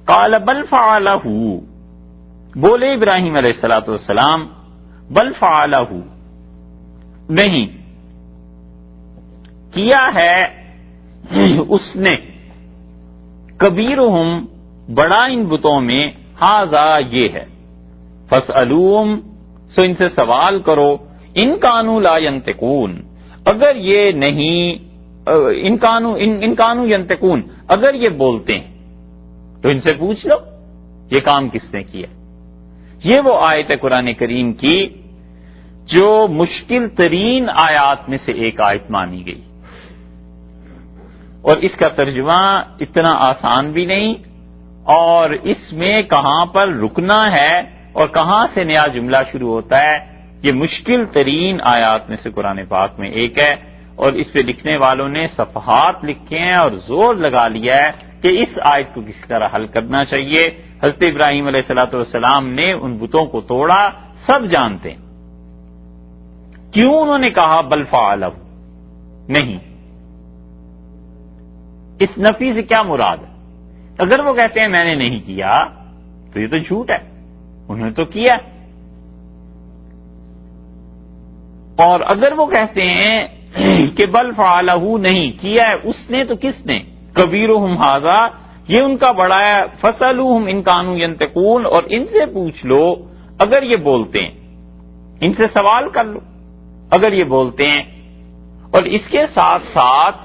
قال بل فعلہ، بولے ابراہیم علیہ الصلوۃ والسلام بل فعلہ، نہیں کیا ہے اس نے، کبیرہم بڑا ان بتوں میں، ھذا یہ ہے، فاسألوہم سو ان سے سوال کرو، ان کانوا لا ینطقون اگر یہ نہیں، ان کانوا ینطقون اگر یہ بولتے ہیں تو ان سے پوچھ لو یہ کام کس نے کیا۔ یہ وہ آیت ہے قرآن کریم کی جو مشکل ترین آیات میں سے ایک آیت مانی گئی، اور اس کا ترجمہ اتنا آسان بھی نہیں، اور اس میں کہاں پر رکنا ہے اور کہاں سے نیا جملہ شروع ہوتا ہے، یہ مشکل ترین آیات میں سے قرآن پاک میں ایک ہے، اور اس پہ لکھنے والوں نے صفحات لکھے ہیں اور زور لگا لیا ہے کہ اس آیت کو کس طرح حل کرنا چاہیے۔ حضرت ابراہیم علیہ الصلوۃ والسلام نے ان بتوں کو توڑا، سب جانتے ہیں، کیوں انہوں نے کہا بل فعلہ، نہیں، اس نفی سے کیا مراد ہے؟ اگر وہ کہتے ہیں میں نے نہیں کیا تو یہ تو جھوٹ ہے، انہوں نے تو کیا، اور اگر وہ کہتے ہیں کہ بل فعلہ نہیں کیا ہے اس نے تو کس نے، کبیرہم ھذا یہ ان کا بڑا ہے، فاسألوہم ان کانوا ینطقون اور ان سے پوچھ لو اگر یہ بولتے ہیں، ان سے سوال کر لو اگر یہ بولتے ہیں۔ اور اس کے ساتھ ساتھ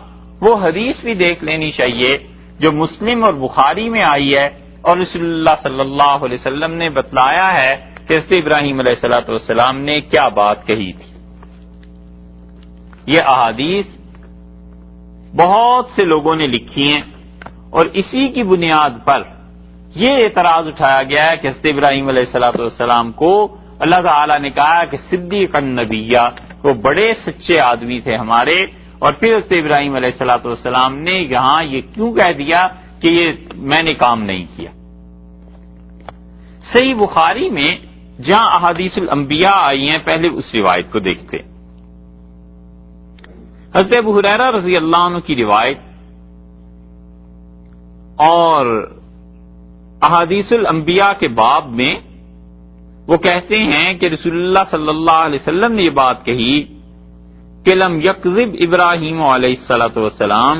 وہ حدیث بھی دیکھ لینی چاہیے جو مسلم اور بخاری میں آئی ہے، اور رسول اللہ صلی اللہ علیہ وسلم نے بتلایا ہے کہ حضرت ابراہیم علیہ الصلوۃ والسلام نے کیا بات کہی تھی۔ یہ احادیث بہت سے لوگوں نے لکھی ہیں، اور اسی کی بنیاد پر یہ اعتراض اٹھایا گیا ہے کہ حضرت ابراہیم علیہ الصلوۃ والسلام کو اللہ تعالیٰ نے کہا کہ صدیقا نبیہ، وہ بڑے سچے آدمی تھے ہمارے، اور پھر حضرت ابراہیم علیہ الصلوۃ والسلام نے یہاں یہ کیوں کہہ دیا کہ یہ میں نے کام نہیں کیا۔ صحیح بخاری میں جہاں احادیث الانبیاء آئی ہیں، پہلے اس روایت کو دیکھتے۔ حضرت ابو ہریرہ رضی اللہ عنہ کی روایت اور احادیث الانبیاء کے باب میں وہ کہتے ہیں کہ رسول اللہ صلی اللہ علیہ وسلم نے یہ بات کہی کہ لم یکذب ابراہیم علیہ الصلوۃ والسلام،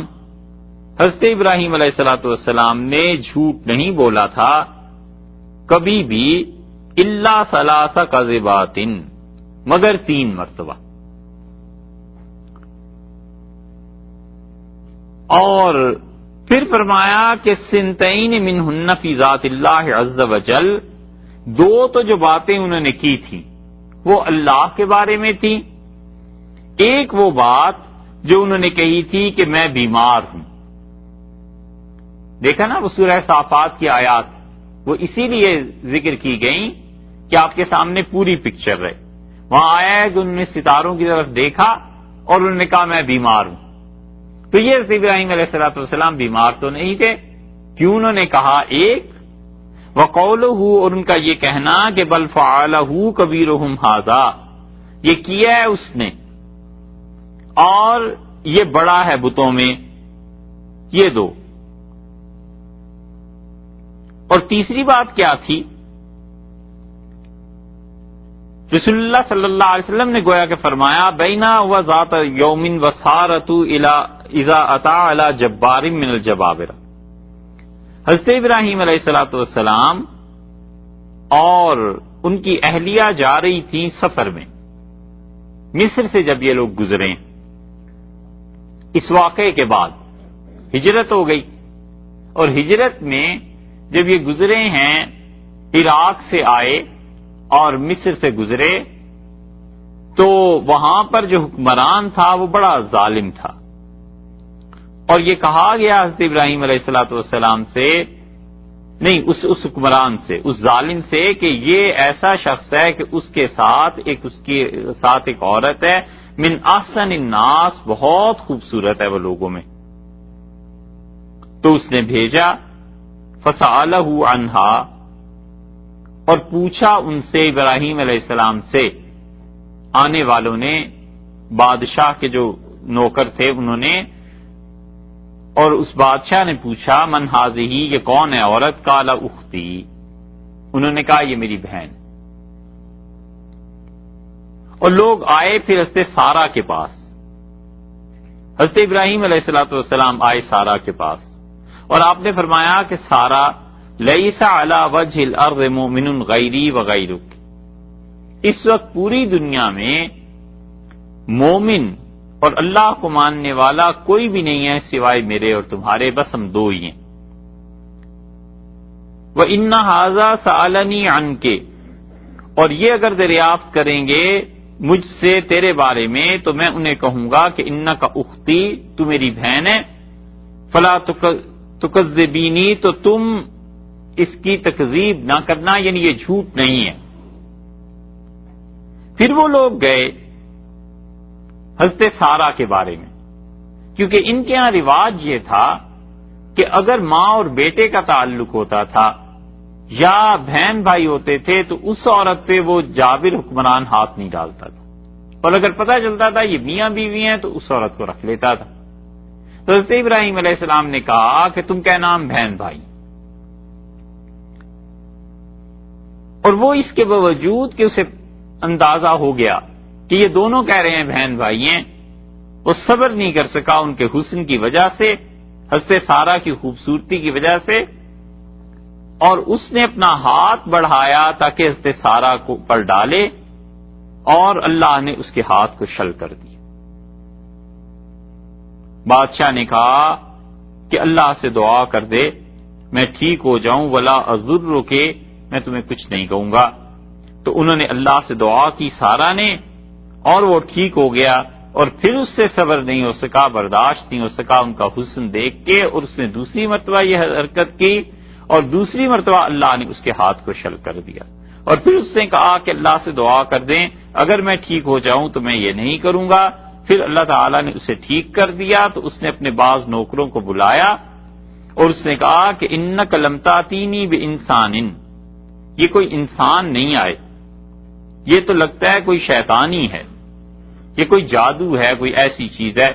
حضرت ابراہیم علیہ الصلوۃ والسلام نے جھوٹ نہیں بولا تھا کبھی بھی، الا ثلاث کذبات، مگر 3 مرتبہ، اور پھر فرمایا کہ سنتین منہن فی ذات اللہ عز وجل، 2 تو جو باتیں انہوں نے کی تھی وہ اللہ کے بارے میں تھی، ایک وہ بات جو انہوں نے کہی تھی کہ میں بیمار ہوں۔ دیکھا نا وہ سورہ صافات کی آیات، وہ اسی لیے ذکر کی گئیں کہ آپ کے سامنے پوری پکچر رہے۔ وہاں آیا ہے کہ انہوں نے ستاروں کی طرف دیکھا اور انہوں نے کہا میں بیمار ہوں، تو یہ حضرت ابراہیم علیہ الصلوۃ والسلام بیمار تو نہیں تھے، کیوں انہوں نے کہا ایک، وقولہ، اور ان کا یہ کہنا کہ بل فعلہ کبیرہم ھذا، یہ کیا ہے اس نے اور یہ بڑا ہے بتوں میں، یہ 2۔ اور تیسری بات کیا تھی؟ رسول اللہ صلی اللہ علیہ وسلم نے گویا کہ فرمایا بینا و ذات یوم وسارت اذا اتا علی جبار من الجبابرہ، حضرت ابراہیم علیہ الصلوۃ والسلام اور ان کی اہلیہ جا رہی تھیں سفر میں، مصر سے جب یہ لوگ گزرے، اس واقعے کے بعد ہجرت ہو گئی، اور ہجرت میں جب یہ گزرے ہیں عراق سے آئے اور مصر سے گزرے، تو وہاں پر جو حکمران تھا وہ بڑا ظالم تھا، اور یہ کہا گیا حضرت ابراہیم علیہ الصلوۃ والسلام سے، نہیں اس حکمران سے، اس ظالم سے، کہ یہ ایسا شخص ہے کہ اس کے ساتھ ایک عورت ہے، من احسن الناس، بہت خوبصورت ہے وہ لوگوں میں۔ تو اس نے بھیجا، فسألہ عنہا، اور پوچھا ان سے، ابراہیم علیہ السلام سے، آنے والوں نے، بادشاہ کے جو نوکر تھے انہوں نے، اور اس بادشاہ نے پوچھا من ہذہ، یہ کون ہے عورت؟ قال اختی، انہوں نے کہا یہ میری بہن۔ اور لوگ آئے پھر حضرت سارا کے پاس، حضرت ابراہیم علیہ الصلوۃ والسلام آئے سارا کے پاس، اور آپ نے فرمایا کہ سارا لیس علی وجہ الارض مومن غیری وغیرک، اس وقت پوری دنیا میں مومن اور اللہ کو ماننے والا کوئی بھی نہیں ہے سوائے میرے اور تمہارے، بس ہم دو ہی ہیں۔ وَإِنَّ هَذَا سَأَلَنِي عَنْكَ، اور یہ اگر دریافت کریں گے مجھ سے تیرے بارے میں تو میں انہیں کہوں گا کہ انک اختی، تو میری بہن ہے، فلا تکذبینی، تو تم اس کی تکذیب نہ کرنا، یعنی یہ جھوٹ نہیں ہے۔ پھر وہ لوگ گئے حضرت سارا کے بارے میں، کیونکہ ان کے ہاں رواج یہ تھا کہ اگر ماں اور بیٹے کا تعلق ہوتا تھا یا بہن بھائی ہوتے تھے تو اس عورت پہ وہ جابر حکمران ہاتھ نہیں ڈالتا تھا، اور اگر پتہ چلتا تھا یہ میاں بیوی ہیں تو اس عورت کو رکھ لیتا تھا۔ تو حضرت ابراہیم علیہ السلام نے کہا کہ تم کیا نام بہن بھائی، اور وہ اس کے باوجود کہ اسے اندازہ ہو گیا کہ یہ دونوں کہہ رہے ہیں بہن بھائی ہیں، وہ صبر نہیں کر سکا ان کے حسن کی وجہ سے، حضرت سارا کی خوبصورتی کی وجہ سے، اور اس نے اپنا ہاتھ بڑھایا تاکہ حضرت سارا کو پر ڈالے، اور اللہ نے اس کے ہاتھ کو شل کر دیا۔ بادشاہ نے کہا کہ اللہ سے دعا کر دے میں ٹھیک ہو جاؤں، ولا اضرک، میں تمہیں کچھ نہیں کہوں گا۔ تو انہوں نے اللہ سے دعا کی سارا نے، اور وہ ٹھیک ہو گیا، اور پھر اس سے صبر نہیں ہو سکا، برداشت نہیں ہو سکا ان کا حسن دیکھ کے، اور اس نے دوسری مرتبہ یہ حرکت کی، اور دوسری مرتبہ اللہ نے اس کے ہاتھ کو شل کر دیا۔ اور پھر اس نے کہا کہ اللہ سے دعا کر دیں اگر میں ٹھیک ہو جاؤں تو میں یہ نہیں کروں گا۔ پھر اللہ تعالیٰ نے اسے ٹھیک کر دیا، تو اس نے اپنے بعض نوکروں کو بلایا اور اس نے کہا کہ انک لم تاتینی بانسان، یہ کوئی انسان نہیں آئے، یہ تو لگتا ہے کوئی شیطان ہی ہے، یہ کوئی جادو ہے، کوئی ایسی چیز ہے۔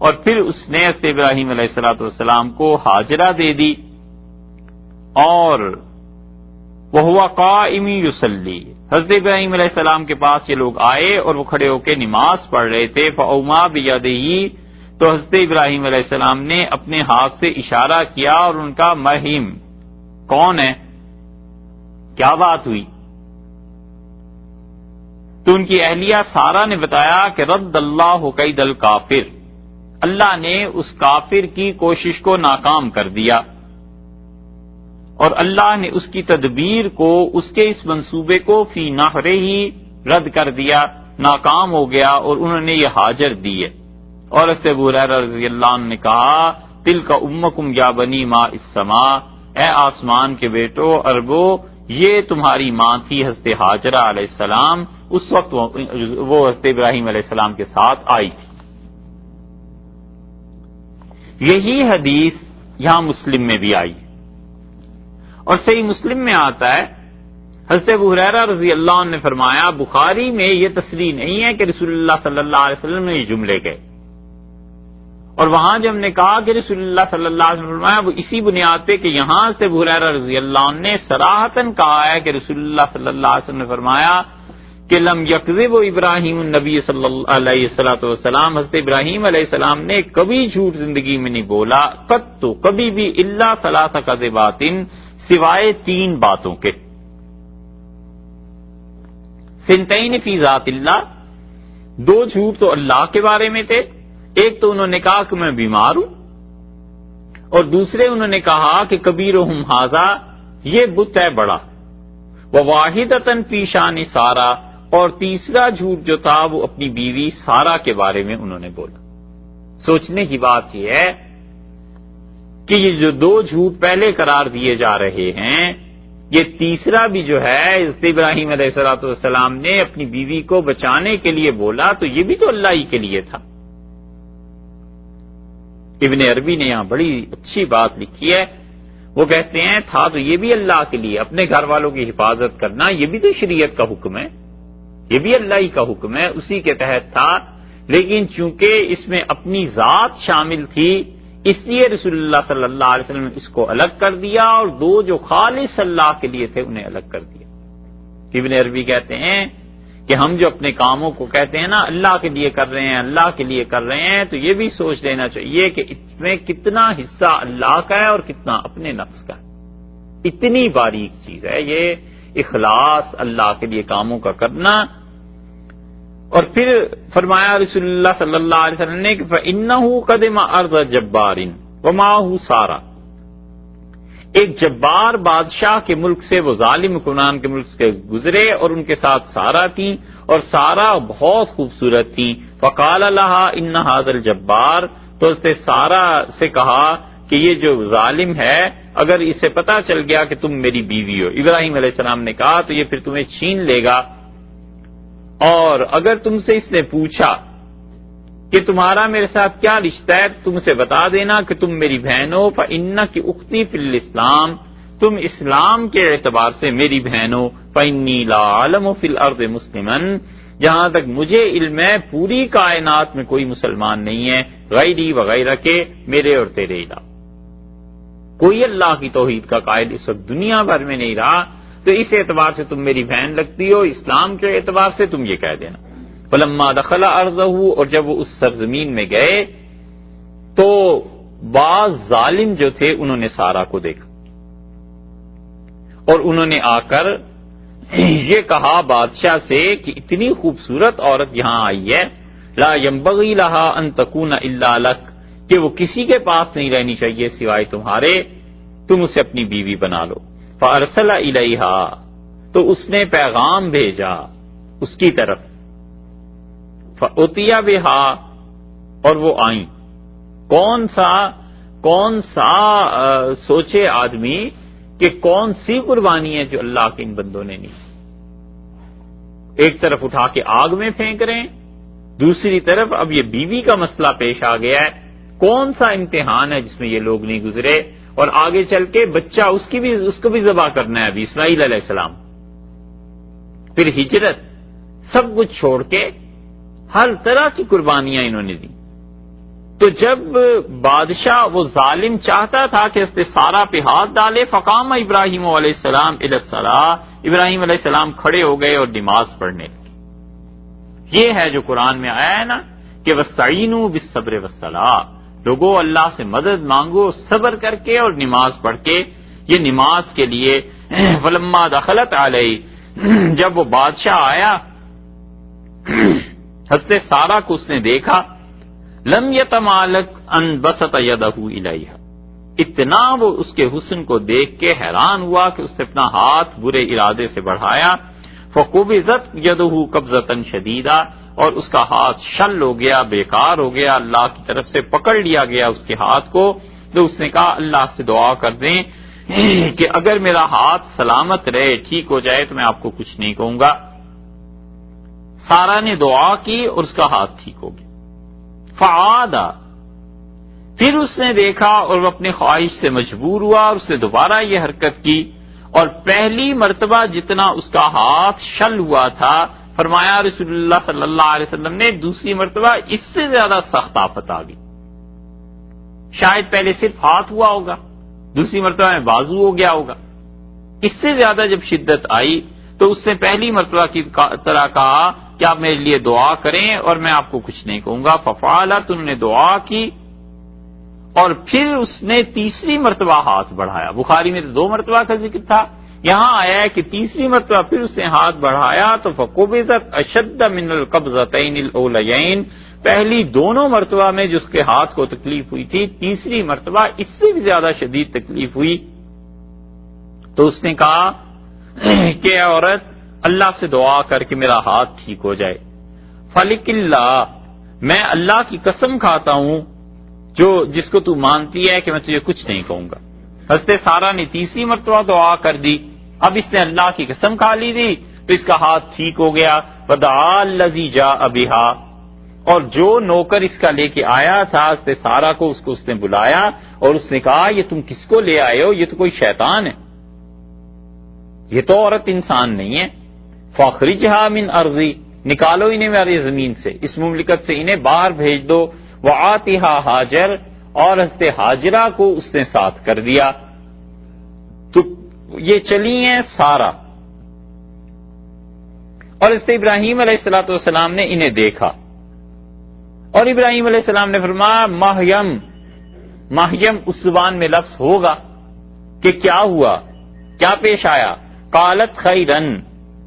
اور پھر اس نے حضرت ابراہیم علیہ السلام کو ہاجرہ دے دی، اور وَهُوَ قَائِمٌ يُصَلِّي، حضرت ابراہیم علیہ السلام کے پاس یہ لوگ آئے اور وہ کھڑے ہو کے نماز پڑھ رہے تھے، فَأَوْمَا بِيَدِهِ، تو حضرت ابراہیم علیہ السلام نے اپنے ہاتھ سے اشارہ کیا، اور ان کا مرہم کون ہے، کیا بات ہوئی؟ تو ان کی اہلیہ سارا نے بتایا کہ رد اللہ کید الکافر، اللہ نے اس کافر کی کوشش کو ناکام کر دیا، اور اللہ نے اس کی تدبیر کو، اس کے اس منصوبے کو فی نحرہ ہی رد کر دیا، ناکام ہو گیا، اور انہوں نے یہ ہاجر دی ہے۔ اور حضرت ابو ہریرہ رضی اللہ عنہ نے کہا تلک امکم یا بنی ماء السماء، اے آسمان کے بیٹو عربو، یہ تمہاری ماں تھی حضرت ہاجرہ علیہ السلام، اس وقت وہ حضرت ابراہیم علیہ السلام کے ساتھ آئی تھی۔ یہی حدیث یہاں مسلم میں بھی آئی، اور صحیح مسلم میں آتا ہے حضرت ابو ہریرہ رضی اللہ عنہ نے فرمایا، بخاری میں یہ تصریح نہیں ہے کہ رسول اللہ صلی اللہ علیہ وسلم نے یہ جملے کہے، اور وہاں جب ہم نے کہا کہ رسول اللہ صلی اللہ علیہ وسلم نے فرمایا، وہ اسی بنیاد پہ کہ یہاں حضرت ابو ہریرہ رضی اللہ عنہ نے صراحتاً کہا ہے کہ رسول اللہ صلی اللہ علیہ وسلم نے فرمایا کہ لم یکذب ابراہیم النبی صلی اللہ علیہ وسلم، حضرت ابراہیم علیہ السلام نے کبھی جھوٹ زندگی میں نہیں بولا، قط کبھی بھی، الا ثلاث کذبات، سوائے 3 باتوں کے، سنتین فی ذات اللہ، 2 جھوٹ تو اللہ کے بارے میں تھے، ایک تو انہوں نے کہا کہ میں بیمار ہوں، اور دوسرے انہوں نے کہا کہ کبیرہم ھذا، یہ بت ہے بڑا، وواحدۃ فی شان سارا، اور تیسرا جھوٹ جو تھا وہ اپنی بیوی سارا کے بارے میں انہوں نے بولا۔ سوچنے کی بات یہ ہے کہ یہ جو 2 جھوٹ پہلے قرار دیے جا رہے ہیں، یہ تیسرا بھی جو ہے حضرت ابراہیم علیہ السلام نے اپنی بیوی کو بچانے کے لیے بولا، تو یہ بھی تو اللہ ہی کے لیے تھا۔ ابن عربی نے یہاں بڑی اچھی بات لکھی ہے، وہ کہتے ہیں تھا تو یہ بھی اللہ کے لیے، اپنے گھر والوں کی حفاظت کرنا یہ بھی تو شریعت کا حکم ہے، یہ بھی اللہ ہی کا حکم ہے، اسی کے تحت تھا، لیکن چونکہ اس میں اپنی ذات شامل تھی، اس لیے رسول اللہ صلی اللہ علیہ وسلم نے اس کو الگ کر دیا اور دو جو خالص اللہ کے لیے تھے انہیں الگ کر دیا۔ ابن عربی کہتے ہیں کہ ہم جو اپنے کاموں کو کہتے ہیں نا اللہ کے لیے کر رہے ہیں، اللہ کے لیے کر رہے ہیں، تو یہ بھی سوچ لینا چاہیے کہ اس میں کتنا حصہ اللہ کا ہے اور کتنا اپنے نفس کا ہے۔ اتنی باریک چیز ہے یہ اخلاص اللہ کے لیے کاموں کا کرنا۔ اور پھر فرمایا رسول اللہ صلی اللہ علیہ وسلم نے کہ فَإِنَّهُ قَدِمَ أَرْضَ جَبَّارٍ وَمَعَهُ سَارَةٌ، ایک جبار بادشاہ کے ملک سے، وہ ظالم حکمران کے ملک سے گزرے اور ان کے ساتھ سارا تھی، اور سارا بہت خوبصورت تھی۔ فَقَالَ لَهَا إِنَّ هَذَا الْجَبَّارَ، تو اس نے سارا سے کہا کہ یہ جو ظالم ہے اگر اسے پتا چل گیا کہ تم میری بیوی ہو، ابراہیم علیہ السلام نے کہا، تو یہ پھر تمہیں چھین لے گا، اور اگر تم سے اس نے پوچھا کہ تمہارا میرے ساتھ کیا رشتہ ہے، تم اسے بتا دینا کہ تم میری بہن ہو، فَإِنَّكِ أُخْتِي فِي الْإِسْلَامِ، تم اسلام کے اعتبار سے میری بہن ہو، فَإِنِّي لَا أَعْلَمُ فِي الْأَرْضِ مُسْلِمًا، جہاں تک مجھے علم ہے پوری کائنات میں کوئی مسلمان نہیں ہے غیری وغیرہ کے، میرے اور تیرے علاوہ کوئی اللہ کی توحید کا قائل اس وقت دنیا بھر میں نہیں رہا، تو اس اعتبار سے تم میری بہن لگتی ہو، اسلام کے اعتبار سے تم یہ کہہ دینا۔ فلما دخل ارضه، اور جب وہ اس سرزمین میں گئے تو بعض ظالم جو تھے انہوں نے سارا کو دیکھا اور انہوں نے آ کر یہ کہا بادشاہ سے کہ اتنی خوبصورت عورت یہاں آئی ہے، لا ينبغي لها ان تكون الا لك، کہ وہ کسی کے پاس نہیں رہنی چاہیے سوائے تمہارے، تم اسے اپنی بیوی بنا لو۔ فارسل الیہا، تو اس نے پیغام بھیجا اس کی طرف، فأتیا بہا، اور وہ آئیں۔ کون سا سوچے آدمی کہ کون سی قربانی ہے جو اللہ کے ان بندوں نے نہیں، ایک طرف اٹھا کے آگ میں پھینک رہے ہیں، دوسری طرف اب یہ بیوی کا مسئلہ پیش آ گیا ہے، کون سا امتحان ہے جس میں یہ لوگ نہیں گزرے، اور آگے چل کے بچہ اس کو بھی ذبح کرنا ہے ابھی، اسماعیل علیہ السلام، پھر ہجرت، سب کچھ چھوڑ کے ہر طرح کی قربانیاں انہوں نے دی۔ تو جب بادشاہ وہ ظالم چاہتا تھا کہ اس نے سارا پہ ہاتھ ڈالے، فقام ابراہیم علیہ السلام الی الصلاۃ، ابراہیم علیہ السلام کھڑے ہو گئے اور نماز پڑھنے لگے۔ یہ ہے جو قرآن میں آیا ہے نا کہ وَاسْتَعِینُوا بِالصَّبْرِ وَالصَّلَاةِ، لوگوں اللہ سے مدد مانگو صبر کر کے اور نماز پڑھ کے، یہ نماز کے لیے۔ فلما دخلت علیہ، جب وہ بادشاہ آیا حضرت سارا کو اس نے دیکھا، لم یتمالک ان بسط یدہ الیہا، اتنا وہ اس کے حسن کو دیکھ کے حیران ہوا کہ اس نے اپنا ہاتھ برے ارادے سے بڑھایا، فقبضت یدہ قبضۃ شدیدہ، اور اس کا ہاتھ شل ہو گیا، بیکار ہو گیا، اللہ کی طرف سے پکڑ لیا گیا اس کے ہاتھ کو۔ تو اس نے کہا اللہ سے دعا کر دیں کہ اگر میرا ہاتھ سلامت رہے، ٹھیک ہو جائے، تو میں آپ کو کچھ نہیں کہوں گا۔ سارا نے دعا کی اور اس کا ہاتھ ٹھیک ہو گیا۔ فعاد، پھر اس نے دیکھا اور وہ اپنی خواہش سے مجبور ہوا اور اس نے دوبارہ یہ حرکت کی، اور پہلی مرتبہ جتنا اس کا ہاتھ شل ہوا تھا، فرمایا رسول اللہ صلی اللہ علیہ وسلم نے دوسری مرتبہ اس سے زیادہ سخت آفت آ گئی، شاید پہلے صرف ہاتھ ہوا ہوگا، دوسری مرتبہ میں بازو ہو گیا ہوگا، اس سے زیادہ جب شدت آئی تو اس نے پہلی مرتبہ کی طرح کہا کہ آپ میرے لیے دعا کریں اور میں آپ کو کچھ نہیں کہوں گا۔ ففعلت، انہوں نے دعا کی اور پھر اس نے تیسری مرتبہ ہاتھ بڑھایا۔ بخاری میں تو 2 مرتبہ کا ذکر تھا، یہاں آیا ہے کہ تیسری مرتبہ پھر اس نے ہاتھ بڑھایا تو فقبضت اشد من القبضتین الاولیین، پہلی دونوں مرتبہ میں جس کے ہاتھ کو تکلیف ہوئی تھی، تیسری مرتبہ اس سے بھی زیادہ شدید تکلیف ہوئی۔ تو اس نے کہا کہ عورت اللہ سے دعا کر کے میرا ہاتھ ٹھیک ہو جائے۔ فلک اللہ، میں اللہ کی قسم کھاتا ہوں جس کو تو مانتی ہے کہ میں تجھے کچھ نہیں کہوں گا۔ حضرت سارا نے تیسری مرتبہ دعا کر دی، اب اس نے اللہ کی قسم کھا لی تھی تو اس کا ہاتھ ٹھیک ہو گیا۔ فدعا الذی جاء بہا، اور جو نوکر اس کا لے کے آیا تھا حضرت سارا کو، اس نے بلایا اور اس نے کہا یہ تم کس کو لے آئے ہو، یہ تو کوئی شیطان ہے، یہ تو عورت انسان نہیں ہے۔ فاخرجھا من ارضی، نکالو انہیں میری زمین سے، اس مملکت سے انہیں باہر بھیج دو۔ وآتھا ہاجر، اور حضرت حاجرہ کو اس نے ساتھ کر دیا. تو یہ چلی ہیں سارا، اور حضرت ابراہیم علیہ الصلوۃ والسلام نے انہیں دیکھا، اور ابراہیم علیہ السلام نے فرمایا ماہیم، ماہیم اس زبان میں لفظ ہوگا کہ کیا ہوا، کیا پیش آیا. قالت خیرن،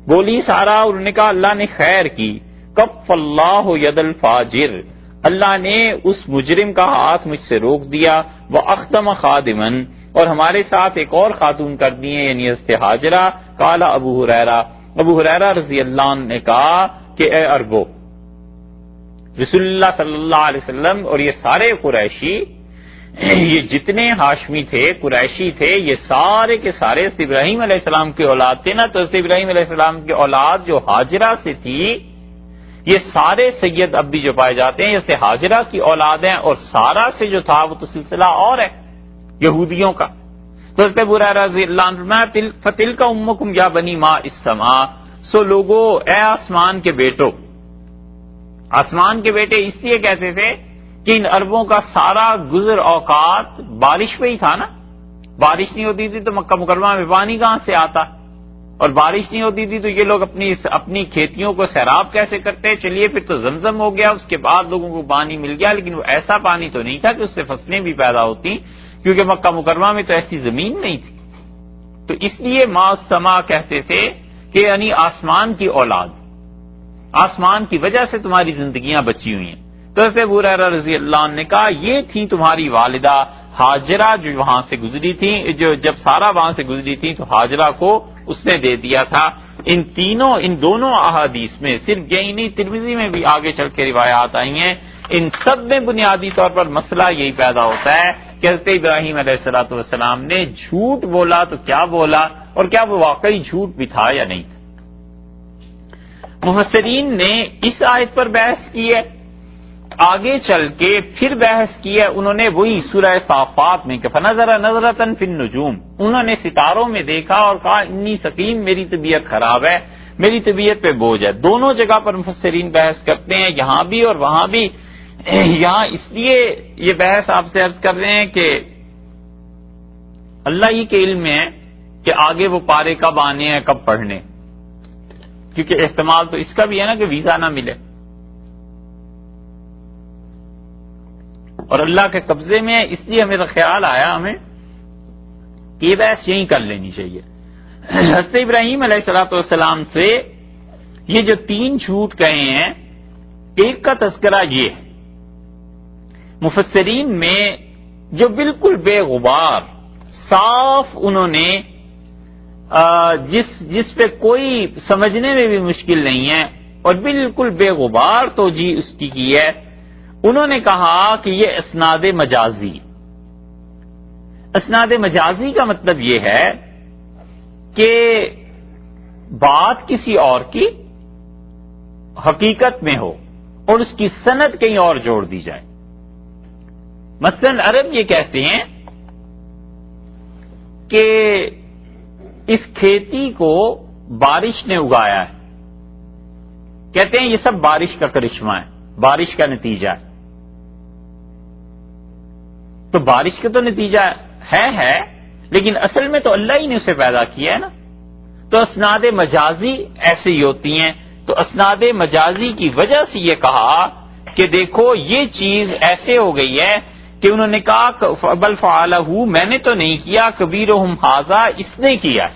بولی سارا، اور انہوں نے کہا اللہ نے خیر کی. کف اللہ ید الفاجر، اللہ نے اس مجرم کا ہاتھ مجھ سے روک دیا. وہ اختم خادمن، اور ہمارے ساتھ ایک اور خاتون کر دی ہیں، یعنی حضرت حاجرہ. قال ابو ہریرہ، ابو ہریرہ رضی اللہ عنہ نے کہا کہ اے عربو، رسول اللہ صلی اللہ علیہ وسلم اور یہ سارے قریشی، یہ جتنے ہاشمی تھے، قریشی تھے، یہ سارے کے سارے حضرت ابراہیم علیہ السلام کی اولاد تھے نا. تو حضرت ابراہیم علیہ السلام کی اولاد جو حاجرہ سے تھی، یہ سارے سید اب بھی جو پائے جاتے ہیں جیسے حاجرہ کی اولاد ہیں، اور سارا سے جو تھا وہ تو سلسلہ اور ہے یہودیوں کا. تو حضرت ابو ہریرہ رضی اللہ عنہ فتلک امکم یا بنی ما السماء، سو لوگو اے آسمان کے بیٹو. آسمان کے بیٹے اس لیے کہتے تھے کہ ان عربوں کا سارا گزر اوقات بارش پہ ہی تھا نا. بارش نہیں ہوتی تھی تو مکہ مکرمہ میں پانی کہاں سے آتا، اور بارش نہیں ہوتی تھی تو یہ لوگ اپنی کھیتیوں کو سیراب کیسے کرتے. چلیے پھر تو زمزم ہو گیا، اس کے بعد لوگوں کو پانی مل گیا، لیکن وہ ایسا پانی تو نہیں تھا کہ اس سے فصلیں بھی پیدا ہوتی، کیونکہ مکہ مکرمہ میں تو ایسی زمین نہیں تھی. تو اس لیے ما السما کہتے تھے کہ یعنی آسمان کی اولاد، آسمان کی وجہ سے تمہاری زندگیاں بچی ہوئی ہیں. تو حضرت ابو ہریرہ رضی اللہ عنہ نے کہا یہ تھی تمہاری والدہ حاجرہ جو وہاں سے گزری تھی، جو جب سارا وہاں سے گزری تھی تو حاجرہ کو اس نے دے دیا تھا. ان دونوں احادیث میں صرف یہی نہیں، ترمذی میں بھی آگے چل کے روایات آئی ہیں، ان سب میں بنیادی طور پر مسئلہ یہی پیدا ہوتا ہے کہ حضرت ابراہیم علیہ الصلوۃ والسلام نے جھوٹ بولا تو کیا بولا، اور کیا وہ واقعی جھوٹ بھی تھا یا نہیں تھا. مفسرین نے اس آیت پر بحث کی ہے، آگے چل کے پھر بحث کی ہے انہوں نے وہی سورہ صافات میں کہ فنظر نظرۃ فی النجوم، انہوں نے ستاروں میں دیکھا اور کہا انی سقیم، میری طبیعت خراب ہے، میری طبیعت پہ بوجھ ہے. دونوں جگہ پر مفسرین بحث کرتے ہیں، یہاں بھی اور وہاں بھی. یہاں اس لیے یہ بحث آپ سے عرض کر رہے ہیں کہ اللہ ہی کے علم میں ہے کہ آگے وہ پارے کب آنے ہیں کب پڑھنے، کیونکہ احتمال تو اس کا بھی ہے نا کہ ویزا نہ ملے، اور اللہ کے قبضے میں ہے. اس لیے میرا خیال آیا ہمیں کہ یہ بحث یہیں کر لینی چاہیے. حضرت ابراہیم علیہ الصلوۃ والسلام سے یہ جو 3 جھوٹ کہے ہیں، ایک کا تذکرہ یہ ہے مفسرین میں جو بالکل بے غبار صاف انہوں نے جس پہ کوئی سمجھنے میں بھی مشکل نہیں ہے اور بالکل بے غبار توجیہ اس کی ہے. انہوں نے کہا کہ یہ اسناد مجازی. اسناد مجازی کا مطلب یہ ہے کہ بات کسی اور کی حقیقت میں ہو اور اس کی سند کہیں اور جوڑ دی جائے. مثلا عرب یہ کہتے ہیں کہ اس کھیتی کو بارش نے اگایا ہے، کہتے ہیں یہ سب بارش کا کرشمہ ہے، بارش کا نتیجہ ہے. تو بارش کا تو نتیجہ ہے لیکن اصل میں تو اللہ ہی نے اسے پیدا کیا ہے نا. تو اسناد مجازی ایسی ہی ہوتی ہیں. تو اسناد مجازی کی وجہ سے یہ کہا کہ دیکھو یہ چیز ایسے ہو گئی ہے کہ انہوں نے کہا بل فعلہ، میں نے تو نہیں کیا، کبیرہم ھذا، اس نے کیا.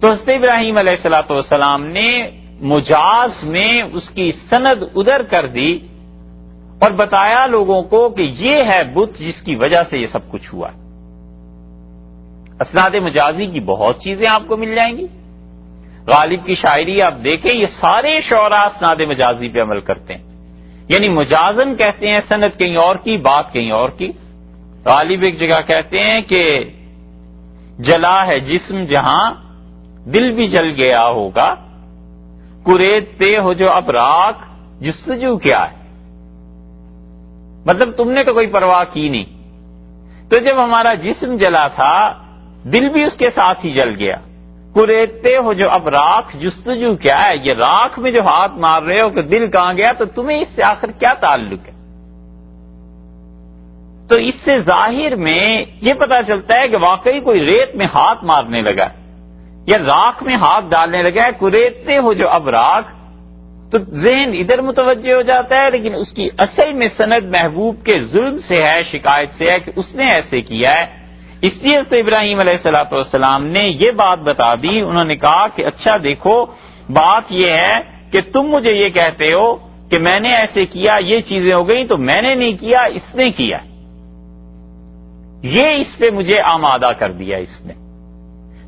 تو حضرت ابراہیم علیہ الصلوۃ والسلام نے مجاز میں اس کی سند ادھر کر دی اور بتایا لوگوں کو کہ یہ ہے بت جس کی وجہ سے یہ سب کچھ ہوا. اسناد مجازی کی بہت چیزیں آپ کو مل جائیں گی. غالب کی شاعری آپ دیکھیں، یہ سارے شعراء اسناد مجازی پہ عمل کرتے ہیں، یعنی مجازن کہتے ہیں سند کہیں اور کی، بات کہیں اور کی. غالب ایک جگہ کہتے ہیں کہ جلا ہے جسم جہاں دل بھی جل گیا ہوگا، کریدتے ہو جو اب راکھ جستجو کیا ہے. مطلب تم نے تو کوئی پرواہ کی نہیں، تو جب ہمارا جسم جلا تھا دل بھی اس کے ساتھ ہی جل گیا. کریدتے ہو جو اب راکھ جستجو کیا ہے، یہ راکھ میں جو ہاتھ مار رہے ہو کہ دل کہاں گیا، تو تمہیں اس سے آخر کیا تعلق ہے؟ تو اس سے ظاہر میں یہ پتا چلتا ہے کہ واقعی کوئی ریت میں ہاتھ مارنے لگا یا راکھ میں ہاتھ ڈالنے لگا ہے. کوریدتے ہو جو اب راکھ، تو ذہن ادھر متوجہ ہو جاتا ہے، لیکن اس کی اصل میں سند محبوب کے ظلم سے ہے، شکایت سے ہے کہ اس نے ایسے کیا ہے. اس لیے حضرت ابراہیم علیہ الصلوۃ والسلام نے یہ بات بتا دی. انہوں نے کہا کہ اچھا دیکھو، بات یہ ہے کہ تم مجھے یہ کہتے ہو کہ میں نے ایسے کیا، یہ چیزیں ہو گئی، تو میں نے نہیں کیا، اس نے کیا، یہ اس پہ مجھے آمادہ کر دیا اس نے.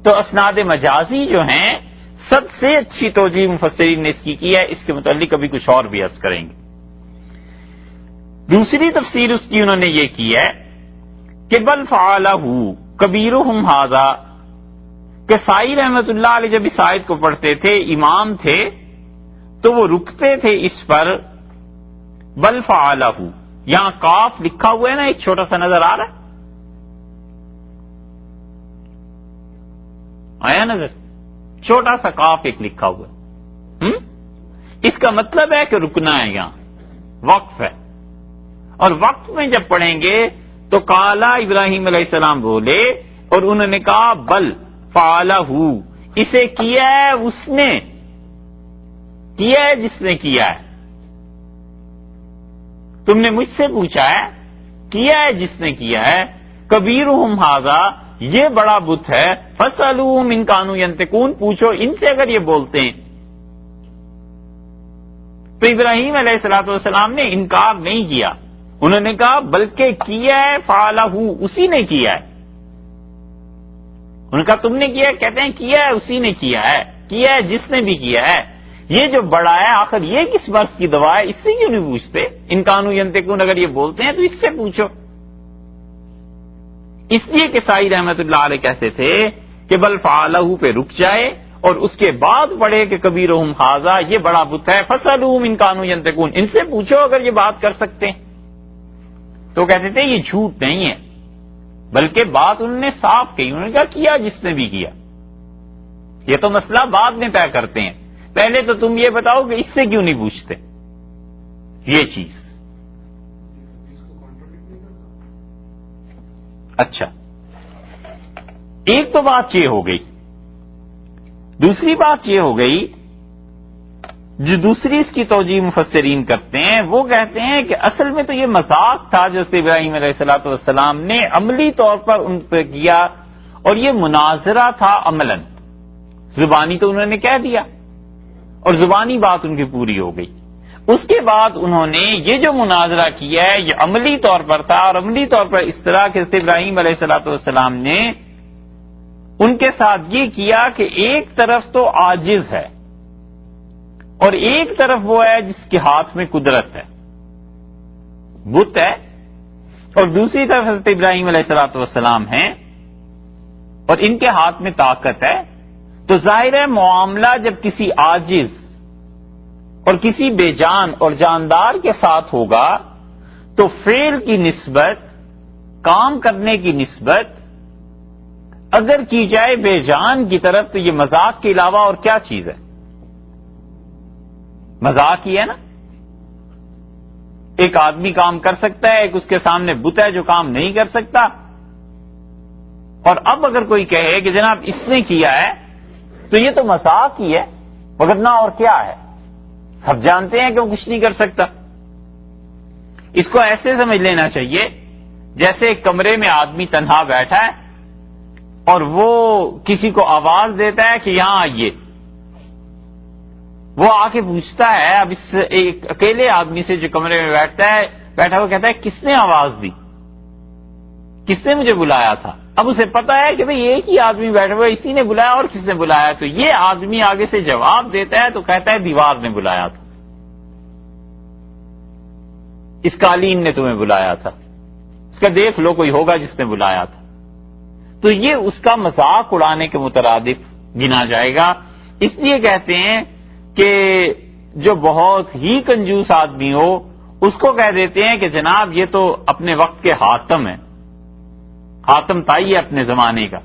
تو اسناد مجازی جو ہیں سب سے اچھی توجیہ مفسرین نے اس کی ہے. اس کے متعلق ابھی کچھ اور بھی عرض کریں گے. دوسری تفسیر اس کی انہوں نے یہ کی ہے کہ بل فعلہ کبیرہم ھذا، کہ سائی رحمت اللہ علیہ جب اس آیت کو پڑھتے تھے، امام تھے تو وہ رکتے تھے اس پر. بل فعلہ، یہاں کاف لکھا ہوا ہے نا، ایک چھوٹا سا نظر آ رہا ہے، آیا نظر؟ چھوٹا سا کاف ایک لکھا ہوا ہے. اس کا مطلب ہے کہ رکنا ہے، یہاں وقف ہے. اور وقف میں جب پڑھیں گے تو قالا ابراہیم علیہ السلام بولے اور انہوں نے کہا بل فعلہ، اسے کیا ہے اس نے، کیا ہے جس نے کیا ہے. تم نے مجھ سے پوچھا ہے، کیا ہے جس نے کیا ہے. کبیرہم ھذا، یہ بڑا بت ہے. فاسألوہم ان کانوا ینطقون، پوچھو ان سے اگر یہ بولتے ہیں. تو ابراہیم علیہ الصلوۃ والسلام نے انکار نہیں کیا، انہوں نے کہا بلکہ کیا ہے فعلہ، اسی نے کیا ہے. انہوں نے کہا تم نے کیا ہے، کہتے ہیں کیا ہے اسی نے کیا ہے، کیا ہے جس نے بھی کیا ہے. یہ جو بڑا ہے آخر یہ کس مرض کی دوا ہے، اس سے کیوں نہیں پوچھتے؟ ان کانوا ینطقون، اگر یہ بولتے ہیں تو اس سے پوچھو. اس لیے کہ سائی رحمت اللہ علیہ کہتے تھے کہ بل فعلہ پہ رک جائے اور اس کے بعد پڑھے کہ کبیرہم ھذا، یہ بڑا بت ہے. فاسألوہم ان کانوا ینطقون، ان سے پوچھو اگر یہ بات کر سکتے ہیں. تو کہتے تھے یہ جھوٹ نہیں ہے، بلکہ بات انہوں نے صاف کہی. انہوں نے کہا کیا جس نے بھی کیا. یہ تو مسئلہ بعد میں طے کرتے ہیں، پہلے تو تم یہ بتاؤ کہ اس سے کیوں نہیں پوچھتے یہ چیز. اچھا، ایک تو بات یہ ہو گئی. دوسری بات یہ ہو گئی جو دوسری اس کی توجیہ مفسرین کرتے ہیں، وہ کہتے ہیں کہ اصل میں تو یہ مذاق تھا جو ابراہیم علیہ الصلوۃ والسلام نے عملی طور پر ان پہ کیا، اور یہ مناظرہ تھا عملاً. زبانی تو انہوں نے کہہ دیا اور زبانی بات ان کی پوری ہو گئی. اس کے بعد انہوں نے یہ جو مناظرہ کیا ہے یہ عملی طور پر تھا، اور عملی طور پر اس طرح کہ ابراہیم علیہ الصلوۃ والسلام نے ان کے ساتھ یہ کیا کہ ایک طرف تو عاجز ہے اور ایک طرف وہ ہے جس کے ہاتھ میں قدرت ہے، بت ہے، اور دوسری طرف حضرت ابراہیم علیہ الصلوۃ والسلام ہیں اور ان کے ہاتھ میں طاقت ہے. تو ظاہر ہے معاملہ جب کسی عاجز اور کسی بے جان اور جاندار کے ساتھ ہوگا تو فعل کی نسبت، کام کرنے کی نسبت اگر کی جائے بے جان کی طرف تو یہ مذاق کے علاوہ اور کیا چیز ہے؟ مذاق ہی ہے نا. ایک آدمی کام کر سکتا ہے، ایک اس کے سامنے بت ہے جو کام نہیں کر سکتا. اور اب اگر کوئی کہے کہ جناب اس نے کیا ہے تو یہ تو مذاق ہی ہے، مگر نہ اور کیا ہے. سب جانتے ہیں کہ وہ کچھ نہیں کر سکتا. اس کو ایسے سمجھ لینا چاہیے جیسے ایک کمرے میں آدمی تنہا بیٹھا ہے اور وہ کسی کو آواز دیتا ہے کہ یہاں آئیے. وہ آ کے پوچھتا ہے اب اس ایک اکیلے آدمی سے جو کمرے میں بیٹھا وہ کہتا ہے کس نے آواز دی، کس نے مجھے بلایا تھا. اب اسے پتا ہے کہ بھئی ایک ہی آدمی بیٹھا ہوا، اسی نے بلایا اور کس نے بلایا. تو یہ آدمی آگے سے جواب دیتا ہے تو کہتا ہے دیوار نے بلایا تھا، اس قالین نے تمہیں بلایا تھا، اس کا دیکھ لو کوئی ہوگا جس نے بلایا تھا. تو یہ اس کا مذاق اڑانے کے مترادف گنا جائے گا. اس لیے کہتے ہیں کہ جو بہت ہی کنجوس آدمی ہو اس کو کہہ دیتے ہیں کہ جناب یہ تو اپنے وقت کے حاتم ہے، حاتم تائی ہے اپنے زمانے کا.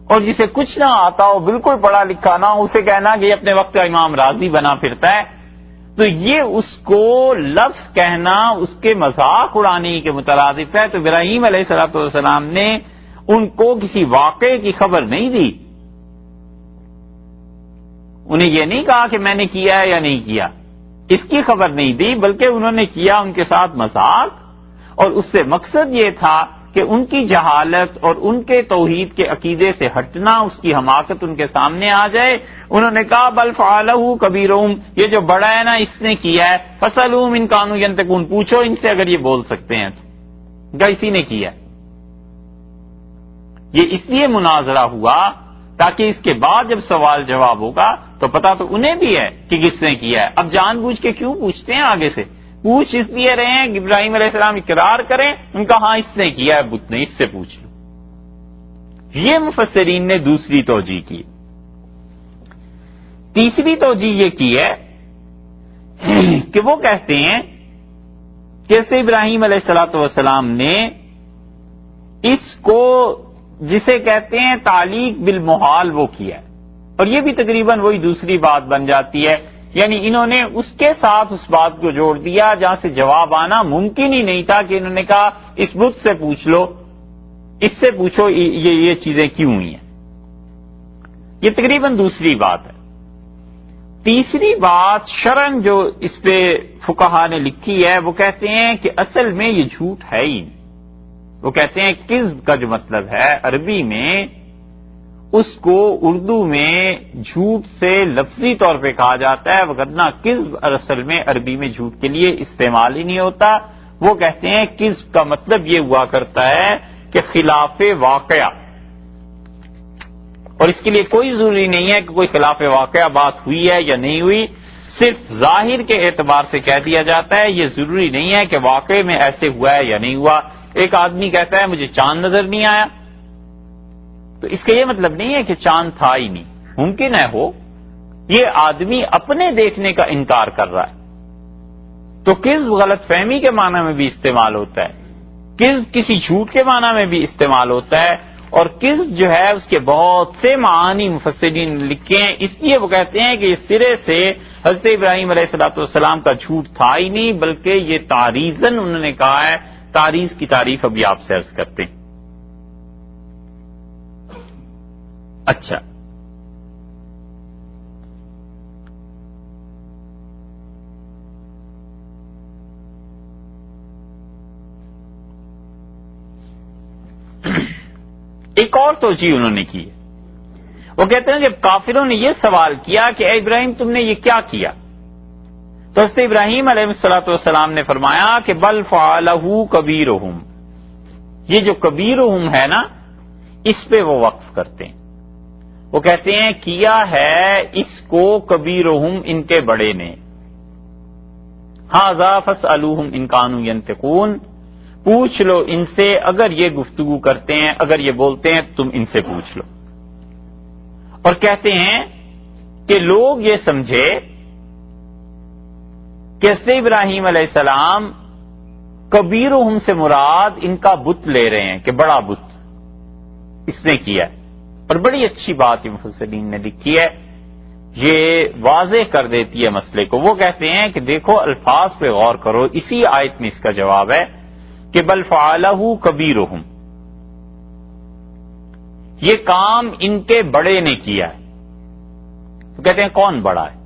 اور جسے کچھ نہ آتا ہو، بالکل پڑھا لکھا نہ ہو، اسے کہنا کہ یہ اپنے وقت کا امام راضی بنا پھرتا ہے. تو یہ اس کو لفظ کہنا اس کے مذاق اڑانے کے مترادف ہے. تو ابراہیم علیہ الصلوۃ والسلام نے ان کو کسی واقعے کی خبر نہیں دی. انہیں یہ نہیں کہا کہ میں نے کیا ہے یا نہیں کیا، اس کی خبر نہیں دی، بلکہ انہوں نے کیا ان کے ساتھ مذاق، اور اس سے مقصد یہ تھا کہ ان کی جہالت اور ان کے توحید کے عقیدے سے ہٹنا، اس کی حماقت ان کے سامنے آ جائے. انہوں نے کہا بل فعلہ کبیرہم، یہ جو بڑا ہے نا اس نے کیا ہے، فسألوہم ان کانوا ینطقون، پوچھو ان سے اگر یہ بول سکتے ہیں تو اسی نے کیا. یہ اس لیے مناظرہ ہوا تاکہ اس کے بعد جب سوال جواب ہوگا تو پتا تو انہیں بھی ہے کہ کس نے کیا ہے. اب جان بوجھ کے کیوں پوچھتے ہیں؟ آگے سے پوچھ اس لیے رہے ہیں کہ ابراہیم علیہ السلام اقرار کریں، ان کا ہاں اس نے کیا ہے، بت نے، اس سے پوچھ لو. یہ مفسرین نے دوسری توجیہ کی. تیسری توجیہ یہ کی ہے کہ وہ کہتے ہیں کہ ابراہیم علیہ الصلوۃ والسلام نے اس کو جسے کہتے ہیں تعلیق بالمحال وہ کیا ہے، اور یہ بھی تقریباً وہی دوسری بات بن جاتی ہے. یعنی انہوں نے اس کے ساتھ اس بات کو جوڑ دیا جہاں سے جواب آنا ممکن ہی نہیں تھا، کہ انہوں نے کہا اس بت سے پوچھ لو، اس سے پوچھو یہ چیزیں کیوں ہوئی ہیں. یہ تقریباً دوسری بات ہے. تیسری بات شرعاً جو اس پہ فقہا نے لکھی ہے وہ کہتے ہیں کہ اصل میں یہ جھوٹ ہے ہی نہیں. وہ کہتے ہیں کذب کا جو مطلب ہے عربی میں، اس کو اردو میں جھوٹ سے لفظی طور پہ کہا جاتا ہے، وگرنہ کذب اصل میں عربی میں جھوٹ کے لیے استعمال ہی نہیں ہوتا. وہ کہتے ہیں کذب کا مطلب یہ ہوا کرتا ہے کہ خلاف واقعہ، اور اس کے لیے کوئی ضروری نہیں ہے کہ کوئی خلاف واقعہ بات ہوئی ہے یا نہیں ہوئی، صرف ظاہر کے اعتبار سے کہہ دیا جاتا ہے. یہ ضروری نہیں ہے کہ واقعے میں ایسے ہوا ہے یا نہیں ہوا. ایک آدمی کہتا ہے مجھے چاند نظر نہیں آیا، تو اس کا یہ مطلب نہیں ہے کہ چاند تھا ہی نہیں، ممکن ہے ہو، یہ آدمی اپنے دیکھنے کا انکار کر رہا ہے. تو کذب غلط فہمی کے معنی میں بھی استعمال ہوتا ہے، کذب کسی جھوٹ کے معنی میں بھی استعمال ہوتا ہے. اور کذب جو ہے اس کے بہت سے معانی مفسرین نے لکھے ہیں. اس لیے وہ کہتے ہیں کہ یہ سرے سے حضرت ابراہیم علیہ الصلوۃ والسلام کا جھوٹ تھا ہی نہیں، بلکہ یہ تعریضاً انہوں نے کہا ہے. تعریض کی تعریف ابھی آپ سے عرض کرتے ہیں. اچھا، ایک اور توجیہ انہوں نے کی. وہ کہتے ہیں جب کافروں نے یہ سوال کیا کہ اے ابراہیم تم نے یہ کیا کیا، تو حضرت ابراہیم علیہ الصلوۃ والسلام نے فرمایا کہ بل فعلہ کبیرہم، یہ جو کبیرہم ہے نا اس پہ وہ وقف کرتے ہیں. وہ کہتے ہیں کیا ہے اس کو کبیرہم ان کے بڑے نے. ھذا فاسألوہم ان کانوا ینطقون، پوچھ لو ان سے اگر یہ گفتگو کرتے ہیں، اگر یہ بولتے ہیں تم ان سے پوچھ لو. اور کہتے ہیں کہ لوگ یہ سمجھے کہ حضرت ابراہیم علیہ السلام کبیرہم سے مراد ان کا بت لے رہے ہیں کہ بڑا بت اس نے کیا ہے. اور بڑی اچھی بات یہ مفسرین نے لکھی ہے، یہ واضح کر دیتی ہے مسئلے کو. وہ کہتے ہیں کہ دیکھو الفاظ پہ غور کرو، اسی آیت میں اس کا جواب ہے کہ بل فعلہ کبیرہم، یہ کام ان کے بڑے نے کیا ہے. تو کہتے ہیں کون بڑا ہے؟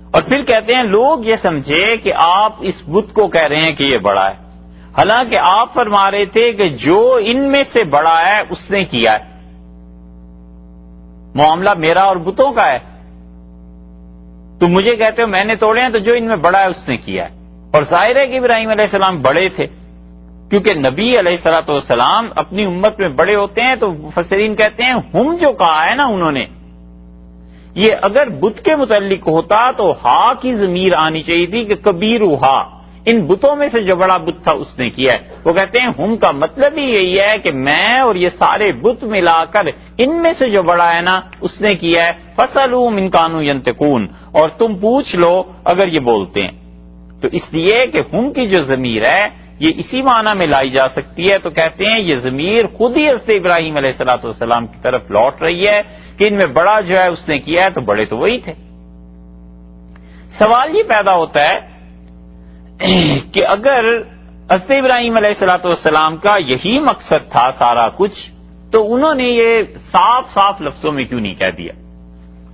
اور پھر کہتے ہیں لوگ یہ سمجھے کہ آپ اس بت کو کہہ رہے ہیں کہ یہ بڑا ہے، حالانکہ آپ فرما رہے تھے کہ جو ان میں سے بڑا ہے اس نے کیا ہے. معاملہ میرا اور بتوں کا ہے. تم مجھے کہتے ہو میں نے توڑے ہیں، تو جو ان میں بڑا ہے اس نے کیا ہے. اور ظاہر ہے کہ ابراہیم علیہ السلام بڑے تھے، کیونکہ نبی علیہ الصلوۃ والسلام اپنی امت میں بڑے ہوتے ہیں. تو مفسرین کہتے ہیں ہم جو کہا ہے نا انہوں نے، یہ اگر بت کے متعلق ہوتا تو ہا کی ضمیر آنی چاہیے تھی کہ کبیرہا، ان بتوں میں سے جو بڑا بت تھا اس نے کیا ہے. وہ کہتے ہیں ہم کا مطلب ہی یہی ہے کہ میں اور یہ سارے بت ملا کر ان میں سے جو بڑا ہے نا اس نے کیا ہے. فاسألوہم ان کانوا ینطقون، اور تم پوچھ لو اگر یہ بولتے ہیں. تو اس لیے کہ ہم کی جو ضمیر ہے یہ اسی معنی میں لائی جا سکتی ہے. تو کہتے ہیں یہ ضمیر خود ہی حضرت ابراہیم علیہ الصلوۃ والسلام کی طرف لوٹ رہی ہے کہ ان میں بڑا جو ہے اس نے کیا ہے، تو بڑے تو وہی تھے. سوال یہ پیدا ہوتا ہے کہ اگر حضرت ابراہیم علیہ الصلوۃ والسلام کا یہی مقصد تھا سارا کچھ، تو انہوں نے یہ صاف صاف لفظوں میں کیوں نہیں کہہ دیا؟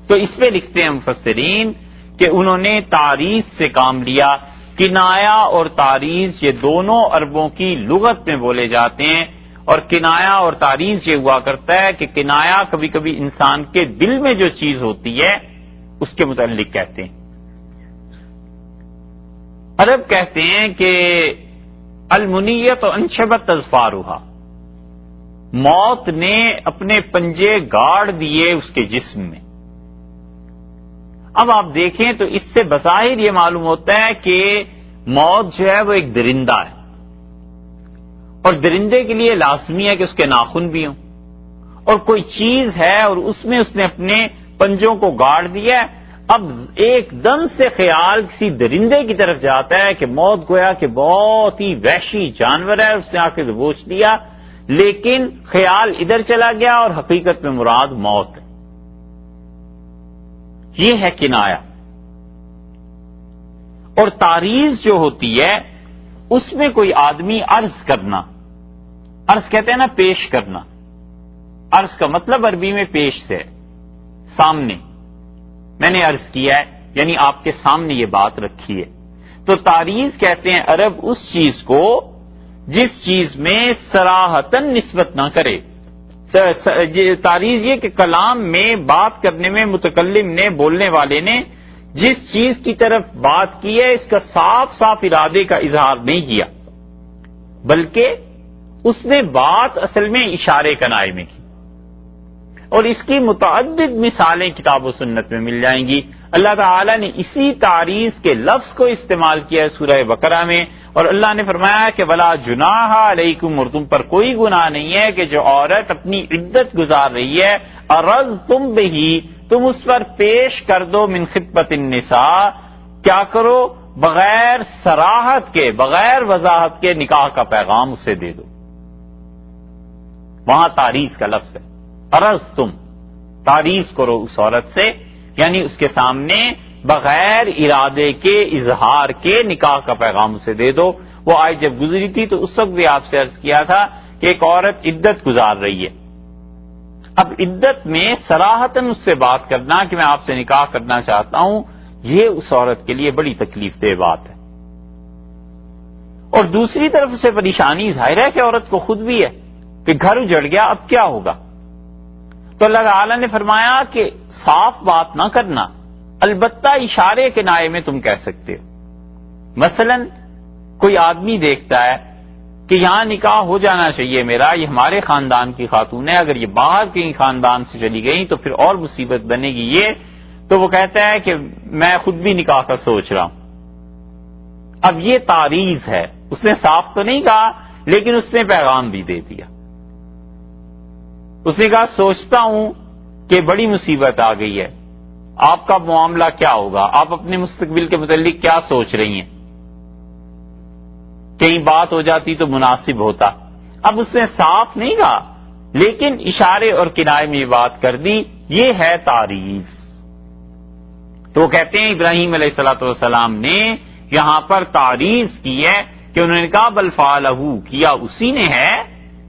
تو اس پہ لکھتے ہیں مفسرین کہ انہوں نے تعریض سے کام لیا. کنایا اور تعریض یہ دونوں عربوں کی لغت میں بولے جاتے ہیں، اور کنایا اور تعریض یہ ہوا کرتا ہے کہ کنایا کبھی کبھی انسان کے دل میں جو چیز ہوتی ہے اس کے متعلق کہتے ہیں. عرب کہتے ہیں کہ المنیت انشبت اظفارها، موت نے اپنے پنجے گاڑ دیے اس کے جسم میں. اب آپ دیکھیں تو اس سے بظاہر یہ معلوم ہوتا ہے کہ موت جو ہے وہ ایک درندہ ہے، اور درندے کے لیے لازمی ہے کہ اس کے ناخن بھی ہوں، اور کوئی چیز ہے اور اس میں اس نے اپنے پنجوں کو گاڑ دیا ہے. اب ایک دم سے خیال کسی درندے کی طرف جاتا ہے کہ موت گویا کہ بہت ہی وحشی جانور ہے، اس نے آ کے دبوچ لیا، لیکن خیال ادھر چلا گیا اور حقیقت میں مراد موت ہے. یہ ہے کنایا. اور تعریض جو ہوتی ہے اس میں کوئی آدمی عرض کرنا، عرض کہتے ہیں نا پیش کرنا، عرض کا مطلب عربی میں پیش سے ہے، سامنے. میں نے عرض کیا ہے یعنی آپ کے سامنے یہ بات رکھی ہے. تو تعریض کہتے ہیں عرب اس چیز کو جس چیز میں صراحتاً نسبت نہ کرے. تعریض یہ کہ کلام میں بات کرنے میں متکلم نے، بولنے والے نے جس چیز کی طرف بات کی ہے اس کا صاف صاف ارادے کا اظہار نہیں کیا، بلکہ اس نے بات اصل میں اشارے کنائے میں کی. اور اس کی متعدد مثالیں کتاب و سنت میں مل جائیں گی. اللہ تعالی نے اسی تعریض کے لفظ کو استعمال کیا ہے سورہ بقرہ میں، اور اللہ نے فرمایا کہ ولا جناح علیکم، اور تم پر کوئی گناہ نہیں ہے کہ جو عورت اپنی عدت گزار رہی ہے ارضتم بہی، تم اس پر پیش کر دو من خطبۃ النساء، کیا کرو؟ بغیر صراحت کے، بغیر وضاحت کے نکاح کا پیغام اسے دے دو. وہاں تعریض کا لفظ ہے. عرض تم، تعریض کرو اس عورت سے، یعنی اس کے سامنے بغیر ارادے کے، اظہار کے نکاح کا پیغام اسے دے دو. وہ آیت جب گزری تھی تو اس وقت بھی آپ سے عرض کیا تھا کہ ایک عورت عدت گزار رہی ہے. اب عدت میں صراحتاً اس سے بات کرنا کہ میں آپ سے نکاح کرنا چاہتا ہوں، یہ اس عورت کے لیے بڑی تکلیف دہ بات ہے. اور دوسری طرف سے پریشانی ظاہر ہے کہ عورت کو خود بھی ہے کہ گھر اجڑ گیا، اب کیا ہوگا؟ تو اللہ تعالی نے فرمایا کہ صاف بات نہ کرنا، البتہ اشارے کے نائے میں تم کہہ سکتے ہو. مثلا کوئی آدمی دیکھتا ہے کہ یہاں نکاح ہو جانا چاہیے میرا، یہ ہمارے خاندان کی خاتون ہے، اگر یہ باہر کہیں خاندان سے چلی گئی تو پھر اور مصیبت بنے گی یہ، تو وہ کہتا ہے کہ میں خود بھی نکاح کا سوچ رہا ہوں. اب یہ تعریض ہے، اس نے صاف تو نہیں کہا لیکن اس نے پیغام بھی دے دیا. اس نے کہا سوچتا ہوں کہ بڑی مصیبت آ گئی ہے، آپ کا معاملہ کیا ہوگا، آپ اپنے مستقبل کے متعلق کیا سوچ رہی ہیں، کہیں بات ہو جاتی تو مناسب ہوتا. اب اس نے صاف نہیں کہا لیکن اشارے اور کنائے میں بات کر دی، یہ ہے تعریض. تو وہ کہتے ہیں ابراہیم علیہ الصلوۃ والسلام نے یہاں پر تعریض کی ہے کہ انہوں نے کہا بل فعلہ، کیا اسی نے ہے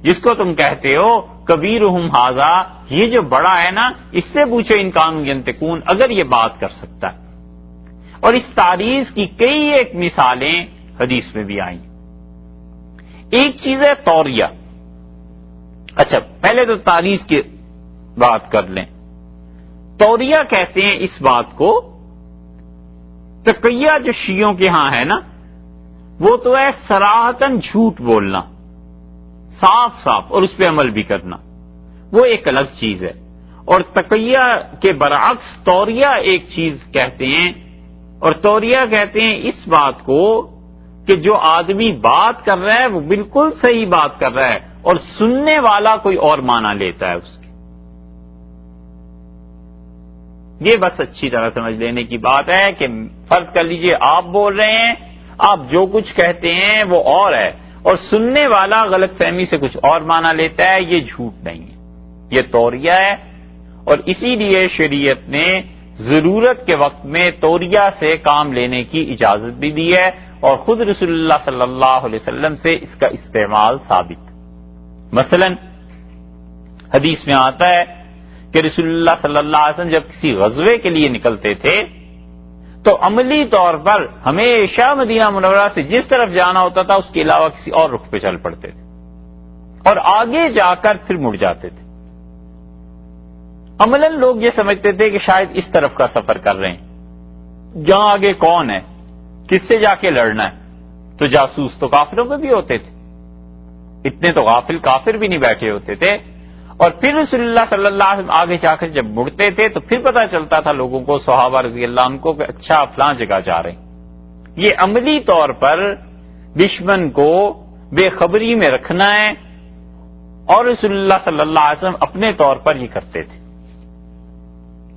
جس کو تم کہتے ہو کبیرہم ھذا، یہ جو بڑا ہے نا اس سے پوچھو ان کانوا ینطقون، اگر یہ بات کر سکتا ہے. اور اس تعریض کی کئی ایک مثالیں حدیث میں بھی آئیں. ایک چیز ہے توریہ. اچھا پہلے تو تعریض کی بات کر لیں. توریہ کہتے ہیں اس بات کو، تقیہ جو شیعوں کے ہاں ہے نا وہ تو ہے صراحتاً جھوٹ بولنا، صاف صاف، اور اس پہ عمل بھی کرنا، وہ ایک الگ چیز ہے. اور تقیہ کے برعکس توریہ ایک چیز کہتے ہیں، اور توریہ کہتے ہیں اس بات کو کہ جو آدمی بات کر رہا ہے وہ بالکل صحیح بات کر رہا ہے اور سننے والا کوئی اور معنی لیتا ہے اس کے. یہ بس اچھی طرح سمجھ لینے کی بات ہے کہ فرض کر لیجئے آپ بول رہے ہیں، آپ جو کچھ کہتے ہیں وہ اور ہے، اور سننے والا غلط فہمی سے کچھ اور معنی لیتا ہے، یہ جھوٹ نہیں ہے، یہ توریہ ہے. اور اسی لیے شریعت نے ضرورت کے وقت میں توریہ سے کام لینے کی اجازت بھی دی ہے، اور خود رسول اللہ صلی اللہ علیہ وسلم سے اس کا استعمال ثابت۔ مثلا حدیث میں آتا ہے کہ رسول اللہ صلی اللہ علیہ وسلم جب کسی غزوے کے لیے نکلتے تھے تو عملی طور پر ہمیشہ مدینہ منورہ سے جس طرف جانا ہوتا تھا اس کے علاوہ کسی اور رخ پہ چل پڑتے تھے، اور آگے جا کر پھر مڑ جاتے تھے۔ عملاً لوگ یہ سمجھتے تھے کہ شاید اس طرف کا سفر کر رہے ہیں، جہاں آگے کون ہے، کس سے جا کے لڑنا ہے۔ تو جاسوس تو کافروں میں بھی ہوتے تھے، اتنے تو غافل کافر بھی نہیں بیٹھے ہوتے تھے، اور پھر رسول اللہ صلی اللہ علیہ وسلم آگے جا کر جب مڑتے تھے تو پھر پتہ چلتا تھا لوگوں کو، صحابہ رضی اللہ عنہ کو، کہ اچھا فلاں جگہ جا رہے ہیں۔ یہ عملی طور پر دشمن کو بے خبری میں رکھنا ہے، اور رسول اللہ صلی اللہ علیہ وسلم اپنے طور پر یہ کرتے تھے۔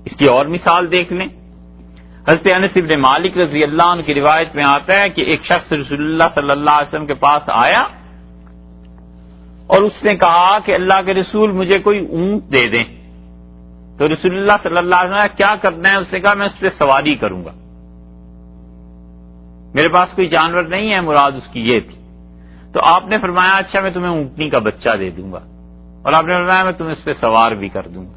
اس کی اور مثال دیکھ لیں، حضرت انس بن مالک رضی اللہ عنہ کی روایت میں آتا ہے کہ ایک شخص رسول اللہ صلی اللہ علیہ وسلم کے پاس آیا اور اس نے کہا کہ اللہ کے رسول مجھے کوئی اونٹ دے دیں۔ تو رسول اللہ صلی اللہ علیہ وسلم کیا کرنا ہے، اس نے کہا میں اس پہ سواری کروں گا، میرے پاس کوئی جانور نہیں ہے، مراد اس کی یہ تھی۔ تو آپ نے فرمایا اچھا میں تمہیں اونٹنی کا بچہ دے دوں گا، اور آپ نے فرمایا میں تمہیں اس پہ سوار بھی کر دوں گا۔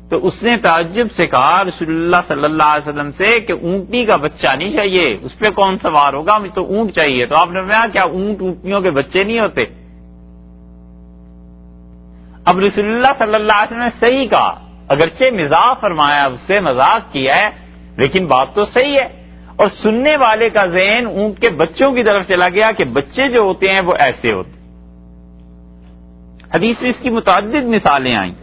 تو اس نے تعجب سے کہا رسول اللہ صلی اللہ علیہ وسلم سے کہ اونٹنی کا بچہ نہیں چاہیے، اس پہ کون سوار ہوگا، مجھے تو اونٹ چاہیے۔ تو آپ نے فرمایا کیا اونٹنیوں کے بچے نہیں ہوتے؟ اب رسول اللہ صلی اللہ علیہ وسلم نے صحیح کہا، اگرچہ مزاح فرمایا، اس سے مذاق کیا ہے، لیکن بات تو صحیح ہے، اور سننے والے کا ذہن اونٹ کے بچوں کی طرف چلا گیا کہ بچے جو ہوتے ہیں وہ ایسے ہوتے۔ حدیث میں اس کی متعدد مثالیں آئیں۔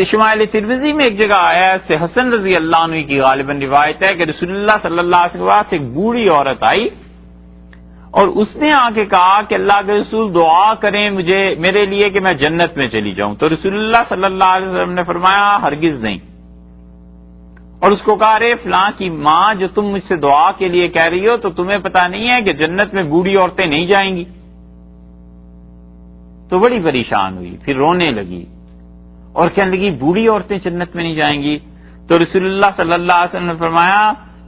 شمائل ترمذی میں ایک جگہ آیا ہے، اس سے حسن رضی اللہ عنہ کی غالباً روایت ہے کہ رسول اللہ صلی اللہ علیہ وسلم کے پاس ایک بوڑھی عورت آئی اور اس نے آ کے کہا کہ اللہ کے رسول دعا کریں میرے لیے کہ میں جنت میں چلی جاؤں۔ تو رسول اللہ صلی اللہ علیہ وسلم نے فرمایا ہرگز نہیں، اور اس کو کہا رے فلاں کی ماں جو تم مجھ سے دعا کے لیے کہہ رہی ہو تو تمہیں پتا نہیں ہے کہ جنت میں بوڑھی عورتیں نہیں جائیں گی؟ تو بڑی پریشان ہوئی، پھر رونے لگی اور کہنے لگی بوڑھی عورتیں جنت میں نہیں جائیں گی؟ تو رسول اللہ صلی اللہ علیہ وسلم نے فرمایا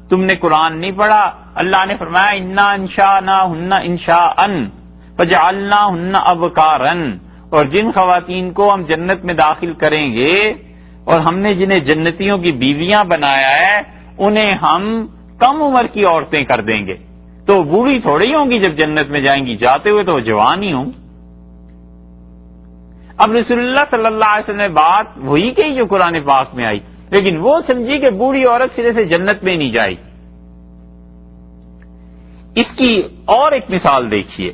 تم نے قرآن نہیں پڑھا؟ اللہ نے فرمایا انا انشأناہن انشاء فجعلناہن ابکارا، اور جن خواتین کو ہم جنت میں داخل کریں گے اور ہم نے جنہیں جنتیوں کی بیویاں بنایا ہے انہیں ہم کم عمر کی عورتیں کر دیں گے، تو بوڑھی تھوڑی ہوں گی جب جنت میں جائیں گی، جاتے ہوئے تو وہ جوان ہی ہوں۔ اب رسول اللہ صلی اللہ علیہ وسلم نے بات وہی کہی جو قرآن پاک میں آئی، لیکن وہ سمجھی کہ بوڑھی عورت سرے سے جنت میں نہیں جائے۔ اس کی اور ایک مثال دیکھیے،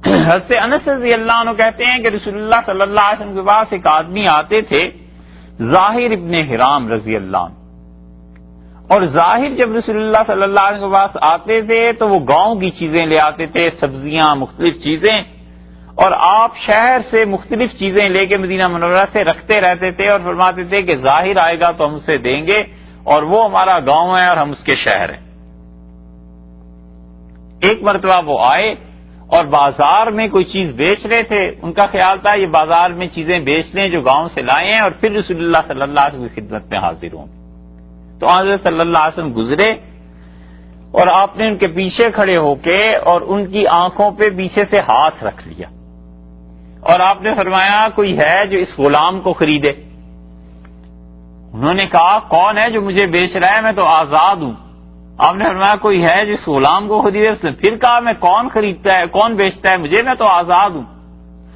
حضرت انس رضی اللہ عنہ کہتے ہیں کہ رسول اللہ صلی اللہ علیہ وسلم کے پاس ایک آدمی آتے تھے ظاہر ابن حرام رضی اللہ عنہ، اور ظاہر جب رسول اللہ صلی اللہ علیہ وسلم کے پاس آتے تھے تو وہ گاؤں کی چیزیں لے آتے تھے، سبزیاں، مختلف چیزیں، اور آپ شہر سے مختلف چیزیں لے کے مدینہ منورہ سے رکھتے رہتے تھے اور فرماتے تھے کہ ظاہر آئے گا تو ہم اسے دیں گے، اور وہ ہمارا گاؤں ہے اور ہم اس کے شہر ہیں۔ ایک مرتبہ وہ آئے اور بازار میں کوئی چیز بیچ رہے تھے، ان کا خیال تھا یہ بازار میں چیزیں بیچ لیں جو گاؤں سے لائے ہیں اور پھر رسول اللہ صلی اللہ علیہ وسلم کی خدمت میں حاضر ہوں۔ تو حضرت صلی اللہ علیہ وسلم گزرے اور آپ نے ان کے پیچھے کھڑے ہو کے اور ان کی آنکھوں پہ پیچھے سے ہاتھ رکھ لیا، اور آپ نے فرمایا کوئی ہے جو اس غلام کو خریدے؟ انہوں نے کہا کون ہے جو مجھے بیچ رہا ہے، میں تو آزاد ہوں۔ آپ نے فرمایا کوئی ہے جو اس غلام کو خریدے؟ اس نے پھر کہا میں کون خریدتا ہے، کون بیچتا ہے مجھے، میں تو آزاد ہوں۔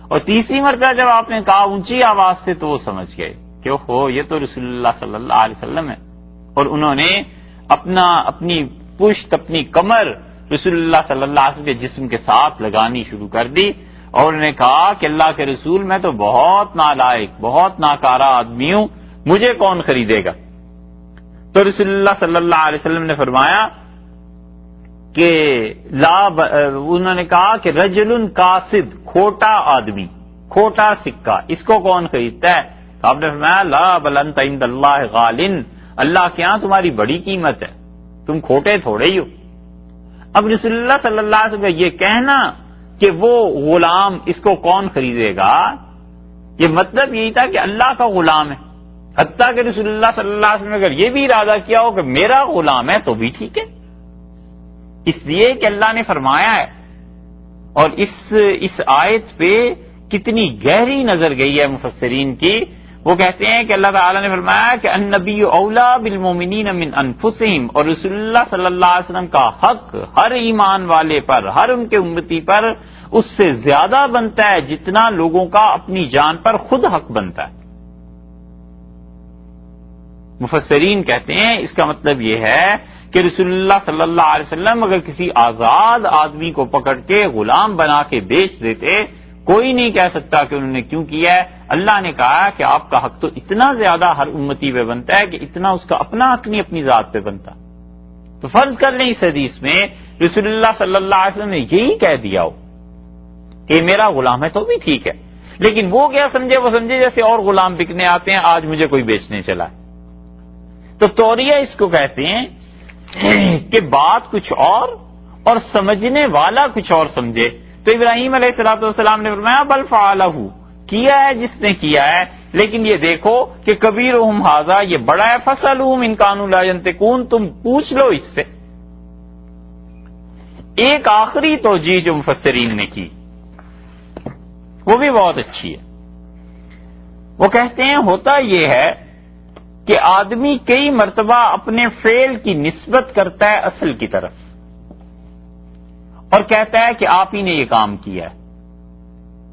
اور تیسری مرتبہ جب آپ نے کہا اونچی آواز سے تو وہ سمجھ گئے کہ اوہ یہ تو رسول اللہ صلی اللہ علیہ وسلم ہے، اور انہوں نے اپنی پشت، اپنی کمر رسول اللہ صلی اللہ علیہ وسلم کے جسم کے ساتھ لگانی شروع کر دی، اور انہوں نے کہا کہ اللہ کے رسول میں تو بہت نالائق، بہت ناکارہ آدمی ہوں، مجھے کون خریدے گا؟ تو رسول اللہ صلی اللہ علیہ وسلم نے فرمایا کہ انہوں نے کہا کہ رجل قاصد، کھوٹا آدمی، کھوٹا سکہ، اس کو کون خریدتا ہے؟ تو آپ نے فرمایا لا بل انت عند اللہ غالن، اللہ کے ہاں تمہاری بڑی قیمت ہے، تم کھوٹے تھوڑے ہی ہو۔ اب رسول اللہ صلی اللہ علیہ وسلم کا یہ کہنا کہ وہ غلام اس کو کون خریدے گا، یہ مطلب یہی تھا کہ اللہ کا غلام ہے، حتیٰ کہ رسول اللہ صلی اللہ علیہ وسلم نے اگر یہ بھی ارادہ کیا ہو کہ میرا غلام ہے تو بھی ٹھیک ہے، اس لیے کہ اللہ نے فرمایا ہے. اور اس آیت پہ کتنی گہری نظر گئی ہے مفسرین کی. وہ کہتے ہیں کہ اللہ تعالیٰ نے فرمایا کہ النبی اولا بالمومنین من انفسہم، اور رسول اللہ صلی اللہ علیہ وسلم کا حق ہر ایمان والے پر، ہر ان کے امتی پر اس سے زیادہ بنتا ہے جتنا لوگوں کا اپنی جان پر خود حق بنتا ہے. مفسرین کہتے ہیں اس کا مطلب یہ ہے کہ رسول اللہ صلی اللہ علیہ وسلم اگر کسی آزاد آدمی کو پکڑ کے غلام بنا کے بیچ دیتے، کوئی نہیں کہہ سکتا کہ انہوں نے کیوں کیا ہے. اللہ نے کہا کہ آپ کا حق تو اتنا زیادہ ہر امتی پہ بنتا ہے کہ اتنا اس کا اپنا حق نہیں اپنی ذات پہ بنتا. تو فرض کر لیں اس حدیث میں رسول اللہ صلی اللہ علیہ وسلم نے یہی کہہ دیا ہو کہ میرا غلام ہے تو بھی ٹھیک ہے، لیکن وہ کیا سمجھے، وہ سمجھے جیسے اور غلام بکنے آتے ہیں، آج مجھے کوئی بیچنے چلا ہے. تو توریہ اس کو کہتے ہیں کہ بات کچھ اور سمجھنے والا کچھ اور سمجھے. تو ابراہیم علیہ الصلوۃ والسلام نے فرمایا بل فعلہ، کیا ہے جس نے کیا ہے، لیکن یہ دیکھو کہ کبیرہم ھذا، یہ بڑا ہے، فسألوہم ان کانوا لا ینطقون، تم پوچھ لو اس سے. ایک آخری توجیہ جو مفسرین نے کی وہ بھی بہت اچھی ہے. وہ کہتے ہیں ہوتا یہ ہے کہ آدمی کئی مرتبہ اپنے فعل کی نسبت کرتا ہے اصل کی طرف اور کہتا ہے کہ آپ ہی نے یہ کام کیا ہے،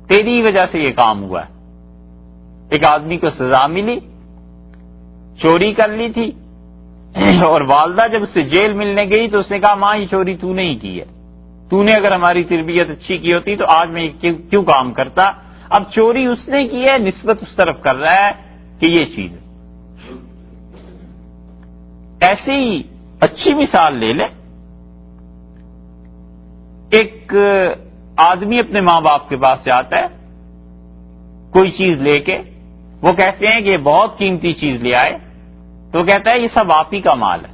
تیری وجہ سے یہ کام ہوا ہے. ایک آدمی کو سزا ملی، چوری کر لی تھی، اور والدہ جب اس سے جیل ملنے گئی تو اس نے کہا ماں یہ چوری تو نے ہی کی ہے، تو نے اگر ہماری تربیت اچھی کی ہوتی تو آج میں کیوں کام کرتا. اب چوری اس نے کی ہے، نسبت اس طرف کر رہا ہے کہ یہ چیز ہے. ایسی ہی اچھی مثال لے لیں، ایک آدمی اپنے ماں باپ کے پاس جاتا ہے کوئی چیز لے کے، وہ کہتے ہیں کہ یہ بہت قیمتی چیز لے آئے، تو وہ کہتا ہے یہ سب آپ ہی کا مال ہے،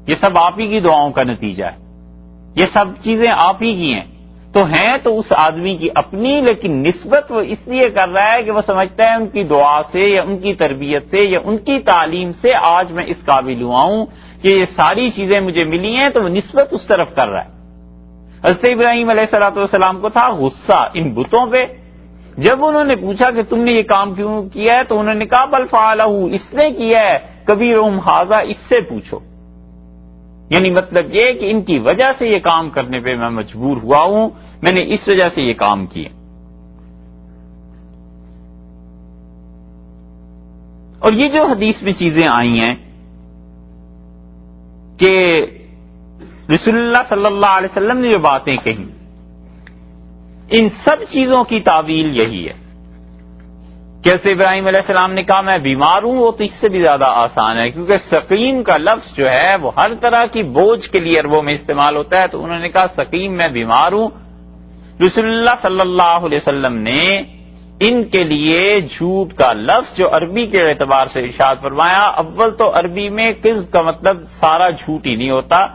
یہ سب آپ ہی کی دعاؤں کا نتیجہ ہے، یہ سب چیزیں آپ ہی کی ہیں. تو ہیں تو اس آدمی کی اپنی، لیکن نسبت وہ اس لیے کر رہا ہے کہ وہ سمجھتا ہے ان کی دعا سے یا ان کی تربیت سے یا ان کی تعلیم سے آج میں اس قابل ہوا ہوں کہ یہ ساری چیزیں مجھے ملی ہیں، تو وہ نسبت اس طرف کر رہا ہے. حضرت ابراہیم علیہ الصلوۃ والسلام کو تھا غصہ ان بتوں پہ. جب انہوں نے پوچھا کہ تم نے یہ کام کیوں کیا ہے تو انہوں نے کہا بل فعلہ، اس نے کیا ہے، کبیرہم ھذا، اس سے پوچھو. یعنی مطلب یہ کہ ان کی وجہ سے یہ کام کرنے پہ میں مجبور ہوا ہوں، میں نے اس وجہ سے یہ کام کیا. اور یہ جو حدیث میں چیزیں آئی ہیں کہ رسول اللہ صلی اللہ علیہ وسلم نے جو باتیں کہیں، ان سب چیزوں کی تعویل یہی ہے. جیسے ابراہیم علیہ السلام نے کہا میں بیمار ہوں، وہ تو اس سے بھی زیادہ آسان ہے، کیونکہ سقیم کا لفظ جو ہے وہ ہر طرح کی بوجھ کے لیے عربوں میں استعمال ہوتا ہے. تو انہوں نے کہا سقیم، میں بیمار ہوں. رسول اللہ صلی اللہ علیہ وسلم نے ان کے لیے جھوٹ کا لفظ جو عربی کے اعتبار سے ارشاد فرمایا. اول تو عربی میں کذب کا مطلب سارا جھوٹ ہی نہیں ہوتا،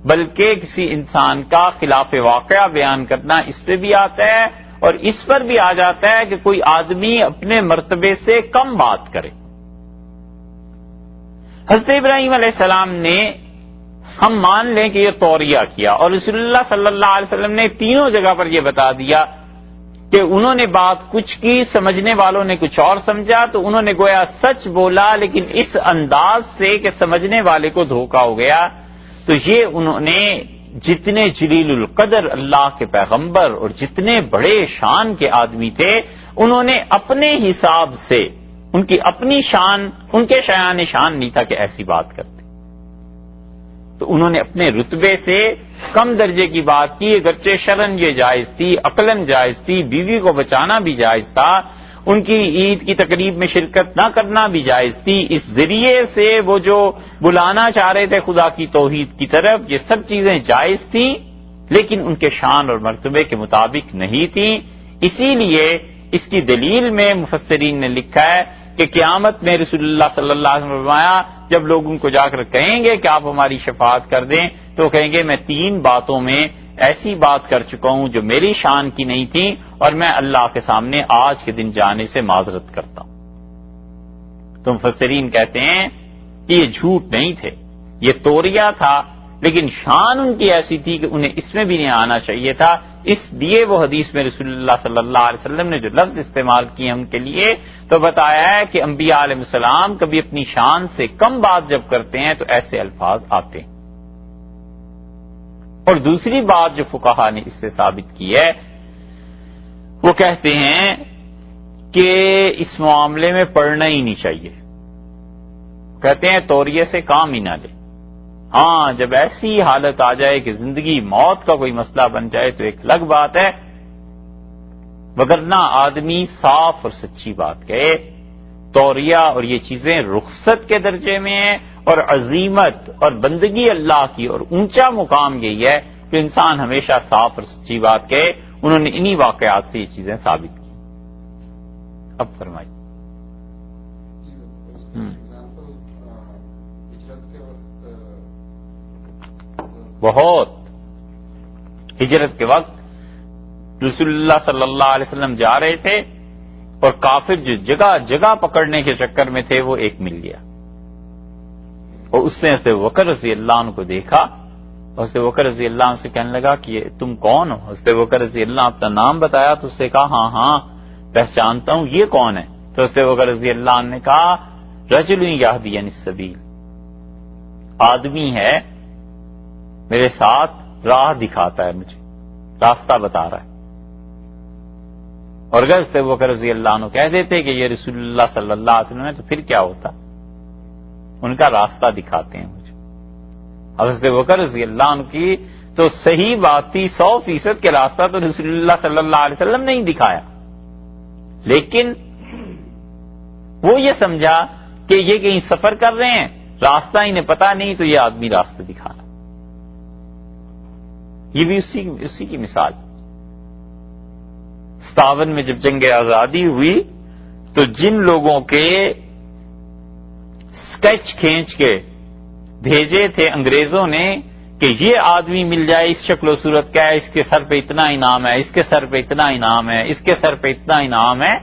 بلکہ کسی انسان کا خلاف واقعہ بیان کرنا اس پہ بھی آتا ہے، اور اس پر بھی آ جاتا ہے کہ کوئی آدمی اپنے مرتبے سے کم بات کرے. حضرت ابراہیم علیہ السلام نے، ہم مان لیں کہ یہ توریہ کیا، اور رسول اللہ صلی اللہ علیہ وسلم نے تینوں جگہ پر یہ بتا دیا کہ انہوں نے بات کچھ کی، سمجھنے والوں نے کچھ اور سمجھا، تو انہوں نے گویا سچ بولا لیکن اس انداز سے کہ سمجھنے والے کو دھوکہ ہو گیا. تو یہ انہوں نے جتنے جلیل القدر اللہ کے پیغمبر اور جتنے بڑے شان کے آدمی تھے، انہوں نے اپنے حساب سے، ان کی اپنی شان، ان کے شایان شان نہیں تھا کہ ایسی بات کرتے. تو انہوں نے اپنے رتبے سے کم درجے کی بات کی، اگرچہ شرعاً یہ جائز تھی، عقلاً جائز تھی، بیوی کو بچانا بھی جائز تھا، ان کی عید کی تقریب میں شرکت نہ کرنا بھی جائز تھی. اس ذریعے سے وہ جو بلانا چاہ رہے تھے خدا کی توحید کی طرف، یہ سب چیزیں جائز تھیں لیکن ان کے شان اور مرتبے کے مطابق نہیں تھیں. اسی لیے اس کی دلیل میں مفسرین نے لکھا ہے کہ قیامت میں رسول اللہ صلی اللہ علیہ وسلم نے فرمایا جب لوگ ان کو جا کر کہیں گے کہ آپ ہماری شفاعت کر دیں تو کہیں گے میں 3 باتوں میں ایسی بات کر چکا ہوں جو میری شان کی نہیں تھی، اور میں اللہ کے سامنے آج کے دن جانے سے معذرت کرتا ہوں. تو مفسرین کہتے ہیں کہ یہ جھوٹ نہیں تھے، یہ توریہ تھا، لیکن شان ان کی ایسی تھی کہ انہیں اس میں بھی نہیں آنا چاہیے تھا، اس لیے وہ حدیث میں رسول اللہ صلی اللہ علیہ وسلم نے جو لفظ استعمال کیے ہم کے لیے تو بتایا ہے کہ انبیاء علیہ السلام کبھی اپنی شان سے کم بات جب کرتے ہیں تو ایسے الفاظ آتے ہیں۔ اور دوسری بات جو فقہا نے اس سے ثابت کی ہے، وہ کہتے ہیں کہ اس معاملے میں پڑھنا ہی نہیں چاہیے، کہتے ہیں توریے سے کام ہی نہ لے، ہاں جب ایسی حالت آ جائے کہ زندگی موت کا کوئی مسئلہ بن جائے تو ایک الگ بات ہے، وگرنہ آدمی صاف اور سچی بات کہے۔ توریہ اور یہ چیزیں رخصت کے درجے میں ہیں، اور عظیمت اور بندگی اللہ کی اور اونچا مقام یہی ہے کہ انسان ہمیشہ صاف اور سچی بات کہے۔ انہوں نے انہی واقعات سے یہ چیزیں ثابت کی۔ اب فرمائیے۔ بہت ہجرت کے وقت رسول اللہ صلی اللہ علیہ وسلم جا رہے تھے اور کافر جو جگہ جگہ پکڑنے کے چکر میں تھے وہ ایک مل گیا، اور اس نے حضرت بکر رضی اللہ عنہ کو دیکھا اور حضرت بکر رضی اللہ عنہ سے کہنے لگا کہ تم کون ہو؟ حضرت بکر رضی اللہ عنہ اپنا نام بتایا تو اس سے کہا ہاں ہاں پہچانتا ہوں، یہ کون ہے؟ تو حضرت بکر رضی اللہ عنہ نے کہا رجل یہدی عن السبیل، آدمی ہے میرے ساتھ راہ دکھاتا ہے، مجھے راستہ بتا رہا ہے۔ اور اگر حضرت بکر رضی اللہ عنہ کہہ دیتے کہ یہ رسول اللہ صلی اللہ علیہ وسلم ہے تو پھر کیا ہوتا؟ ان کا راستہ دکھاتے ہیں مجھے۔ اب حضرت بکر رضی اللہ عنہ کی تو صحیح بات تھی، 100% کے راستہ تو رسول اللہ صلی اللہ علیہ وسلم نے ہی دکھایا، لیکن وہ یہ سمجھا کہ یہ کہیں سفر کر رہے ہیں، راستہ انہیں پتا نہیں تو یہ آدمی راستہ دکھانا۔ یہ بھی اسی کی مثال۔ 57 میں جب جنگ آزادی ہوئی تو جن لوگوں کے سکیچ کھینچ کے بھیجے تھے انگریزوں نے کہ یہ آدمی مل جائے، اس شکل و صورت کا ہے، اس کے سر پہ اتنا انعام ہے، اس کے سر پہ اتنا انعام ہے، اس کے سر پہ اتنا انعام ہے،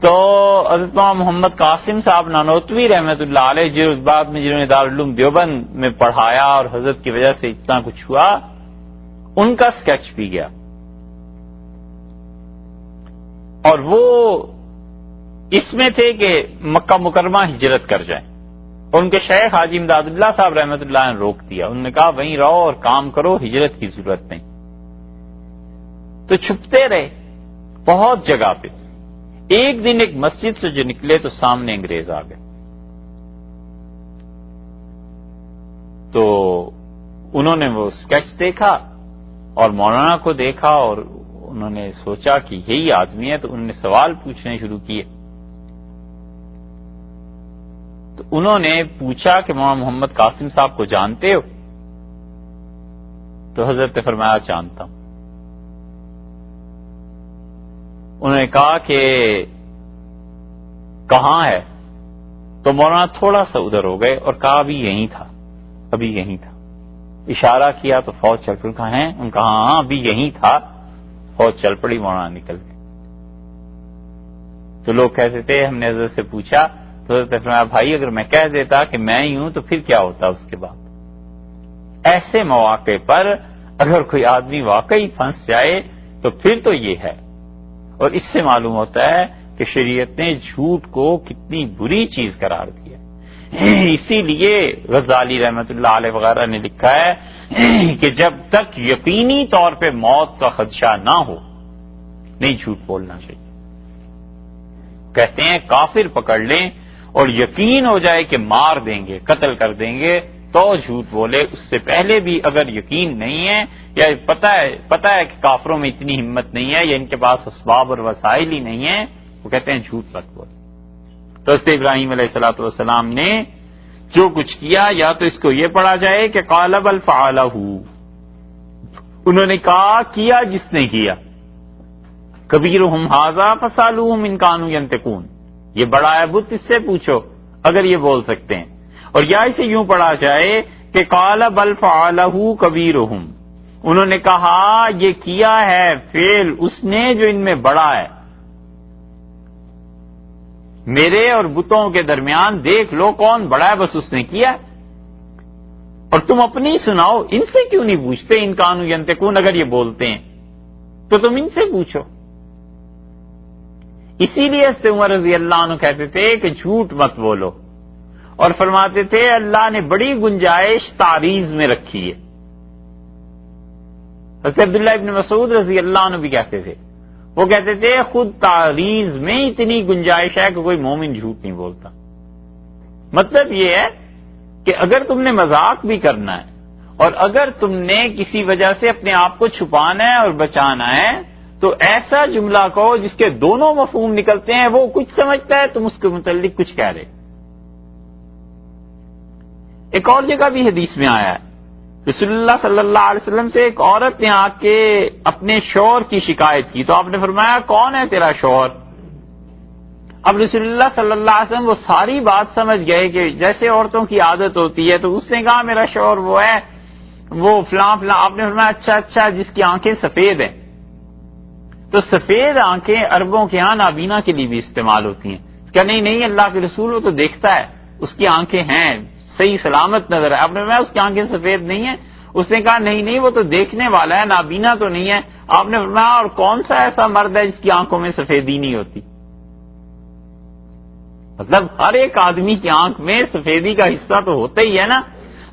تو حضرت محمد قاسم صاحب نانوتوی رحمت اللہ علیہ جو بعد میں جنہوں نے دارالعلوم دیوبند میں پڑھایا اور حضرت کی وجہ سے اتنا کچھ ہوا، ان کا سکیچ بھی گیا، اور وہ اس میں تھے کہ مکہ مکرمہ ہجرت کر جائیں، اور ان کے شیخ حاجی امداد اللہ صاحب رحمت اللہ نے روک دیا، انہوں نے کہا وہیں رہو اور کام کرو، ہجرت کی ضرورت نہیں۔ تو چھپتے رہے بہت جگہ پہ۔ ایک دن ایک مسجد سے جو نکلے تو سامنے انگریز آ گئے، تو انہوں نے وہ سکیچ دیکھا اور مولانا کو دیکھا اور انہوں نے سوچا کہ یہی آدمی ہے، تو انہوں نے سوال پوچھنے شروع کیے۔ تو انہوں نے پوچھا کہ مولانا محمد قاسم صاحب کو جانتے ہو؟ تو حضرت نے فرمایا جانتا ہوں۔ انہوں نے کہا کہ کہاں ہے؟ تو مولانا تھوڑا سا ادھر ہو گئے اور کہا ابھی یہیں تھا، ابھی یہیں تھا۔ اشارہ کیا تو فوج چل پڑی، کہاں ہیں؟ ان کہا ہاں ابھی یہیں تھا، فوج چل پڑی، مولانا نکل گئے۔ تو لوگ کہتے تھے، ہم نے حضرت سے پوچھا تو حضرت نے فرمایا بھائی اگر میں کہہ دیتا کہ میں ہی ہوں تو پھر کیا ہوتا اس کے بعد؟ ایسے مواقع پر اگر کوئی آدمی واقعی پھنس جائے تو پھر تو یہ ہے۔ اور اس سے معلوم ہوتا ہے کہ شریعت نے جھوٹ کو کتنی بری چیز قرار دیا۔ اسی لیے غزالی رحمت اللہ علیہ وغیرہ نے لکھا ہے کہ جب تک یقینی طور پہ موت کا خدشہ نہ ہو نہیں جھوٹ بولنا چاہیے۔ کہتے ہیں کافر پکڑ لیں اور یقین ہو جائے کہ مار دیں گے، قتل کر دیں گے تو جھوٹ بولے، اس سے پہلے بھی اگر یقین نہیں ہے یا پتہ ہے کہ کافروں میں اتنی ہمت نہیں ہے یا ان کے پاس اسباب اور وسائل ہی نہیں ہیں، وہ کہتے ہیں جھوٹ مت بولے۔ تو حضرت ابراہیم علیہ الصلوۃ والسلام نے جو کچھ کیا یا تو اس کو یہ پڑھا جائے کہ قال بل فعلہ، انہوں نے کیا جس نے کیا، کبیرہم ھذا فسألوہم ان کانوا ینطقون، یہ بڑا ہے بت، اس سے پوچھو اگر یہ بول سکتے ہیں۔ اور یا اسے یوں پڑھا جائے کہ قال بل فعلہ کبیرہم، انہوں نے کہا یہ کیا ہے فعل اس نے جو ان میں بڑا ہے۔ میرے اور بتوں کے درمیان دیکھ لو کون بڑا ہے، بس اس نے کیا ہے، اور تم اپنی سناؤ، ان سے کیوں نہیں پوچھتے؟ ان کانوا ینطقون، اگر یہ بولتے ہیں تو تم ان سے پوچھو۔ اسی لیے حضرت عمر رضی اللہ عنہ کہتے تھے کہ جھوٹ مت بولو، اور فرماتے تھے اللہ نے بڑی گنجائش تعریض میں رکھی ہے۔ حضرت عبداللہ ابن مسعود رضی اللہ عنہ بھی کہتے تھے، وہ کہتے تھے خود تعریض میں اتنی گنجائش ہے کہ کوئی مومن جھوٹ نہیں بولتا۔ مطلب یہ ہے کہ اگر تم نے مذاق بھی کرنا ہے اور اگر تم نے کسی وجہ سے اپنے آپ کو چھپانا ہے اور بچانا ہے تو ایسا جملہ کہو جس کے دونوں مفہوم نکلتے ہیں، وہ کچھ سمجھتا ہے، تم اس کے متعلق کچھ کہہ رہے۔ ایک اور جگہ بھی حدیث میں آیا ہے، رسول اللہ صلی اللہ علیہ وسلم سے ایک عورت نے آ کے اپنے شوہر کی شکایت کی، تو آپ نے فرمایا کون ہے تیرا شوہر؟ اب رسول اللہ صلی اللہ علیہ وسلم وہ ساری بات سمجھ گئے کہ جیسے عورتوں کی عادت ہوتی ہے، تو اس نے کہا میرا شوہر وہ ہے، وہ فلاں فلاں۔ آپ نے فرمایا اچھا جس کی آنکھیں سفید ہیں۔ تو سفید آنکھیں عربوں کے ہاں نابینا کے لیے بھی استعمال ہوتی ہیں۔ اس کا نہیں اللہ کے رسول وہ تو دیکھتا ہے، اس کی آنکھیں ہیں، صحیح سلامت نظر ہے۔ آپ نے فرمایا اس کی آنکھیں سفید نہیں ہیں؟ اس نے کہا نہیں وہ تو دیکھنے والا ہے، نابینا تو نہیں ہے۔ آپ نے فرمایا اور کون سا ایسا مرد ہے جس کی آنکھوں میں سفیدی نہیں ہوتی؟ مطلب ہر ایک آدمی کی آنکھ میں سفیدی کا حصہ تو ہوتا ہی ہے نا۔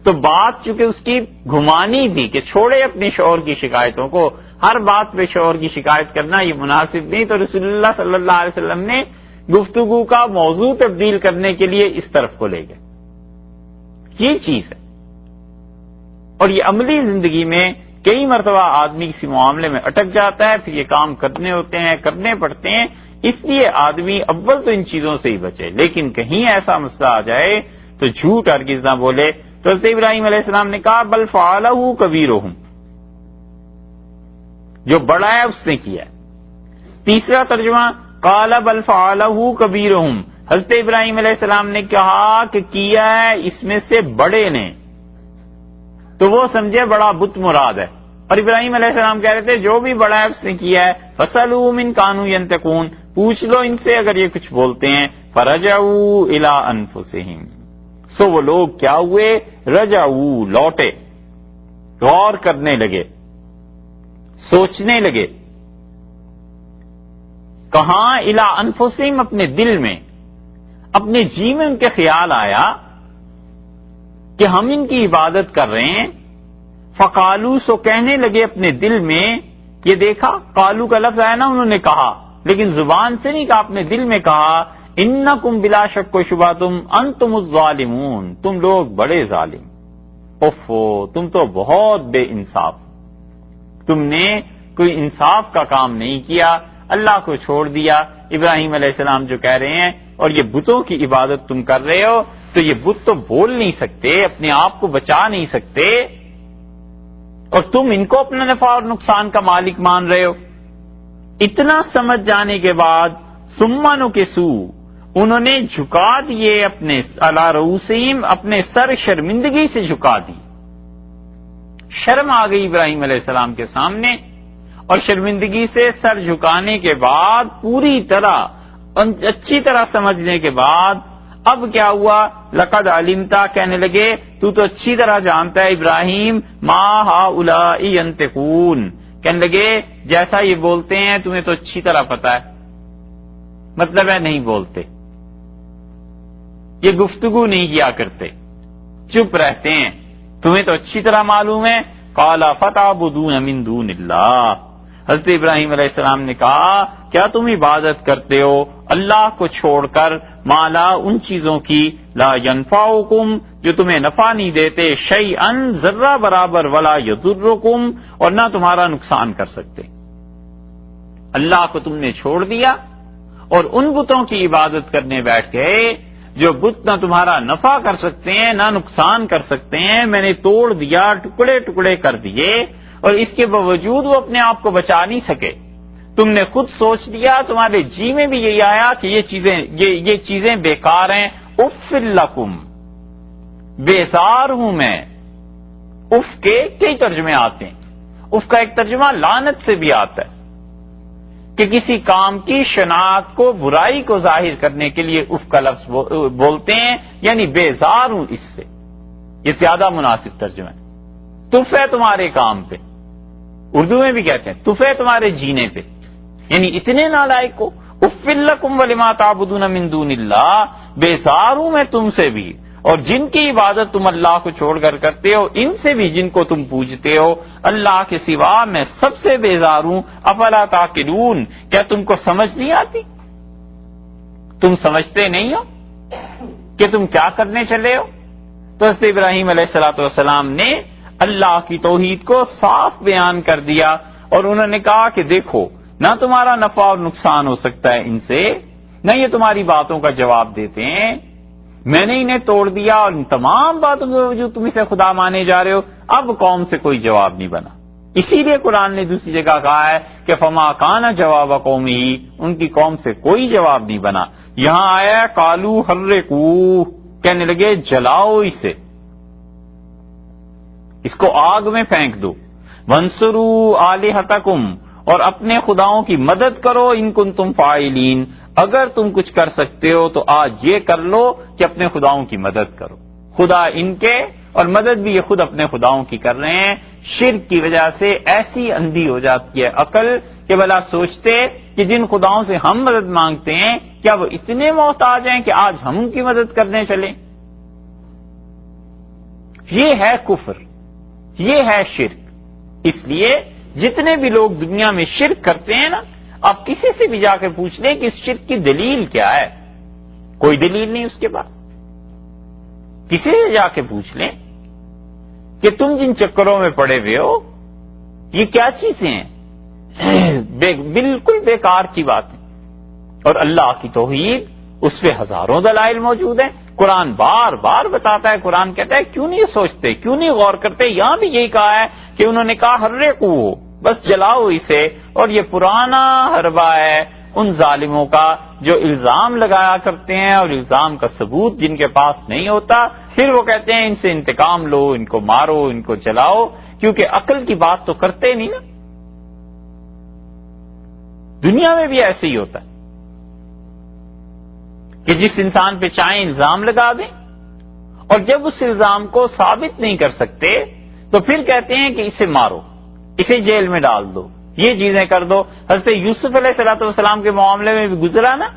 تو بات چونکہ اس کی گھمانی تھی کہ چھوڑے اپنے شوہر کی شکایتوں کو، ہر بات پہ شوہر کی شکایت کرنا یہ مناسب نہیں، تو رسول اللہ صلی اللہ علیہ وسلم نے گفتگو کا موضوع تبدیل کرنے کے لیے اس طرف کو لے گئے۔ یہ چیز ہے، اور یہ عملی زندگی میں کئی مرتبہ آدمی کسی معاملے میں اٹک جاتا ہے، پھر یہ کام کرنے ہوتے ہیں، کرنے پڑتے ہیں، اس لیے آدمی اول تو ان چیزوں سے ہی بچے، لیکن کہیں ایسا مسئلہ آ جائے تو جھوٹ ہرگز نہ بولے۔ تو حضرت ابراہیم علیہ السلام نے کہا بل فعلہ کبیرہم، جو بڑا ہے اس نے کیا ہے۔ تیسرا ترجمہ قال بل فعلہ کبیرہم، حضرت ابراہیم علیہ السلام نے کہا کہ کیا ہے اس میں سے بڑے نے، تو وہ سمجھے بڑا بت مراد ہے، اور ابراہیم علیہ السلام کہہ رہے تھے جو بھی بڑا ہے اس نے کیا ہے۔ فَاسْأَلُوهُمْ إِنْ كَانُوا يَنْطِقُونَ، پوچھ لو ان سے اگر یہ کچھ بولتے ہیں۔ فَرَجَعُوا إِلَىٰ أَنفُسِهِمْ، سو وہ لوگ کیا ہوئے؟ رجعوا، لوٹے، غور کرنے لگے، سوچنے لگے۔ کہاں؟ الا انفسہم، اپنے دل میں، اپنے جی میں ان کے خیال آیا کہ ہم ان کی عبادت کر رہے ہیں۔ فقالو، سو کہنے لگے اپنے دل میں، یہ دیکھا قالو کا لفظ آیا نا، انہوں نے کہا لیکن زبان سے نہیں کہا، اپنے دل میں کہا انکم بلا شک و شبہ تم انتم الظالمون، تم لوگ بڑے ظالم، اوفو تم تو بہت بے انصاف، تم نے کوئی انصاف کا کام نہیں کیا، اللہ کو چھوڑ دیا۔ ابراہیم علیہ السلام جو کہہ رہے ہیں، اور یہ بتوں کی عبادت تم کر رہے ہو، تو یہ بت تو بول نہیں سکتے، اپنے آپ کو بچا نہیں سکتے، اور تم ان کو اپنا نفع اور نقصان کا مالک مان رہے ہو۔ اتنا سمجھ جانے کے بعد ثم نکسوا، انہوں نے جھکا دیے اپنے علی رؤوسہم، اپنے سر شرمندگی سے جھکا دی۔ شرم آ گئی ابراہیم علیہ السلام کے سامنے، اور شرمندگی سے سر جھکانے کے بعد پوری طرح اچھی طرح سمجھنے کے بعد اب کیا ہوا؟ لقد علمتا، کہنے لگے تو اچھی طرح جانتا ہے ابراہیم، ما ہؤلاء ینطقون، کہنے لگے جیسا یہ بولتے ہیں تمہیں تو اچھی طرح پتا ہے، مطلب ہے نہیں بولتے، یہ گفتگو نہیں کیا کرتے، چپ رہتے ہیں، تمہیں تو اچھی طرح معلوم ہے۔ قال فتعبدون من دون اللہ، حضرت ابراہیم علیہ السلام نے کہا کیا تم عبادت کرتے ہو اللہ کو چھوڑ کر، مالا ان چیزوں کی، لا ینفعکم جو تمہیں نفع نہیں دیتے، شیئا ذرہ برابر، ولا یضرکم اور نہ تمہارا نقصان کر سکتے۔ اللہ کو تم نے چھوڑ دیا اور ان بتوں کی عبادت کرنے بیٹھ گئے جو بت نہ تمہارا نفع کر سکتے ہیں نہ نقصان کر سکتے ہیں، میں نے توڑ دیا، ٹکڑے ٹکڑے کر دیے، اور اس کے باوجود وہ اپنے آپ کو بچا نہیں سکے۔ تم نے خود سوچ لیا، تمہارے جی میں بھی یہی آیا کہ یہ چیزیں بیکار ہیں۔ اف لکم، بیزار ہوں میں۔ اف کے کئی ترجمے آتے ہیں، اف کا ایک ترجمہ لعنت سے بھی آتا ہے کہ کسی کام کی شناخت کو، برائی کو ظاہر کرنے کے لیے اف کا لفظ بولتے ہیں، یعنی بیزار ہوں اس سے. یہ زیادہ مناسب ترجمہ ہے. تف ہے تمہارے کام پہ، اردو میں بھی کہتے ہیں تف ہے تمہارے جینے پہ، یعنی اتنے نالائق کو. اف لکم ولما تعبدون من دون اللہ، بیزار ہوں میں تم سے بھی، اور جن کی عبادت تم اللہ کو چھوڑ کر کرتے ہو، ان سے بھی جن کو تم پوجتے ہو اللہ کے سوا، میں سب سے بیزار ہوں. افلا تعقلون، کیا تم کو سمجھ نہیں آتی؟ تم سمجھتے نہیں ہو کہ تم کیا کرنے چلے ہو؟ تو حضرت ابراہیم علیہ الصلوۃ والسلام نے اللہ کی توحید کو صاف بیان کر دیا، اور انہوں نے کہا کہ دیکھو، نہ تمہارا نفع اور نقصان ہو سکتا ہے ان سے، نہ یہ تمہاری باتوں کا جواب دیتے ہیں. میں نے انہیں توڑ دیا، اور ان تمام باتوں کے باوجود تم اسے خدا مانے جا رہے ہو. اب قوم سے کوئی جواب نہیں بنا. اسی لیے قرآن نے دوسری جگہ کہا ہے کہ فما کان جواب قومی، ان کی قوم سے کوئی جواب نہیں بنا. یہاں آیا قالو حرقوہ، کہنے لگے جلاؤ اسے، اس کو آگ میں پھینک دو. وانصروا آلہتکم، اور اپنے خداؤں کی مدد کرو، ان کنتم فاعلین، اگر تم کچھ کر سکتے ہو تو آج یہ کر لو کہ اپنے خداؤں کی مدد کرو. خدا ان کے، اور مدد بھی یہ خود اپنے خداؤں کی کر رہے ہیں. شرک کی وجہ سے ایسی اندھی ہو جاتی ہے عقل کہ بلا سوچتے کہ جن خداؤں سے ہم مدد مانگتے ہیں کیا وہ اتنے محتاج ہیں کہ آج ہم ان کی مدد کرنے چلیں. یہ ہے کفر، یہ ہے شرک. اس لیے جتنے بھی لوگ دنیا میں شرک کرتے ہیں نا، آپ کسی سے بھی جا کے پوچھ لیں کہ اس شرک کی دلیل کیا ہے، کوئی دلیل نہیں اس کے پاس. کسی سے جا کے پوچھ لیں کہ تم جن چکروں میں پڑے ہوئے ہو یہ کیا چیزیں ہیں، بالکل بیکار کی بات ہے. اور اللہ کی توحید، اس پہ ہزاروں دلائل موجود ہیں. قرآن بار بار بتاتا ہے، قرآن کہتا ہے کیوں نہیں سوچتے، کیوں نہیں غور کرتے. یہاں بھی یہی کہا ہے کہ انہوں نے کہا حرقو، بس جلاؤ اسے. اور یہ پرانا حربہ ہے ان ظالموں کا جو الزام لگایا کرتے ہیں، اور الزام کا ثبوت جن کے پاس نہیں ہوتا، پھر وہ کہتے ہیں ان سے انتقام لو، ان کو مارو، ان کو جلاؤ، کیونکہ عقل کی بات تو کرتے نہیں نا. دنیا میں بھی ایسے ہی ہوتا ہے کہ جس انسان پہ چاہیں الزام لگا دیں، اور جب اس الزام کو ثابت نہیں کر سکتے تو پھر کہتے ہیں کہ اسے مارو، اسے جیل میں ڈال دو، یہ چیزیں کر دو. حضرت یوسف علیہ الصلوۃ والسلام کے معاملے میں بھی گزرا نا،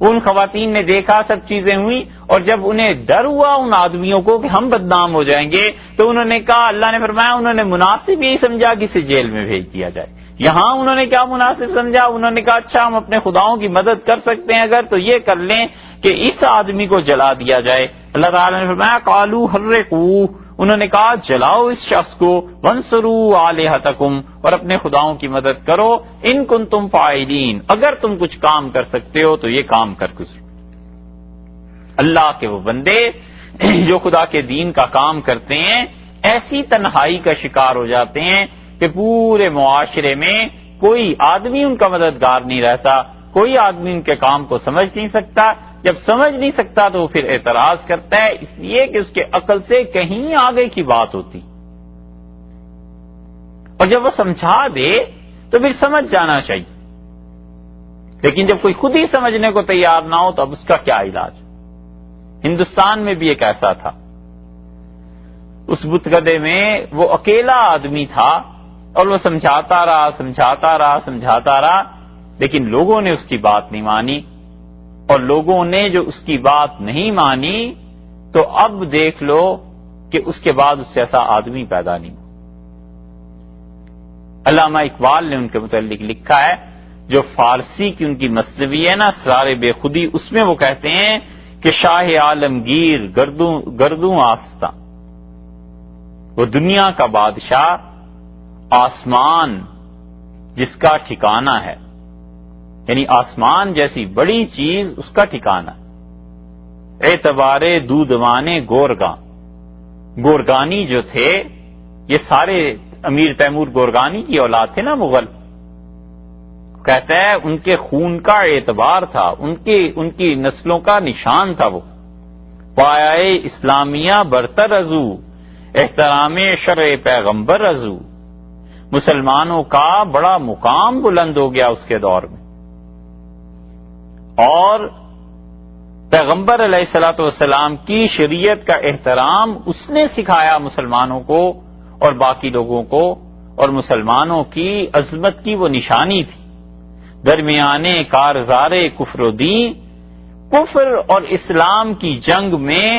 ان خواتین نے دیکھا سب چیزیں ہوئی، اور جب انہیں ڈر ہوا ان آدمیوں کو کہ ہم بدنام ہو جائیں گے، تو انہوں نے کہا، اللہ نے فرمایا انہوں نے مناسب یہی سمجھا کہ اسے جیل میں بھیج دیا جائے. یہاں انہوں نے کیا مناسب سمجھا؟ انہوں نے کہا اچھا ہم اپنے خداؤں کی مدد کر سکتے ہیں اگر، تو یہ کر لیں کہ اس آدمی کو جلا دیا جائے. اللہ تعالیٰ نے فرمایا قالوا حرقوہ، انہوں نے کہا جلاؤ اس شخص کو. وانصروا آلہتکم، اور اپنے خداؤں کی مدد کرو. ان کنتم فاعلین، اگر تم کچھ کام کر سکتے ہو تو یہ کام کر گزرو. اللہ کے وہ بندے جو خدا کے دین کا کام کرتے ہیں ایسی تنہائی کا شکار ہو جاتے ہیں کہ پورے معاشرے میں کوئی آدمی ان کا مددگار نہیں رہتا، کوئی آدمی ان کے کام کو سمجھ نہیں سکتا. جب سمجھ نہیں سکتا تو وہ پھر اعتراض کرتا ہے، اس لیے کہ اس کے عقل سے کہیں آگے کی بات ہوتی، اور جب وہ سمجھا دے تو پھر سمجھ جانا چاہیے. لیکن جب کوئی خود ہی سمجھنے کو تیار نہ ہو تو اب اس کا کیا علاج؟ ہندوستان میں بھی ایک ایسا تھا، اس بت گدے میں وہ اکیلا آدمی تھا، اور وہ سمجھاتا رہا، لیکن لوگوں نے اس کی بات نہیں مانی. اور لوگوں نے جو اس کی بات نہیں مانی تو اب دیکھ لو کہ اس کے بعد اس سے ایسا آدمی پیدا نہیں ہوا. علامہ اقبال نے ان کے متعلق لکھا ہے، جو فارسی کی ان کی مثنوی ہے نا اسرار بے خودی، اس میں وہ کہتے ہیں کہ شاہ عالمگیر گردوں آستاں، وہ دنیا کا بادشاہ، آسمان جس کا ٹھکانہ ہے، یعنی آسمان جیسی بڑی چیز اس کا ٹھکانہ. اعتبارے دودمانے گورگانی جو تھے، یہ سارے امیر تیمور گورگانی کی اولاد تھے نا مغل. کہتا ہے ان کے خون کا اعتبار تھا، ان کی نسلوں کا نشان تھا. وہ پایائے اسلامیہ برتر ازو، احترام شرع پیغمبر ازو، مسلمانوں کا بڑا مقام بلند ہو گیا اس کے دور میں، اور پیغمبر علیہ الصلوۃ والسلام کی شریعت کا احترام اس نے سکھایا مسلمانوں کو اور باقی لوگوں کو، اور مسلمانوں کی عظمت کی وہ نشانی تھی۔ درمیانے کارزار کفر و دین، کفر اور اسلام کی جنگ میں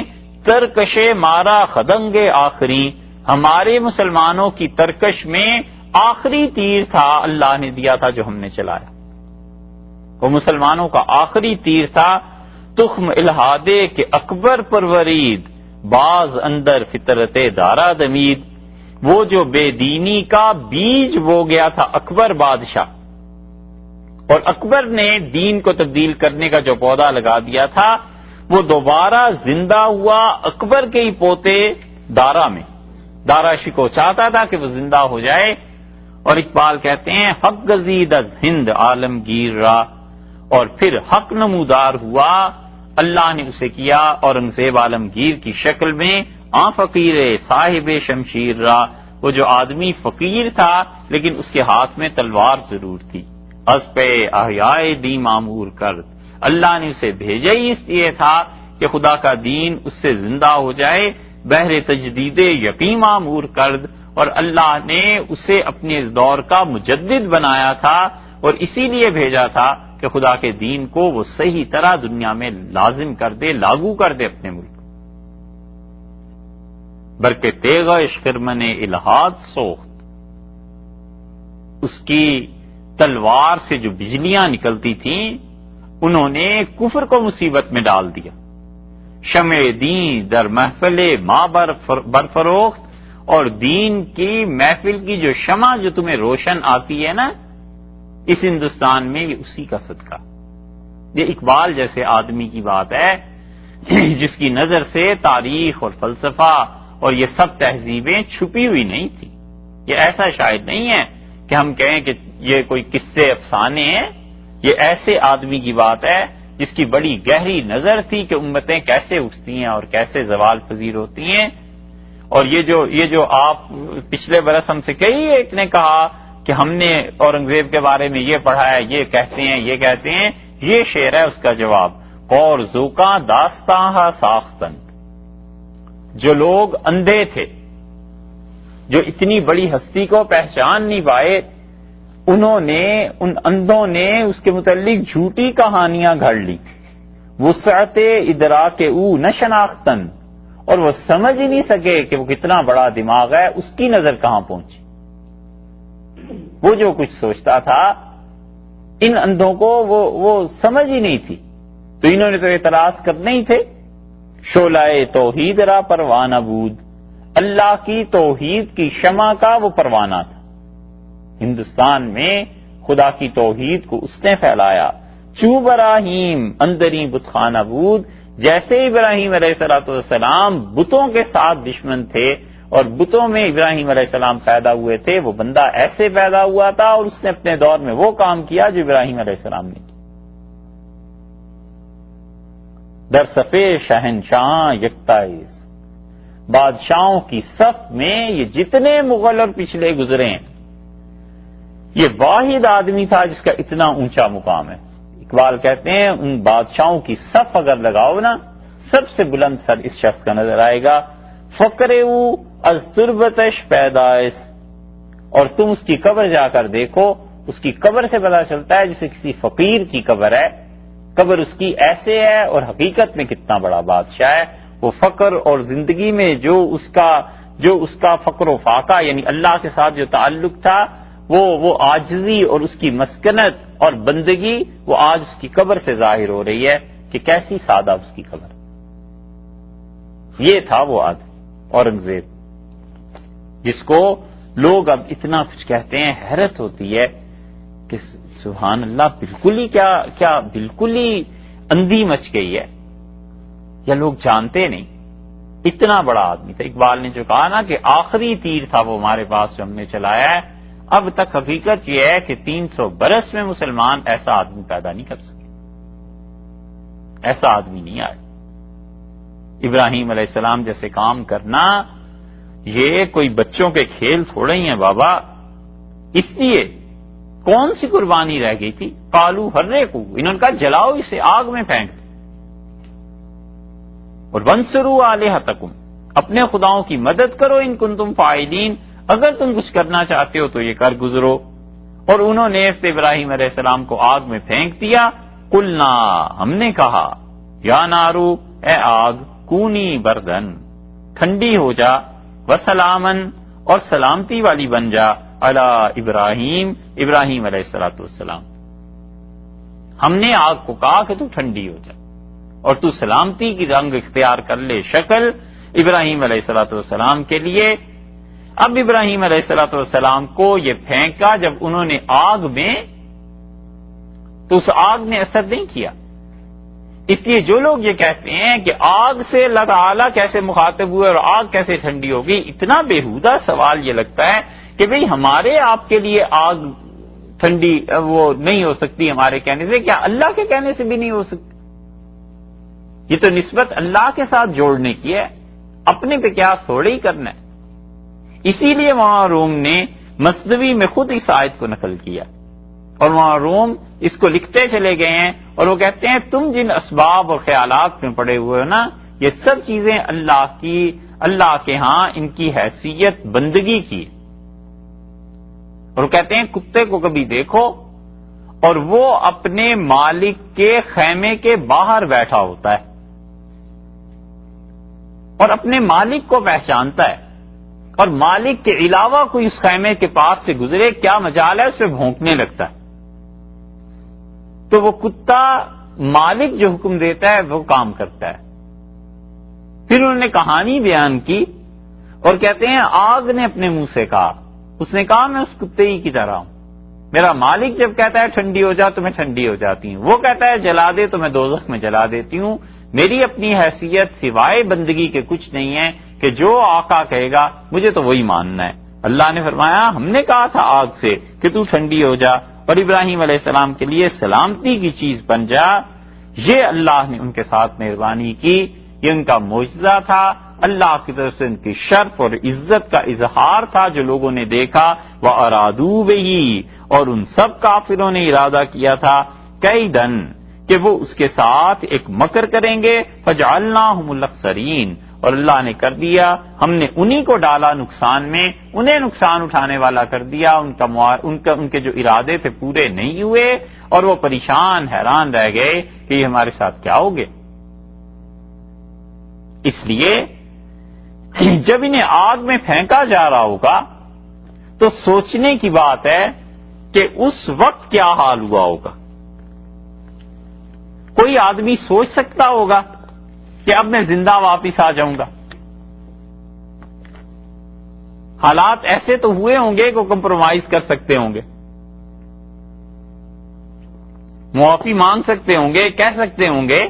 ترکش مارا خدنگ آخری، ہمارے مسلمانوں کی ترکش میں آخری تیر تھا اللہ نے دیا تھا جو ہم نے چلایا، وہ مسلمانوں کا آخری تیر تھا۔ تخم الہادے کے اکبر پرورید، باز اندر فطرت دارا دمید، وہ جو بے دینی کا بیج بو گیا تھا اکبر بادشاہ، اور اکبر نے دین کو تبدیل کرنے کا جو پودا لگا دیا تھا وہ دوبارہ زندہ ہوا اکبر کے ہی پوتے دارا میں۔ دارا شکو چاہتا تھا کہ وہ زندہ ہو جائے، اور اقبال کہتے ہیں حق گزید از ہند عالمگیر را، اور پھر حق نمودار ہوا، اللہ نے اسے کیا اورنگزیب عالمگیر کی شکل میں، فقیر صاحب شمشیر را، وہ جو آدمی فقیر تھا لیکن اس کے ہاتھ میں تلوار ضرور تھی۔ از پہ احیائے دی معمور کرد، اللہ نے اسے بھیجا ہی اس لیے تھا کہ خدا کا دین اس سے زندہ ہو جائے، بہر تجدید یقین معمور کرد، اور اللہ نے اسے اپنے دور کا مجدد بنایا تھا، اور اسی لیے بھیجا تھا کہ خدا کے دین کو وہ صحیح طرح دنیا میں لازم کر دے، لاگو کر دے اپنے ملک۔ برکہ تیغ اشکرمن الہاد سوخت، اس کی تلوار سے جو بجلیاں نکلتی تھیں انہوں نے کفر کو مصیبت میں ڈال دیا۔ شمع دین در محفل ماں برفروخت، اور دین کی محفل کی جو شمع جو تمہیں روشن آتی ہے نا اس ہندوستان میں، یہ اسی کا صدقہ۔ یہ اقبال جیسے آدمی کی بات ہے جس کی نظر سے تاریخ اور فلسفہ اور یہ سب تہذیبیں چھپی ہوئی نہیں تھی۔ یہ ایسا شاید نہیں ہے کہ ہم کہیں کہ یہ کوئی قصے افسانے ہیں، یہ ایسے آدمی کی بات ہے جس کی بڑی گہری نظر تھی کہ امتیں کیسے اٹھتی ہیں اور کیسے زوال پذیر ہوتی ہیں۔ اور یہ جو آپ پچھلے برس ہم سے کئی ایک نے کہا کہ ہم نے اورنگزیب کے بارے میں یہ پڑھا ہے، یہ کہتے ہیں، یہ کہتے ہیں، یہ شعر ہے اس کا جواب۔ اور زوکاں داستاں ہا ساختن، جو لوگ اندھے تھے، جو اتنی بڑی ہستی کو پہچان نہیں پائے، انہوں نے، ان اندھوں نے اس کے متعلق جھوٹی کہانیاں گھڑ لی۔ وسعت ادراک او نہ شناختن، اور وہ سمجھ ہی نہیں سکے کہ وہ کتنا بڑا دماغ ہے، اس کی نظر کہاں پہنچی۔ وہ جو کچھ سوچتا تھا ان اندھوں کو وہ سمجھ ہی نہیں تھی، تو انہوں نے تو اعتراض کرنے ہی تھے۔ شعلہ توحید را پروانہ بود، اللہ کی توحید کی شمع کا وہ پروانہ تھا۔ ہندوستان میں خدا کی توحید کو اس نے پھیلایا۔ چو براہیم اندری بت خانہ بود، جیسے ابراہیم علیہ السلام بتوں کے ساتھ دشمن تھے اور بتوں میں ابراہیم علیہ السلام پیدا ہوئے تھے، وہ بندہ ایسے پیدا ہوا تھا اور اس نے اپنے دور میں وہ کام کیا جو ابراہیم علیہ السلام نے کیا۔ در صفے شہنشاہ یکتائیس، بادشاہوں کی صف میں یہ جتنے مغل اور پچھلے گزرے ہیں، یہ واحد آدمی تھا جس کا اتنا اونچا مقام ہے۔ اقبال کہتے ہیں ان بادشاہوں کی صف اگر لگاؤ نا، سب سے بلند سر اس شخص کا نظر آئے گا۔ فقرے از تربتش پیدائش، اور تم اس کی قبر جا کر دیکھو، اس کی قبر سے پتا چلتا ہے جسے کسی فقیر کی قبر ہے، قبر اس کی ایسے ہے اور حقیقت میں کتنا بڑا بادشاہ ہے۔ وہ فقر اور زندگی میں جو اس کا فقر و فاقہ یعنی اللہ کے ساتھ جو تعلق تھا، وہ عاجزی اور اس کی مسکنت اور بندگی وہ آج اس کی قبر سے ظاہر ہو رہی ہے کہ کیسی سادہ اس کی قبر۔ یہ تھا وہ آدمی اورنگزیب جس کو لوگ اب اتنا کچھ کہتے ہیں، حیرت ہوتی ہے کہ سبحان اللہ، بالکل ہی کیا بالکل ہی اندھی مچ گئی ہے، یا لوگ جانتے نہیں اتنا بڑا آدمی تھا۔ اقبال نے جو کہا نا کہ آخری تیر تھا وہ ہمارے پاس جو ہم نے چلایا ہے، اب تک حقیقت یہ ہے کہ 300 برس میں مسلمان ایسا آدمی پیدا نہیں کر سکے، ایسا آدمی نہیں آئے۔ ابراہیم علیہ السلام جیسے کام کرنا یہ کوئی بچوں کے کھیل تھوڑے ہی ہیں بابا، اس لیے کون سی قربانی رہ گئی تھی؟ قالو حرقو، انہوں نے کہا جلاؤ اسے، آگ میں پھینک دو. اور وانصروا آلہتکم، اپنے خداؤں کی مدد کرو ان کنتم فاعلین، اگر تم کچھ کرنا چاہتے ہو تو یہ کر گزرو. اور انہوں نے ابراہیم علیہ السلام کو آگ میں پھینک دیا. قلنا، ہم نے کہا، یا نارو، اے آگ، کونی بردن، ٹھنڈی ہو جا، وسلامن، اور سلامتی والی بن جا، علی ابراہیم، ابراہیم علیہ السلام. ہم نے آگ کو کہا کہ تو ٹھنڈی ہو جا اور تو سلامتی کی رنگ اختیار کر لے، شکل ابراہیم علیہ السلام کے لیے. اب ابراہیم علیہ السلام کو یہ پھینکا جب انہوں نے آگ میں، تو اس آگ نے اثر نہیں کیا. اس لیے جو لوگ یہ کہتے ہیں کہ آگ سے اللہ تعالیٰ کیسے مخاطب ہوئے اور آگ کیسے ٹھنڈی ہوگی، اتنا بےہودہ سوال یہ لگتا ہے کہ بھئی ہمارے آپ کے لیے آگ ٹھنڈی وہ نہیں ہو سکتی ہمارے کہنے سے، کیا اللہ کے کہنے سے بھی نہیں ہو سکتی؟ یہ تو نسبت اللہ کے ساتھ جوڑنے کی ہے، اپنے پہ قیاس تھوڑے ہی کرنا ہے. اسی لیے وہاں روم نے مصنوی میں خود اس آیت کو نقل کیا، اور وہاں روم اس کو لکھتے چلے گئے ہیں، اور وہ کہتے ہیں تم جن اسباب اور خیالات میں پڑے ہوئے ہو نا، یہ سب چیزیں اللہ کے ہاں ان کی حیثیت بندگی کی. اور وہ کہتے ہیں کتے کو کبھی دیکھو اور وہ اپنے مالک کے خیمے کے باہر بیٹھا ہوتا ہے اور اپنے مالک کو پہچانتا ہے، اور مالک کے علاوہ کوئی اس خیمے کے پاس سے گزرے، کیا مجال ہے، اس پہ بھونکنے لگتا ہے. تو وہ کتا مالک جو حکم دیتا ہے وہ کام کرتا ہے. پھر انہوں نے کہانی بیان کی اور کہتے ہیں آگ نے اپنے منہ سے کہا، اس نے کہا میں اس کتے ہی کی طرح ہوں، میرا مالک جب کہتا ہے ٹھنڈی ہو جا تو میں ٹھنڈی ہو جاتی ہوں، وہ کہتا ہے جلا دے تو میں دوزخ میں جلا دیتی ہوں. میری اپنی حیثیت سوائے بندگی کے کچھ نہیں ہے کہ جو آقا کہے گا مجھے تو وہی ماننا ہے. اللہ نے فرمایا ہم نے کہا تھا آگ سے کہ تو ٹھنڈی ہو جا اور ابراہیم علیہ السلام کے لیے سلامتی کی چیز بن جا. یہ اللہ نے ان کے ساتھ مہربانی کی، یہ ان کا معجزہ تھا، اللہ کی طرف سے ان کی شرف اور عزت کا اظہار تھا جو لوگوں نے دیکھا. وَأَرَادُوا بِهِ، اور ان سب کافروں نے ارادہ کیا تھا، کیدن، کہ وہ اس کے ساتھ ایک مکر کریں گے. فَجَعَلْنَاهُمُ الْأَخْسَرِينَ، اور اللہ نے کر دیا، ہم نے انہی کو ڈالا نقصان میں، انہیں نقصان اٹھانے والا کر دیا. ان کے جو ارادے تھے پورے نہیں ہوئے اور وہ پریشان حیران رہ گئے کہ یہ ہمارے ساتھ کیا ہو گیا. اس لیے جب انہیں آگ میں پھینکا جا رہا ہوگا تو سوچنے کی بات ہے کہ اس وقت کیا حال ہوا ہوگا. کوئی آدمی سوچ سکتا ہوگا کہ اب میں زندہ واپس آ جاؤں گا؟ حالات ایسے تو ہوئے ہوں گے کہ کمپرومائز کر سکتے ہوں گے، معافی مانگ سکتے ہوں گے، کہہ سکتے ہوں گے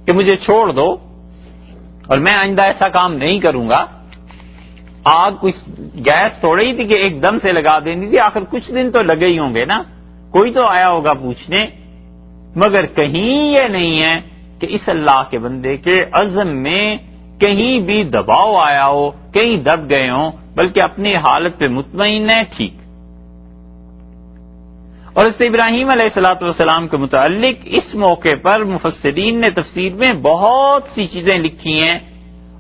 کہ مجھے چھوڑ دو اور میں آئندہ ایسا کام نہیں کروں گا. آگ کچھ گیس تھوڑی ہی تھی کہ ایک دم سے لگا دینی تھی، آخر کچھ دن تو لگے ہی ہوں گے نا، کوئی تو آیا ہوگا پوچھنے. مگر کہیں یہ نہیں ہے کہ اس اللہ کے بندے کے عزم میں کہیں بھی دباؤ آیا ہو، کہیں دب گئے ہوں، بلکہ اپنی حالت پہ مطمئن ہے. ٹھیک. اور اس ابراہیم علیہ السلام کے متعلق اس موقع پر مفسرین نے تفسیر میں بہت سی چیزیں لکھی ہیں،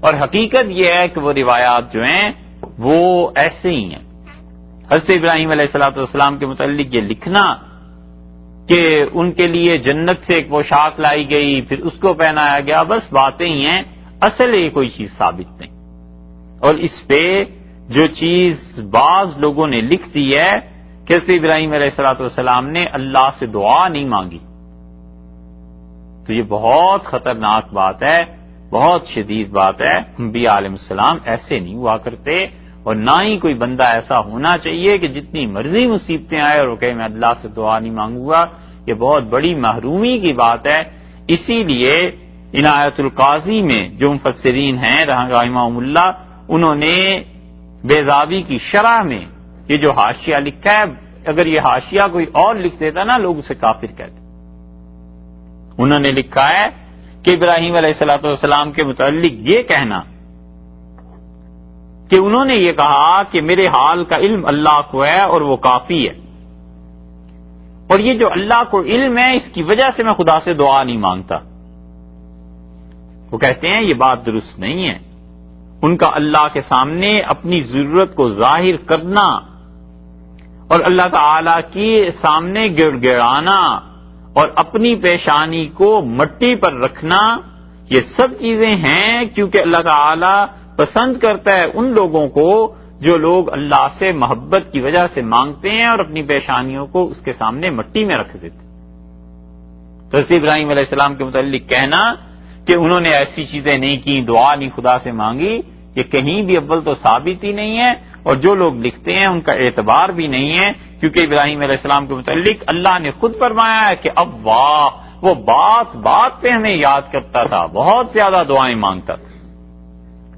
اور حقیقت یہ ہے کہ وہ روایات جو ہیں وہ ایسے ہی ہیں. حضرت ابراہیم علیہ السلام کے متعلق یہ لکھنا کہ ان کے لیے جنت سے ایک پوشاک لائی گئی، پھر اس کو پہنایا گیا، بس باتیں ہی ہیں، اصل یہ کوئی چیز ثابت نہیں. اور اس پہ جو چیز بعض لوگوں نے لکھ دی ہے کہ حضرت ابراہیم علیہ السلام نے اللہ سے دعا نہیں مانگی، تو یہ بہت خطرناک بات ہے، بہت شدید بات ہے. انبیاء علیہ السلام ایسے نہیں ہوا کرتے، اور نہ ہی کوئی بندہ ایسا ہونا چاہیے کہ جتنی مرضی مصیبتیں آئے اور وہ کہے میں اللہ سے دعا نہیں مانگوں گا. یہ بہت بڑی محرومی کی بات ہے. اسی لیے عنایت القاضی میں جو مفسرین ہیں رحمہم اللہ، انہوں نے بیضاوی کی شرح میں یہ جو حاشیہ لکھا ہے، اگر یہ حاشیہ کوئی اور لکھ دیتا نا لوگ اسے کافر کہتے. انہوں نے لکھا ہے کہ ابراہیم علیہ السلام کے متعلق یہ کہنا کہ انہوں نے یہ کہا کہ میرے حال کا علم اللہ کو ہے اور وہ کافی ہے، اور یہ جو اللہ کو علم ہے اس کی وجہ سے میں خدا سے دعا نہیں مانگتا۔ وہ کہتے ہیں یہ بات درست نہیں ہے۔ ان کا اللہ کے سامنے اپنی ضرورت کو ظاہر کرنا اور اللہ تعالی کے سامنے گڑ گڑانا اور اپنی پیشانی کو مٹی پر رکھنا، یہ سب چیزیں ہیں کیونکہ اللہ تعالی پسند کرتا ہے ان لوگوں کو جو لوگ اللہ سے محبت کی وجہ سے مانگتے ہیں اور اپنی پیشانیوں کو اس کے سامنے مٹی میں رکھ دیتے۔ حضرت ابراہیم علیہ السلام کے متعلق کہنا کہ انہوں نے ایسی چیزیں نہیں کی، دعا نہیں خدا سے مانگی، یہ کہیں بھی اول تو ثابت ہی نہیں ہے، اور جو لوگ لکھتے ہیں ان کا اعتبار بھی نہیں ہے، کیونکہ ابراہیم علیہ السلام کے متعلق اللہ نے خود فرمایا ہے کہ اب واہ، وہ بات بات پہ ہمیں یاد کرتا تھا، بہت زیادہ دعائیں مانگتا تھا۔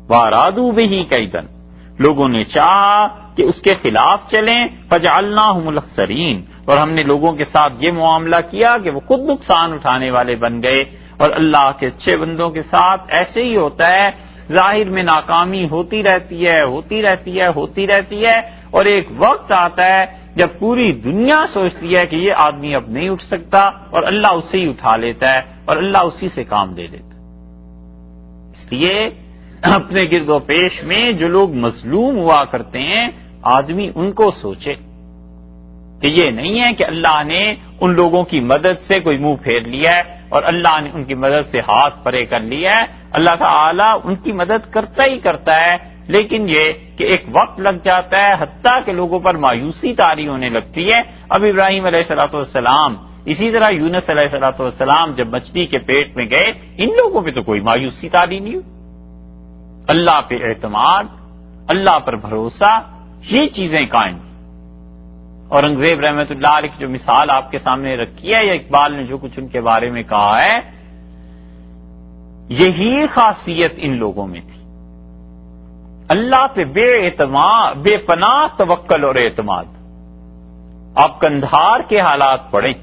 وَأَرَادُوا بِهِ كَيْدًا، لوگوں نے چاہا کہ اس کے خلاف چلیں، فَجَعَلْنَاهُمُ الْأَخْسَرِينَ، اور ہم نے لوگوں کے ساتھ یہ معاملہ کیا کہ وہ خود نقصان اٹھانے والے بن گئے۔ اور اللہ کے اچھے بندوں کے ساتھ ایسے ہی ہوتا ہے، ظاہر میں ناکامی ہوتی رہتی ہے اور ایک وقت آتا ہے جب پوری دنیا سوچتی ہے کہ یہ آدمی اب نہیں اٹھ سکتا، اور اللہ اسے ہی اٹھا لیتا ہے اور اللہ اسی سے کام لے لیتا ہے۔ اس لیے اپنے گرد و پیش میں جو لوگ مظلوم ہوا کرتے ہیں، آدمی ان کو سوچے کہ یہ نہیں ہے کہ اللہ نے ان لوگوں کی مدد سے کوئی منہ پھیر لیا ہے اور اللہ نے ان کی مدد سے ہاتھ پرے کر لیا ہے۔ اللہ تعالی ان کی مدد کرتا ہی کرتا ہے، لیکن یہ کہ ایک وقت لگ جاتا ہے، حتیٰ کہ لوگوں پر مایوسی طاری ہونے لگتی ہے۔ اب ابراہیم علیہ السلام، اسی طرح یونس علیہ السلام جب مچھلی کے پیٹ میں گئے، ان لوگوں پہ تو کوئی مایوسی طاری نہیں ہوئی۔ اللہ پہ اعتماد، اللہ پر بھروسہ، یہ چیزیں قائم۔ اورنگزیب رحمت اللہ علیہ کی جو مثال آپ کے سامنے رکھی ہے، یا اقبال نے جو کچھ ان کے بارے میں کہا ہے، یہی خاصیت ان لوگوں میں تھی، اللہ پہ بے پناہ توکل اور اعتماد۔ آپ قندھار کے حالات پڑھیں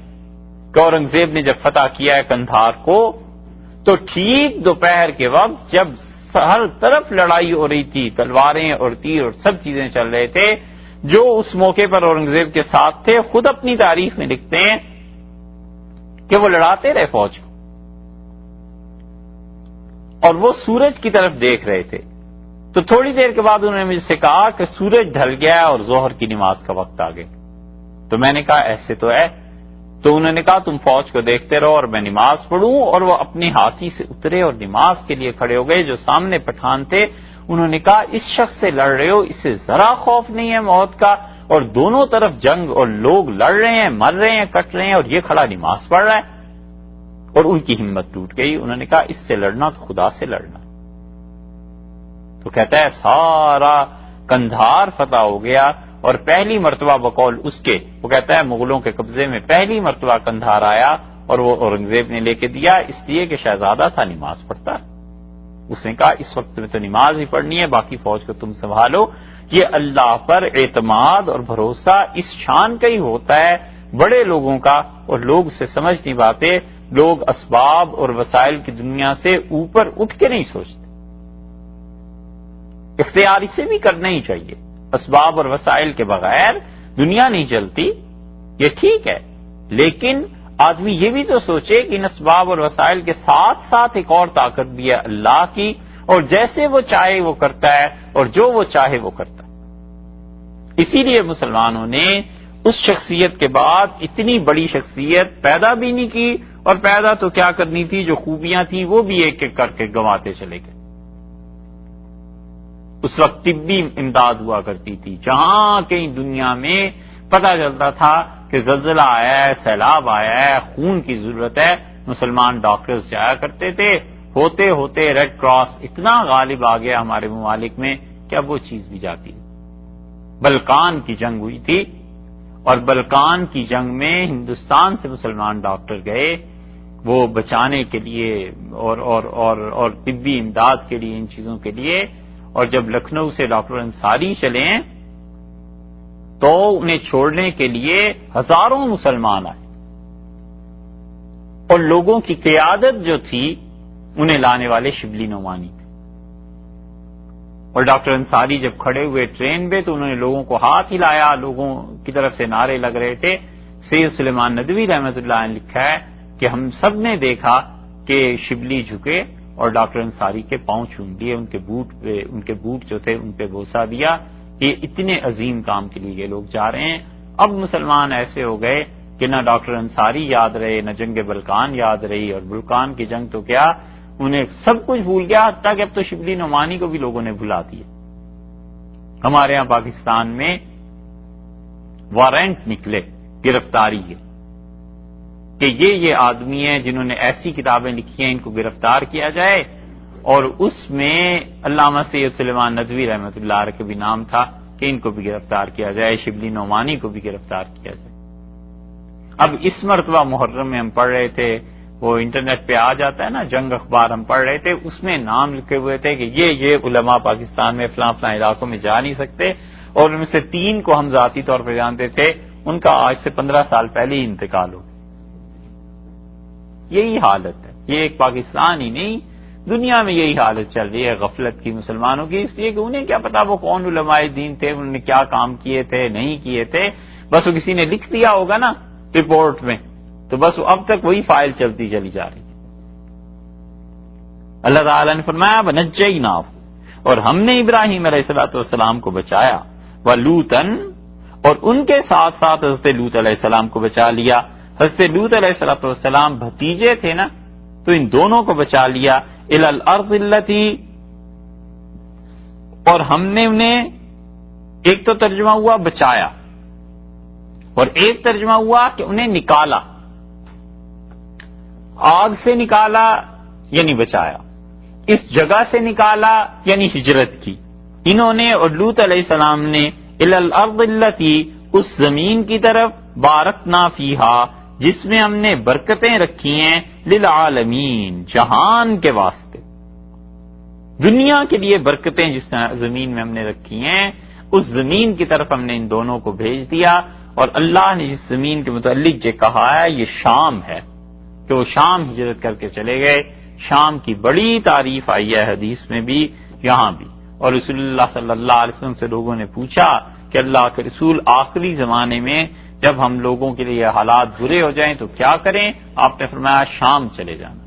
کہ اورنگزیب نے جب فتح کیا ہے قندھار کو، تو ٹھیک دوپہر کے وقت جب ہر طرف لڑائی ہو رہی تھی، تلواریں اور تیر اور سب چیزیں چل رہے تھے، جو اس موقع پر اورنگزیب کے ساتھ تھے خود اپنی تاریخ میں لکھتے ہیں کہ وہ لڑاتے رہے فوج کو، اور وہ سورج کی طرف دیکھ رہے تھے۔ تو تھوڑی دیر کے بعد انہوں نے مجھ سے کہا کہ سورج ڈھل گیا اور ظہر کی نماز کا وقت آ گیا۔ تو میں نے کہا ایسے تو ہے۔ تو انہوں نے کہا تم فوج کو دیکھتے رہو اور میں نماز پڑھوں، اور وہ اپنے ہاتھی سے اترے اور نماز کے لیے کھڑے ہو گئے۔ جو سامنے پٹھان تھے انہوں نے کہا اس شخص سے لڑ رہے ہو، اس سے ذرا خوف نہیں ہے موت کا، اور دونوں طرف جنگ اور لوگ لڑ رہے ہیں، مر رہے ہیں، کٹ رہے ہیں، اور یہ کھڑا نماز پڑھ رہا ہے۔ اور ان کی ہمت ٹوٹ گئی، انہوں نے کہا اس سے لڑنا تو خدا سے لڑنا۔ تو کہتا ہے سارا قندھار فتح ہو گیا، اور پہلی مرتبہ بقول اس کے، وہ کہتا ہے مغلوں کے قبضے میں پہلی مرتبہ قندھار آیا، اور وہ اورنگزیب نے لے کے دیا اس لیے کہ شہزادہ تھا نماز پڑھتا۔ اس نے کہا اس وقت میں تو نماز ہی پڑھنی ہے، باقی فوج کو تم سنبھالو۔ یہ اللہ پر اعتماد اور بھروسہ اس شان کا ہی ہوتا ہے بڑے لوگوں کا، اور لوگ اسے سمجھ نہیں پاتے۔ لوگ اسباب اور وسائل کی دنیا سے اوپر اٹھ کے نہیں سوچتے۔ اختیار اسے بھی کرنا ہی چاہیے، اسباب اور وسائل کے بغیر دنیا نہیں چلتی، یہ ٹھیک ہے، لیکن آدمی یہ بھی تو سوچے کہ ان اسباب اور وسائل کے ساتھ ساتھ ایک اور طاقت بھی ہے اللہ کی، اور جیسے وہ چاہے وہ کرتا ہے اور جو وہ چاہے وہ کرتا ہے۔ اسی لیے مسلمانوں نے اس شخصیت کے بعد اتنی بڑی شخصیت پیدا بھی نہیں کی، اور پیدا تو کیا کرنی تھی، جو خوبیاں تھیں وہ بھی ایک ایک کر کے گنواتے چلے گئے۔ اس وقت طبی امداد ہوا کرتی تھی، جہاں کہیں دنیا میں پتہ چلتا تھا کہ زلزلہ آیا ہے، سیلاب آیا ہے، خون کی ضرورت ہے، مسلمان ڈاکٹرز جایا کرتے تھے۔ ہوتے ہوتے ریڈ کراس اتنا غالب آ گیا ہمارے ممالک میں کہ اب وہ چیز بھی جاتی ہے۔ بلکان کی جنگ ہوئی تھی، اور بلکان کی جنگ میں ہندوستان سے مسلمان ڈاکٹر گئے وہ بچانے کے لیے اور طبی امداد کے لیے، ان چیزوں کے لیے۔ اور جب لکھنؤ سے ڈاکٹر انصاری چلے تو انہیں چھوڑنے کے لیے ہزاروں مسلمان آئے، اور لوگوں کی قیادت جو تھی انہیں لانے والے شبلی نعمانی تھے۔ اور ڈاکٹر انصاری جب کھڑے ہوئے ٹرین پہ تو انہوں نے لوگوں کو ہاتھ ہلایا، لوگوں کی طرف سے نعرے لگ رہے تھے. سید سلیمان ندوی رحمۃ اللہ نے لکھا ہے کہ ہم سب نے دیکھا کہ شبلی جھکے اور ڈاکٹر انصاری کے پاؤں چوم لیے، ان کے بوٹ جو تھے ان پہ بوسہ دیا. یہ اتنے عظیم کام کے لیے یہ لوگ جا رہے ہیں. اب مسلمان ایسے ہو گئے کہ نہ ڈاکٹر انصاری یاد رہے، نہ جنگ بلکان یاد رہی، اور بلکان کی جنگ تو کیا انہیں سب کچھ بھول گیا، حتیٰ کہ اب تو شبلی نعمانی کو بھی لوگوں نے بھلا دیا. ہمارے ہاں پاکستان میں وارنٹ نکلے گرفتاری کے کہ یہ آدمی ہیں جنہوں نے ایسی کتابیں لکھی ہیں، ان کو گرفتار کیا جائے. اور اس میں علامہ سید سلیمان ندوی رحمۃ اللہ علیہ کا بھی نام تھا کہ ان کو بھی گرفتار کیا جائے، شبلی نعمانی کو بھی گرفتار کیا جائے. اب اس مرتبہ محرم میں ہم پڑھ رہے تھے، وہ انٹرنیٹ پہ آ جاتا ہے نا، جنگ اخبار ہم پڑھ رہے تھے، اس میں نام لکھے ہوئے تھے کہ یہ علماء پاکستان میں فلاں فلاں علاقوں میں جا نہیں سکتے، اور ان میں سے 3 کو ہم ذاتی طور پہ جانتے تھے، ان کا آج سے 15 سال پہلے ہی انتقال ہو. یہی حالت ہے. یہ ایک پاکستان ہی نہیں، دنیا میں یہی حالت چل رہی ہے غفلت کی مسلمانوں کی، اس لیے کہ انہیں کیا پتا وہ کون علماء دین تھے، انہوں نے کیا کام کیے تھے نہیں کیے تھے. بس وہ کسی نے لکھ دیا ہوگا نا رپورٹ میں، تو بس اب تک وہی فائل چلتی چلی جا رہی ہے. اللہ تعالیٰ نے فرمایا وَنَجَّيْنَاهُ، اور ہم نے ابراہیم علیہ السلام کو بچایا، وَلُوطًا، اور ان کے ساتھ ساتھ حضرت لوط علیہ السلام کو بچا لیا. حضرت لوط علیہ السلام بھتیجے تھے نا، تو ان دونوں کو بچا لیا. إِلَى الْأَرْضِ الَّتِي، اور ہم نے انہیں، ایک تو ترجمہ ہوا بچایا، اور ایک ترجمہ ہوا کہ انہیں نکالا. آگ سے نکالا یعنی بچایا، اس جگہ سے نکالا یعنی ہجرت کی انہوں نے. اور لوط علیہ السلام نے إِلَى الْأَرْضِ الَّتِي، اس زمین کی طرف، بارکنا فیہا، جس میں ہم نے برکتیں رکھی ہیں، للعالمین، جہان کے واسطے، دنیا کے لیے برکتیں جس زمین میں ہم نے رکھی ہیں، اس زمین کی طرف ہم نے ان دونوں کو بھیج دیا. اور اللہ نے جس زمین کے متعلق یہ کہا ہے یہ شام ہے، کہ وہ شام ہجرت کر کے چلے گئے. شام کی بڑی تعریف آئی ہے حدیث میں بھی، یہاں بھی. اور رسول اللہ صلی اللہ علیہ وسلم سے لوگوں نے پوچھا کہ اللہ کے رسول آخری زمانے میں جب ہم لوگوں کے لیے حالات برے ہو جائیں تو کیا کریں؟ آپ نے فرمایا شام چلے جانا.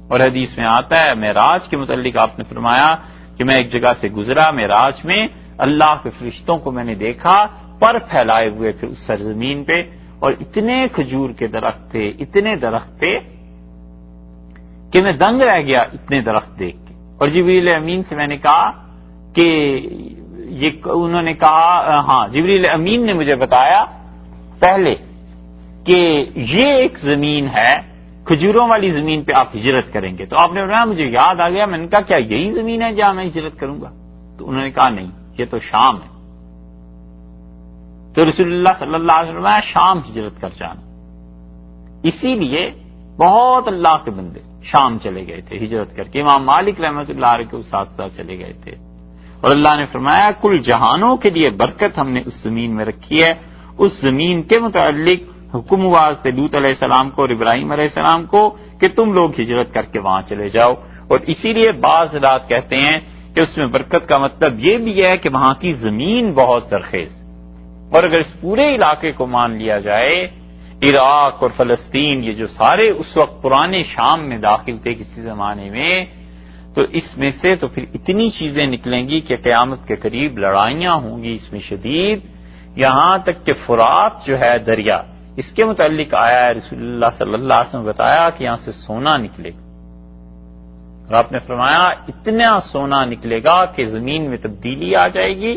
اور حدیث میں آتا ہے معراج کے متعلق آپ نے فرمایا کہ میں ایک جگہ سے گزرا، معراج میں اللہ کے فرشتوں کو میں نے دیکھا پر پھیلائے ہوئے تھے اس سرزمین پہ، اور اتنے کھجور کے درخت تھے، اتنے درخت تھے کہ میں دنگ رہ گیا اتنے درخت دیکھ کے. اور جبریل امین سے میں نے کہا کہ یہ، انہوں نے کہا ہاں، جبریل امین نے مجھے بتایا پہلے کہ یہ ایک زمین ہے، کھجوروں والی زمین پہ آپ ہجرت کریں گے. تو آپ نے بتایا، مجھے یاد آ گیا، میں نے کہا کیا یہی زمین ہے جہاں میں ہجرت کروں گا؟ تو انہوں نے کہا نہیں، یہ تو شام ہے. تو رسول اللہ صلی اللہ علیہ وسلم شام ہجرت کر جانا. اسی لیے بہت اللہ کے بندے شام چلے گئے تھے ہجرت کر کے. امام مالک رحمۃ اللہ علیہ کے ساتھ چلے گئے تھے. اور اللہ نے فرمایا کل جہانوں کے لیے برکت ہم نے اس زمین میں رکھی ہے. اس زمین کے متعلق حکم ہوا حضرت لوط علیہ السلام کو اور ابراہیم علیہ السلام کو کہ تم لوگ ہجرت کر کے وہاں چلے جاؤ. اور اسی لیے بعض حضرات کہتے ہیں کہ اس میں برکت کا مطلب یہ بھی ہے کہ وہاں کی زمین بہت زرخیز. اور اگر اس پورے علاقے کو مان لیا جائے، عراق اور فلسطین، یہ جو سارے اس وقت پرانے شام میں داخل تھے کسی زمانے میں، تو اس میں سے تو پھر اتنی چیزیں نکلیں گی کہ قیامت کے قریب لڑائیاں ہوں گی اس میں شدید. یہاں تک کہ فرات جو ہے دریا، اس کے متعلق آیا ہے، رسول اللہ صلی اللہ علیہ وسلم نے بتایا کہ یہاں سے سونا نکلے گا. اور آپ نے فرمایا اتنا سونا نکلے گا کہ زمین میں تبدیلی آ جائے گی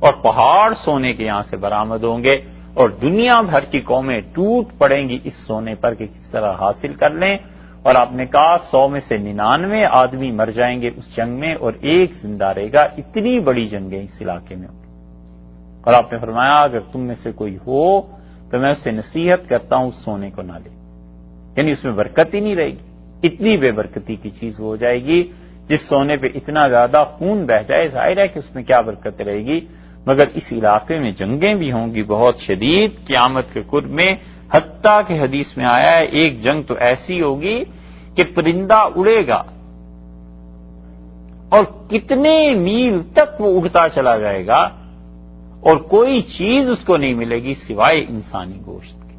اور پہاڑ سونے کے یہاں سے برآمد ہوں گے، اور دنیا بھر کی قومیں ٹوٹ پڑیں گی اس سونے پر کہ کس طرح حاصل کر لیں. اور آپ نے کہا 100 میں سے 99 آدمی مر جائیں گے اس جنگ میں اور ایک زندہ رہے گا. اتنی بڑی جنگیں اس علاقے میں ہوں گی. اور آپ نے فرمایا اگر تم میں سے کوئی ہو تو میں اسے نصیحت کرتا ہوں اس سونے کو نہ لے، یعنی اس میں برکت ہی نہیں رہے گی. اتنی بے برکتی کی چیز ہو جائے گی. جس سونے پہ اتنا زیادہ خون بہ جائے، ظاہر ہے کہ اس میں کیا برکت رہے گی. مگر اس علاقے میں جنگیں بھی ہوں گی بہت شدید قیامت کے قرب میں. حتیٰ کہ حدیث میں آیا ہے ایک جنگ تو ایسی ہوگی کہ پرندہ اڑے گا اور کتنے میل تک تک وہ اٹھتا چلا جائے گا اور کوئی چیز اس کو نہیں ملے گی سوائے انسانی گوشت کے،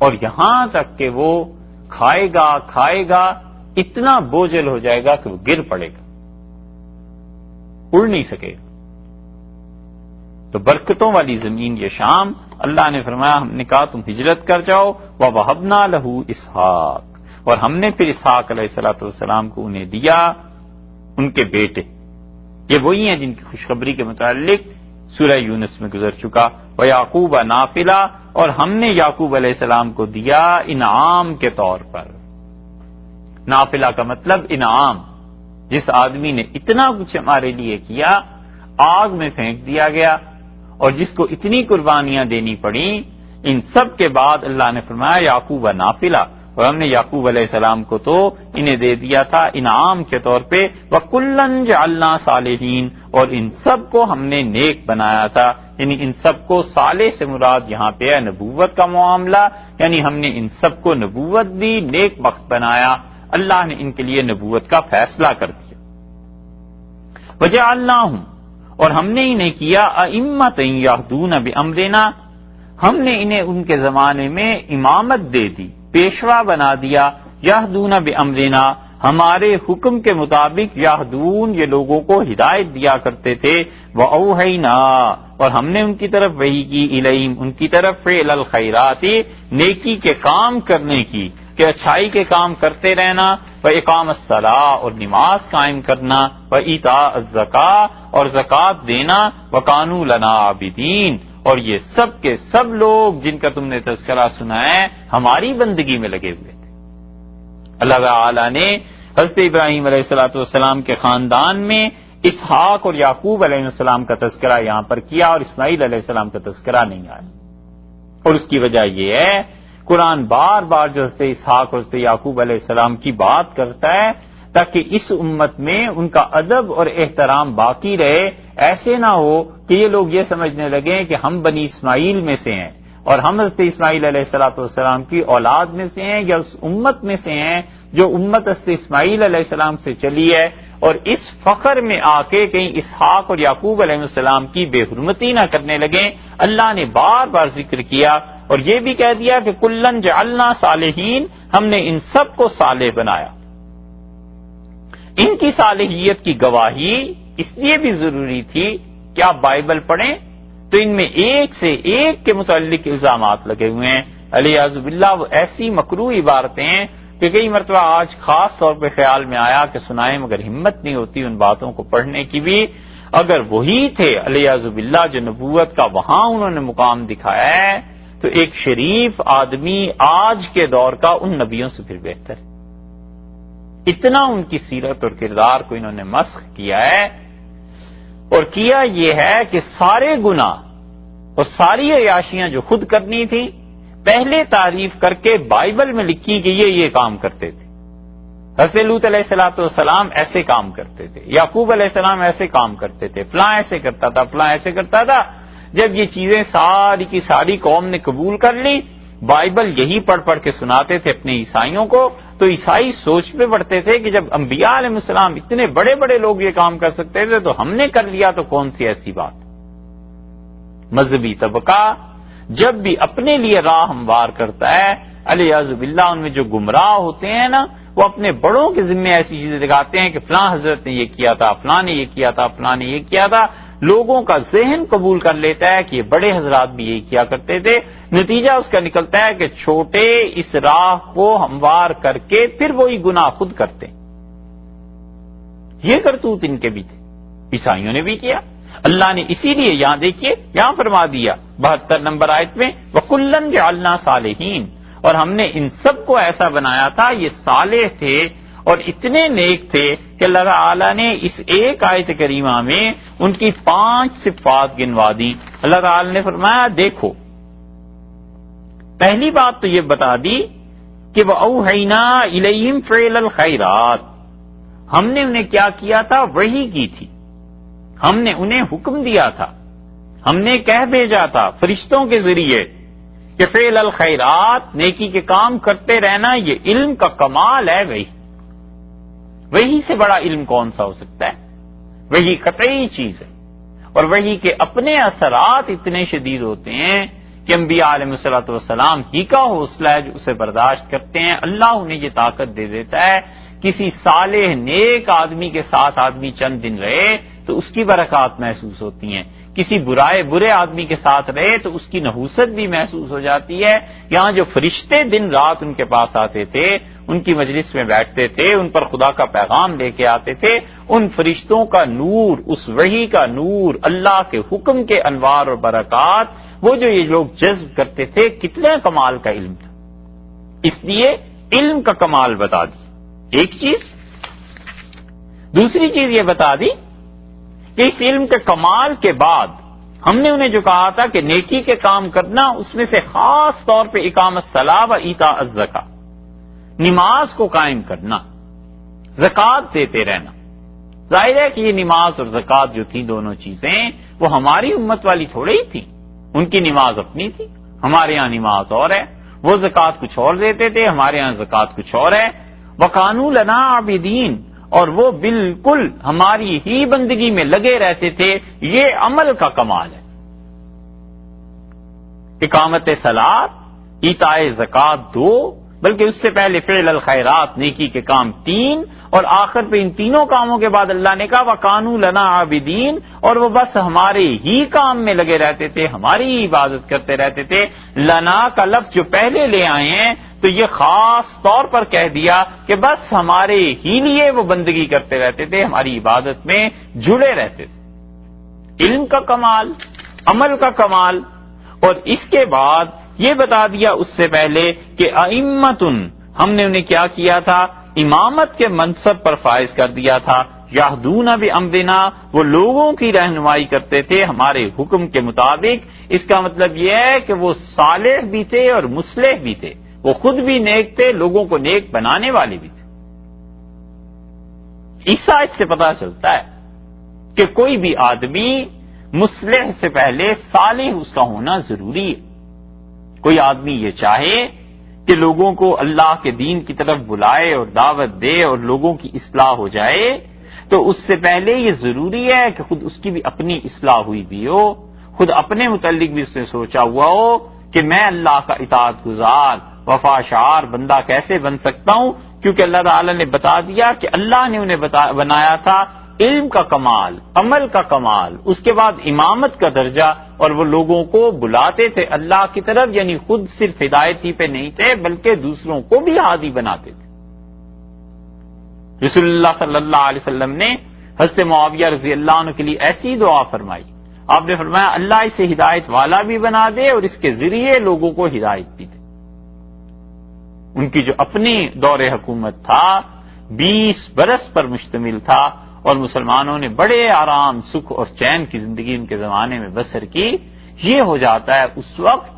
اور یہاں تک کہ وہ کھائے گا اتنا بوجھل ہو جائے گا کہ وہ گر پڑے گا، اڑ نہیں سکے گا۔ تو برکتوں والی زمین یہ شام، اللہ نے فرمایا ہم نے کہا تم ہجرت کر جاؤ، وَوَهَبْنَا لَهُ اسحاق، اور ہم نے پھر اسحاق علیہ الصلوۃ والسلام کو انہیں دیا ان کے بیٹے۔ یہ وہی ہیں جن کی خوشخبری کے متعلق سورہ یونس میں گزر چکا، وَيَعْقُوبَ نَافِلَةً، اور ہم نے یعقوب علیہ السلام کو دیا انعام کے طور پر۔ نافلہ کا مطلب انعام، جس آدمی نے اتنا کچھ ہمارے لیے کیا، آگ میں پھینک دیا گیا اور جس کو اتنی قربانیاں دینی پڑیں، ان سب کے بعد اللہ نے فرمایا یعقوب نافلہ، اور ہم نے یعقوب علیہ السلام کو تو انہیں دے دیا تھا انعام کے طور پہ، وَكُلًّا جَعَلْنَا صَالِحِينَ، اور ان سب کو ہم نے نیک بنایا تھا، یعنی ان سب کو صالح سے مراد یہاں پہ ہے نبوت کا معاملہ، یعنی ہم نے ان سب کو نبوت دی، نیک بخت بنایا، اللہ نے ان کے لیے نبوت کا فیصلہ کر دیا۔ وَجَعَلْنَاهُمْ، اور ہم نے انہیں کیا أَئِمَّةً يَهْدُونَ بِأَمْرِنَا، ہم نے انہیں ان کے زمانے میں امامت دے دی، پیشوا بنا دیا، یہدون بامرنا، ہمارے حکم کے مطابق، یہدون یہ لوگوں کو ہدایت دیا کرتے تھے، واوحینا، اور ہم نے ان کی طرف وحی کی، الیہم ان کی طرف، فعل الخیرات نیکی کے کام کرنے کی، کہ اچھائی کے کام کرتے رہنا، واقام الصلاۃ اور نماز قائم کرنا، وایتاء الزکاۃ اور زکوٰۃ دینا، وکانوا لنا عابدین، اور یہ سب کے سب لوگ جن کا تم نے تذکرہ سنا ہے ہماری بندگی میں لگے ہوئے تھے۔ اللہ تعالی نے حضرت ابراہیم علیہ الصلوۃ والسلام کے خاندان میں اسحاق اور یعقوب علیہ السلام کا تذکرہ یہاں پر کیا اور اسماعیل علیہ السلام کا تذکرہ نہیں آیا، اور اس کی وجہ یہ ہے قرآن بار بار جو حضرت اسحاق اور حضرت یعقوب علیہ السلام کی بات کرتا ہے تاکہ اس امت میں ان کا ادب اور احترام باقی رہے، ایسے نہ ہو کہ یہ لوگ یہ سمجھنے لگیں کہ ہم بنی اسماعیل میں سے ہیں اور ہم حضرت اسماعیل علیہ السلام کی اولاد میں سے ہیں یا اس امت میں سے ہیں جو امت حضرت اسماعیل علیہ السلام سے چلی ہے، اور اس فخر میں آ کے کہیں اسحاق اور یعقوب علیہ السلام کی بے حرمتی نہ کرنے لگیں۔ اللہ نے بار بار ذکر کیا اور یہ بھی کہہ دیا کہ کلن جعلنا صالحین، ہم نے ان سب کو صالح بنایا۔ ان کی صالحیت کی گواہی اس لیے بھی ضروری تھی کہ آپ بائبل پڑھیں تو ان میں ایک سے ایک کے متعلق الزامات لگے ہوئے ہیں، علیاذ باللہ وہ ایسی مکروہ عبارتیں ہیں کہ کئی مرتبہ آج خاص طور پہ خیال میں آیا کہ سنائیں، مگر ہمت نہیں ہوتی ان باتوں کو پڑھنے کی بھی۔ اگر وہی تھے علیاذ باللہ جو نبوت کا وہاں انہوں نے مقام دکھایا ہے، تو ایک شریف آدمی آج کے دور کا ان نبیوں سے پھر بہتر ہے۔ اتنا ان کی سیرت اور کردار کو انہوں نے مسخ کیا ہے، اور کیا یہ ہے کہ سارے گناہ اور ساری عیاشیاں جو خود کرنی تھی پہلے تعریف کر کے بائبل میں لکھی گئی ہے یہ کام کرتے تھے۔ حضرت لوط علیہ السلام ایسے کام کرتے تھے، یعقوب علیہ السلام ایسے کام کرتے تھے، فلاں ایسے کرتا تھا، فلاں ایسے کرتا تھا۔ جب یہ چیزیں ساری کی ساری قوم نے قبول کر لی، بائبل یہی پڑھ پڑھ کے سناتے تھے اپنے عیسائیوں کو، تو عیسائی سوچ پہ پڑتے تھے کہ جب انبیاء علیہ السلام اتنے بڑے بڑے لوگ یہ کام کر سکتے تھے تو ہم نے کر لیا تو کون سی ایسی بات۔ مذہبی طبقہ جب بھی اپنے لیے راہ ہموار کرتا ہے، علیاذ باللہ ان میں جو گمراہ ہوتے ہیں نا، وہ اپنے بڑوں کے ذمے ایسی چیزیں دکھاتے ہیں کہ فلاں حضرت نے یہ کیا تھا، فلاں نے یہ کیا تھا، فلاں نے یہ کیا تھا، لوگوں کا ذہن قبول کر لیتا ہے کہ یہ بڑے حضرات بھی یہی کیا کرتے تھے، نتیجہ اس کا نکلتا ہے کہ چھوٹے اس راہ کو ہموار کر کے پھر وہی گناہ خود کرتے ہیں۔ یہ کرتوت ان کے بھی تھے، عیسائیوں نے بھی کیا۔ اللہ نے اسی لیے یہاں دیکھیے یہاں فرما دیا 72 نمبر آیت میں، وَكُلًّا جَعَلْنَا صَالِحِينَ، اور ہم نے ان سب کو ایسا بنایا تھا، یہ صالح تھے اور اتنے نیک تھے کہ اللہ تعالی نے اس ایک آیت کریمہ میں ان کی 5 صفات گنوا دی۔ اللہ تعالی نے فرمایا دیکھو، پہلی بات تو یہ بتا دی کہ وَأَوْحَيْنَا إِلَيْهِمْ فِعْلَ الْخَيْرَاتِ، ہم نے انہیں کیا کیا تھا؟ وحی کی تھی، ہم نے انہیں حکم دیا تھا، ہم نے کہہ بھیجا تھا فرشتوں کے ذریعے کہ فعل الخیرات، نیکی کے کام کرتے رہنا، یہ علم کا کمال ہے۔ وہی سے بڑا علم کون سا ہو سکتا ہے؟ وحی قطعی چیز ہے، اور وحی کے اپنے اثرات اتنے شدید ہوتے ہیں کہ انبیاء علیہ الصلوۃ والسلام ہی کا حوصلہ ہے جو اسے برداشت کرتے ہیں. اللہ انہیں یہ طاقت دے دیتا ہے. کسی صالح نیک آدمی کے ساتھ آدمی چند دن رہے تو اس کی برکات محسوس ہوتی ہیں، کسی برے آدمی کے ساتھ رہے تو اس کی نحوست بھی محسوس ہو جاتی ہے. یہاں جو فرشتے دن رات ان کے پاس آتے تھے، ان کی مجلس میں بیٹھتے تھے، ان پر خدا کا پیغام لے کے آتے تھے، ان فرشتوں کا نور، اس وحی کا نور، اللہ کے حکم کے انوار اور برکات، وہ جو یہ لوگ جذب کرتے تھے، کتنے کمال کا علم تھا. اس لیے علم کا کمال بتا دی ایک چیز. دوسری چیز یہ بتا دی کہ اس علم کے کمال کے بعد ہم نے انہیں جو کہا تھا کہ نیکی کے کام کرنا، اس میں سے خاص طور پہ اقامت الصلاۃ و ایتاء الزکاۃ، نماز کو قائم کرنا، زکوٰۃ دیتے رہنا. ظاہر ہے کہ یہ نماز اور زکوٰۃ جو تھی دونوں چیزیں وہ ہماری امت والی تھوڑے ہی تھی. ان کی نماز اپنی تھی، ہمارے ہاں نماز اور ہے. وہ زکوٰۃ کچھ اور دیتے تھے، ہمارے ہاں زکوٰۃ کچھ اور ہے. وَقَانُوا لَنَا عَابِدِينَ، اور وہ بالکل ہماری ہی بندگی میں لگے رہتے تھے. یہ عمل کا کمال ہے. اقامت صلاۃ، ایتاء زکوٰۃ 2، بلکہ اس سے پہلے فعل الخیرات، نیکی کے کام 3، اور آخر پہ ان تینوں کاموں کے بعد اللہ نے کہا وَقَانُوا لَنَا عَابِدِينَ، اور وہ بس ہمارے ہی کام میں لگے رہتے تھے، ہماری ہی عبادت کرتے رہتے تھے. لنا کا لفظ جو پہلے لے آئے ہیں تو یہ خاص طور پر کہہ دیا کہ بس ہمارے ہی لیے وہ بندگی کرتے رہتے تھے، ہماری عبادت میں جڑے رہتے تھے. علم کا کمال، عمل کا کمال. اور اس کے بعد یہ بتا دیا اس سے پہلے کہ ائمۃ، ہم نے انہیں کیا کیا تھا؟ امامت کے منصب پر فائز کر دیا تھا. یہدون بامرنا، وہ لوگوں کی رہنمائی کرتے تھے ہمارے حکم کے مطابق. اس کا مطلب یہ ہے کہ وہ صالح بھی تھے اور مصلح بھی تھے، وہ خود بھی نیک تھے، لوگوں کو نیک بنانے والے بھی تھے. اس آیت سے پتہ چلتا ہے کہ کوئی بھی آدمی مصلح سے پہلے صالح اس کا ہونا ضروری ہے. کوئی آدمی یہ چاہے کہ لوگوں کو اللہ کے دین کی طرف بلائے اور دعوت دے اور لوگوں کی اصلاح ہو جائے، تو اس سے پہلے یہ ضروری ہے کہ خود اس کی بھی اپنی اصلاح ہوئی بھی ہو، خود اپنے متعلق بھی اس نے سوچا ہوا ہو کہ میں اللہ کا اطاعت گزار، وفاشار بندہ کیسے بن سکتا ہوں. کیونکہ اللہ تعالی نے بتا دیا کہ اللہ نے انہیں بنایا تھا علم کا کمال، عمل کا کمال، اس کے بعد امامت کا درجہ، اور وہ لوگوں کو بلاتے تھے اللہ کی طرف، یعنی خود صرف ہدایتی پہ نہیں تھے بلکہ دوسروں کو بھی ہادی بناتے تھے. رسول اللہ صلی اللہ علیہ وسلم نے حضرت معاویہ رضی اللہ عنہ کے لیے ایسی دعا فرمائی. آپ نے فرمایا اللہ اسے ہدایت والا بھی بنا دے اور اس کے ذریعے لوگوں کو ہدایت بھی دے. ان کی جو اپنی دور حکومت تھا 20 برس پر مشتمل تھا، اور مسلمانوں نے بڑے آرام، سکھ اور چین کی زندگی ان کے زمانے میں بسر کی. یہ ہو جاتا ہے اس وقت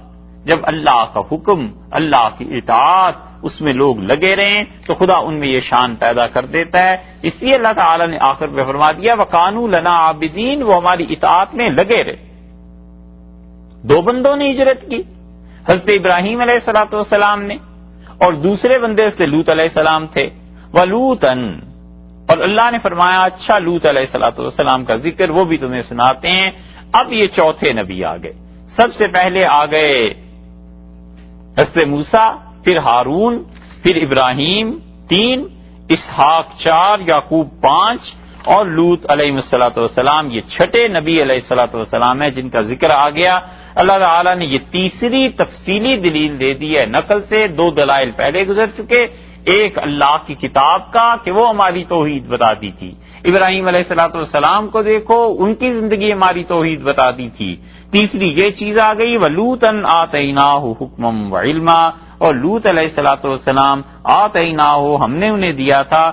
جب اللہ کا حکم، اللہ کی اطاعت، اس میں لوگ لگے رہیں تو خدا ان میں یہ شان پیدا کر دیتا ہے. اس لیے اللہ تعالی نے آخر میں فرما دیا وَقَانُوا لَنَا عَابِدِينَ، وہ ہماری اطاعت میں لگے رہے. 2 بندوں نے ہجرت کی، حضرت ابراہیم علیہ السلام نے، اور دوسرے بندے سے لوط علیہ السلام تھے. وَلُوطًا، اور اللہ نے فرمایا اچھا لوط علیہ السلام کا ذکر وہ بھی تمہیں سناتے ہیں. اب یہ چوتھے نبی آ گئے. سب سے پہلے آ گئے حضرت موسیٰ، پھر ہارون، پھر ابراہیم 3، اسحاق 4، یعقوب 5، اور لوط علیہ السلام. یہ چھٹے نبی علیہ السلام ہیں جن کا ذکر آ گیا. اللہ تعالیٰ نے یہ تیسری تفصیلی دلیل دے دی ہے نقل سے. 2 دلائل پہلے گزر چکے، ایک اللہ کی کتاب کا کہ وہ ہماری توحید بتا دی تھی. ابراہیم علیہ السلام کو دیکھو، ان کی زندگی ہماری توحید بتا دی تھی. تیسری یہ چیز آ گئی وَلُوطًا آتَيْنَاهُ حُكْمًا وَعِلْمًا، اور لوط علیہ السلام آتَيْنَاهُ، ہم نے انہیں دیا تھا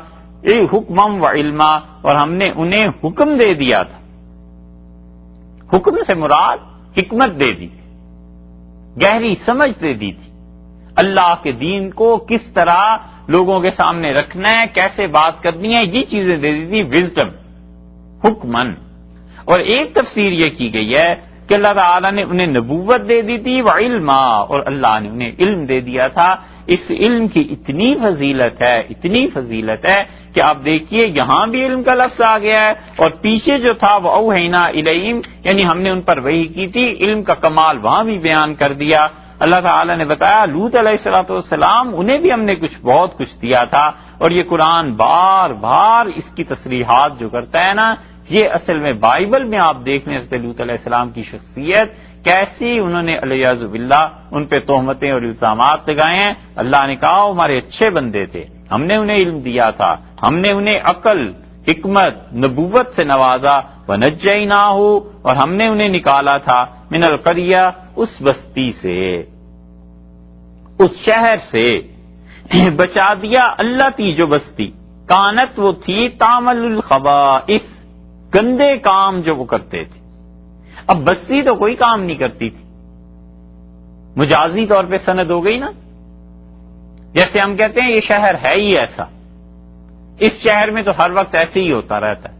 حُكْمًا وَعِلْمًا، اور ہم نے انہیں حکم دے دیا تھا. حکم سے مراد حکمت دے دی، گہری سمجھ دے دی تھی. اللہ کے دین کو کس طرح لوگوں کے سامنے رکھنا ہے، کیسے بات کرنی ہے، یہ چیزیں دے دی تھی. وزڈم، حکمن. اور ایک تفسیر یہ کی گئی ہے کہ اللہ تعالیٰ نے انہیں نبوت دے دی تھی وعلما، اور اللہ نے انہیں علم دے دیا تھا. اس علم کی اتنی فضیلت ہے کہ آپ دیکھیے یہاں بھی علم کا لفظ آ گیا ہے، اور پیچھے جو تھا وہ اوحینا الیہم، یعنی ہم نے ان پر وحی کی تھی، علم کا کمال وہاں بھی بیان کر دیا۔ اللہ تعالیٰ نے بتایا لوط علیہ السلام انہیں بھی ہم نے بہت کچھ دیا تھا، اور یہ قرآن بار بار اس کی تصریحات جو کرتا ہے نا، یہ اصل میں بائبل میں آپ دیکھ لیں حضرت لوط علیہ السلام کی شخصیت کیسی انہوں نے علیاذ باللہ ان پہ تہمتیں اور الزامات لگائے ہیں۔ اللہ نے کہا وہ ہمارے اچھے بندے تھے، ہم نے انہیں علم دیا تھا، ہم نے انہیں عقل، حکمت، نبوت سے نوازا، ونجیناہ، اور ہم نے انہیں نکالا تھا من القریہ، اس بستی سے، اس شہر سے، بچا دیا اللہ تی جو بستی، کانت وہ تھی تعمل الخبائث، گندے کام جو وہ کرتے تھے۔ اب بستی تو کوئی کام نہیں کرتی تھی، مجازی طور پہ سند ہو گئی نا، جیسے ہم کہتے ہیں یہ شہر ہے ہی ایسا، اس شہر میں تو ہر وقت ایسے ہی ہوتا رہتا ہے،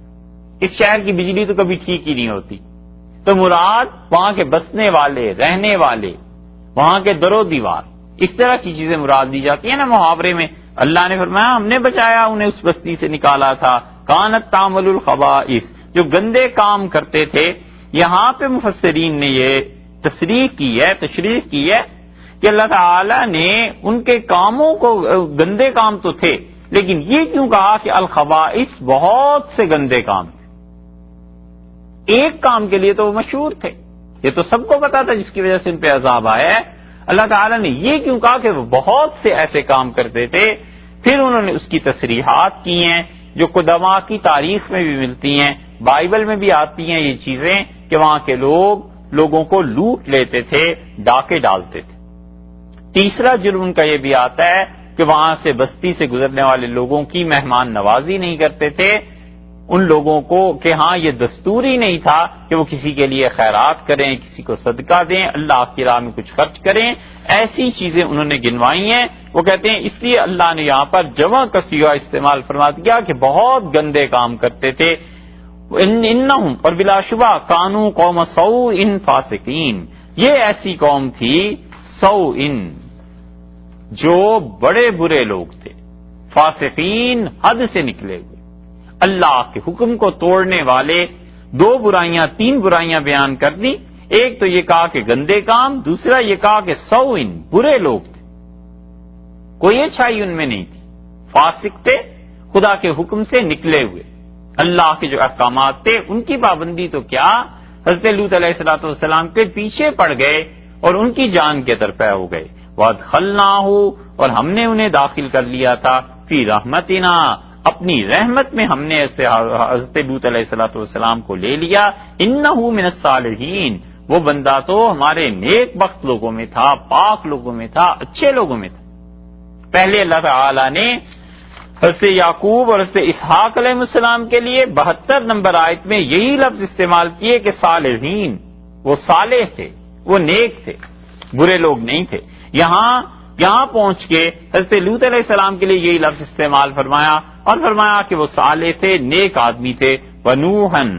اس شہر کی بجلی تو کبھی ٹھیک ہی نہیں ہوتی، تو مراد وہاں کے بسنے والے، رہنے والے، وہاں کے در و دیوار، اس طرح کی چیزیں مراد دی جاتی ہیں نا محاورے میں۔ اللہ نے فرمایا ہم نے بچایا انہیں، اس بستی سے نکالا تھا، کانت تعمل الخبائث، جو گندے کام کرتے تھے۔ یہاں پہ مفسرین نے یہ تشریح کی ہے کہ اللہ تعالی نے ان کے کاموں کو، گندے کام تو تھے لیکن یہ کیوں کہا کہ الخبائث، بہت سے گندے کام تھے، ایک کام کے لیے تو وہ مشہور تھے، یہ تو سب کو پتا تھا جس کی وجہ سے ان پہ عذاب آیا ہے۔ اللہ تعالیٰ نے یہ کیوں کہا کہ وہ بہت سے ایسے کام کرتے تھے؟ پھر انہوں نے اس کی تصریحات کی ہیں جو قدما کی تاریخ میں بھی ملتی ہیں، بائبل میں بھی آتی ہیں یہ چیزیں، کہ وہاں کے لوگوں کو لوٹ لیتے تھے، ڈاکے ڈالتے تھے۔ تیسرا جرم ان کا یہ بھی آتا ہے کہ وہاں سے بستی سے گزرنے والے لوگوں کی مہمان نوازی نہیں کرتے تھے، ان لوگوں کو کہ ہاں یہ دستور ہی نہیں تھا کہ وہ کسی کے لیے خیرات کریں، کسی کو صدقہ دیں، اللہ کی راہ میں کچھ خرچ کریں، ایسی چیزیں انہوں نے گنوائی ہیں۔ وہ کہتے ہیں اس لیے اللہ نے یہاں پر جمع کا صیغہ استعمال فرما دیا کہ بہت گندے کام کرتے تھے۔ انہم، اور بلا شبہ، کانو قوم سوء فاسقین، یہ ایسی قوم تھی سوء، جو بڑے برے لوگ تھے، فاسقین، حد سے نکلے ہوئے، اللہ کے حکم کو توڑنے والے۔ دو برائیاں، تین برائیاں بیان کر دی، ایک تو یہ کہا کہ گندے کام، دوسرا یہ کہا کہ سوء، برے لوگ تھے، کوئی اچھائی ان میں نہیں تھی، فاسق تھے، خدا کے حکم سے نکلے ہوئے، اللہ کے جو احکامات تھے ان کی پابندی تو کیا، حضرت لوط علیہ السلام کے پیچھے پڑ گئے اور ان کی جان کے درپے ہو گئے۔ وَأَدْخَلْنَاهُ، اور ہم نے انہیں داخل کر لیا تھا، فی رحمتنا، اپنی رحمت میں ہم نے حضرت لوط علیہ السلام کو لے لیا۔ انہ من الصالحین، وہ بندہ تو ہمارے نیک بخت لوگوں میں تھا، پاک لوگوں میں تھا، اچھے لوگوں میں تھا۔ پہلے اللہ تعالی نے حضرت یعقوب اور حضرت اسحاق علیہ السلام کے لیے 72 نمبر آیت میں یہی لفظ استعمال کیے کہ صالحین، وہ صالح تھے، وہ نیک تھے، برے لوگ نہیں تھے۔ یہاں پہنچ کے حضرت لوط علیہ السلام کے لیے یہی لفظ استعمال فرمایا، اور فرمایا کہ وہ صالح تھے، نیک آدمی تھے۔ ونوحن،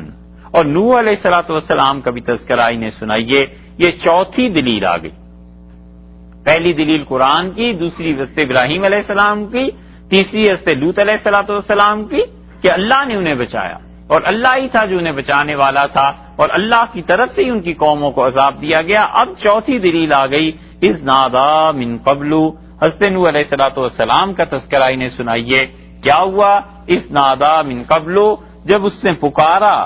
اور نوح علیہ السلام کا بھی تذکرہ انہیں سنائیے۔ یہ چوتھی دلیل آ گئی، پہلی دلیل قرآن کی، دوسری حضرت ابراہیم علیہ السلام کی، تیسری حضرت لوط علیہ السلام کی، کہ اللہ نے انہیں بچایا اور اللہ ہی تھا جو انہیں بچانے والا تھا، اور اللہ کی طرف سے ہی ان کی قوموں کو عذاب دیا گیا۔ اب چوتھی دلیل آ گئی، اذ نادا من قبل، حضرت نوح علیہ السلام کا تذکرہ انہیں سنائیے۔ کیا ہوا؟ اذ نادا من قبل، جب اس نے پکارا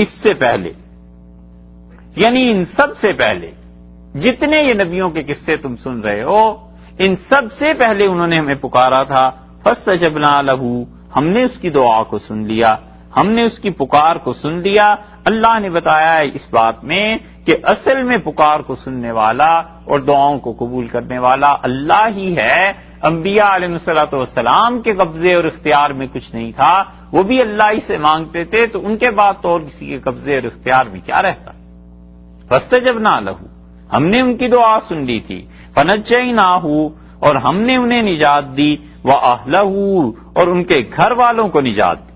اس سے پہلے، یعنی ان سب سے پہلے، جتنے یہ نبیوں کے قصے تم سن رہے ہو، ان سب سے پہلے انہوں نے ہمیں پکارا تھا۔ فاستجبنا لہ، ہم نے اس کی دعا کو سن لیا، ہم نے اس کی پکار کو سن لیا۔ اللہ نے بتایا ہے اس بات میں کہ اصل میں پکار کو سننے والا اور دعاؤں کو قبول کرنے والا اللہ ہی ہے۔ انبیاء علیہ السلام کے قبضے اور اختیار میں کچھ نہیں تھا، وہ بھی اللہ ہی سے مانگتے تھے، تو ان کے بعد تو اور کسی کے قبضے اور اختیار میں کیا رہتا۔ فاستجبنا لہ، ہم نے ان کی دعا سن لی تھی۔ فنجیناہ، اور ہم نے انہیں نجات دی۔ وَأَهْلَهُ، اور ان کے گھر والوں کو نجات دی۔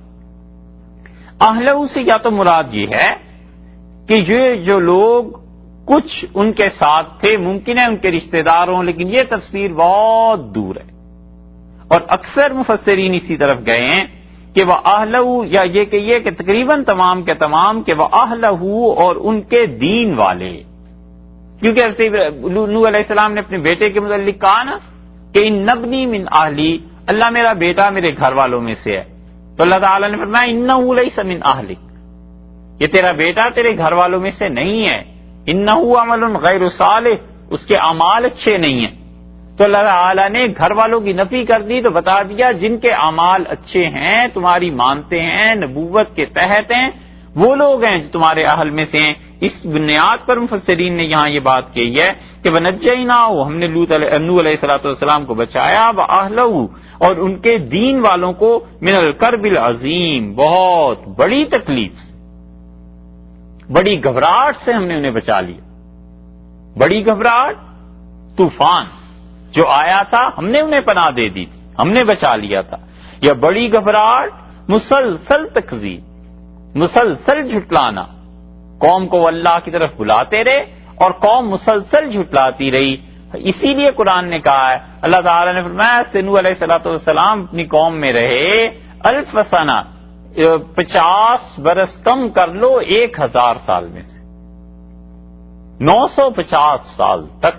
اہلہ سے یا تو مراد یہ ہے کہ یہ جو لوگ کچھ ان کے ساتھ تھے، ممکن ہے ان کے رشتہ دار ہوں، لیکن یہ تفسیر بہت دور ہے، اور اکثر مفسرین اسی طرف گئے ہیں کہ وہ اہلہ، یا یہ کہیے کہ تقریباً تمام کے تمام کہ وہ اہلہ اور ان کے دین والے، کیونکہ حضرت نوح علیہ السلام نے اپنے بیٹے کے متعلق کہا نا کہ ان نبنی من اہلی، اللہ میرا بیٹا میرے گھر والوں میں سے ہے، تو اللہ تعالیٰ نے فرمایا انہ لیس من اہلک، یہ تیرا بیٹا تیرے گھر والوں میں سے نہیں ہے، انہ عمل غیر صالح، اس کے اعمال اچھے نہیں ہیں۔ تو اللہ تعالیٰ نے گھر والوں کی نفی کر دی تو بتا دیا جن کے اعمال اچھے ہیں، تمہاری مانتے ہیں، نبوت کے تحت ہیں، وہ لوگ ہیں جو تمہارے اہل میں سے ہیں۔ اس بنیاد پر مفسرین نے یہاں یہ بات کہی ہے کہ وَنَجَّيْنَاهُ، ہم نے نوح علیہ السلام کو بچایا، وَأَهْلَهُ، اور ان کے دین والوں کو، من الکرب العظیم، بہت بڑی تکلیف سے، بڑی گھبراہٹ سے ہم نے انہیں بچا لیا۔ بڑی گھبراہٹ، طوفان جو آیا تھا ہم نے انہیں پناہ دے دی تھی، ہم نے بچا لیا تھا، یا بڑی گھبراہٹ مسلسل تکذیب، مسلسل جھٹلانا، قوم کو اللہ کی طرف بلاتے رہے اور قوم مسلسل جھٹلاتی رہی۔ اسی لیے قرآن نے کہا ہے، اللہ تعالیٰ نے فرمایا نوح علیہ السلام اپنی قوم میں رہے 1000 سنہ، 50 برس کم کر لو 1000 سال میں سے، 950 سال تک۔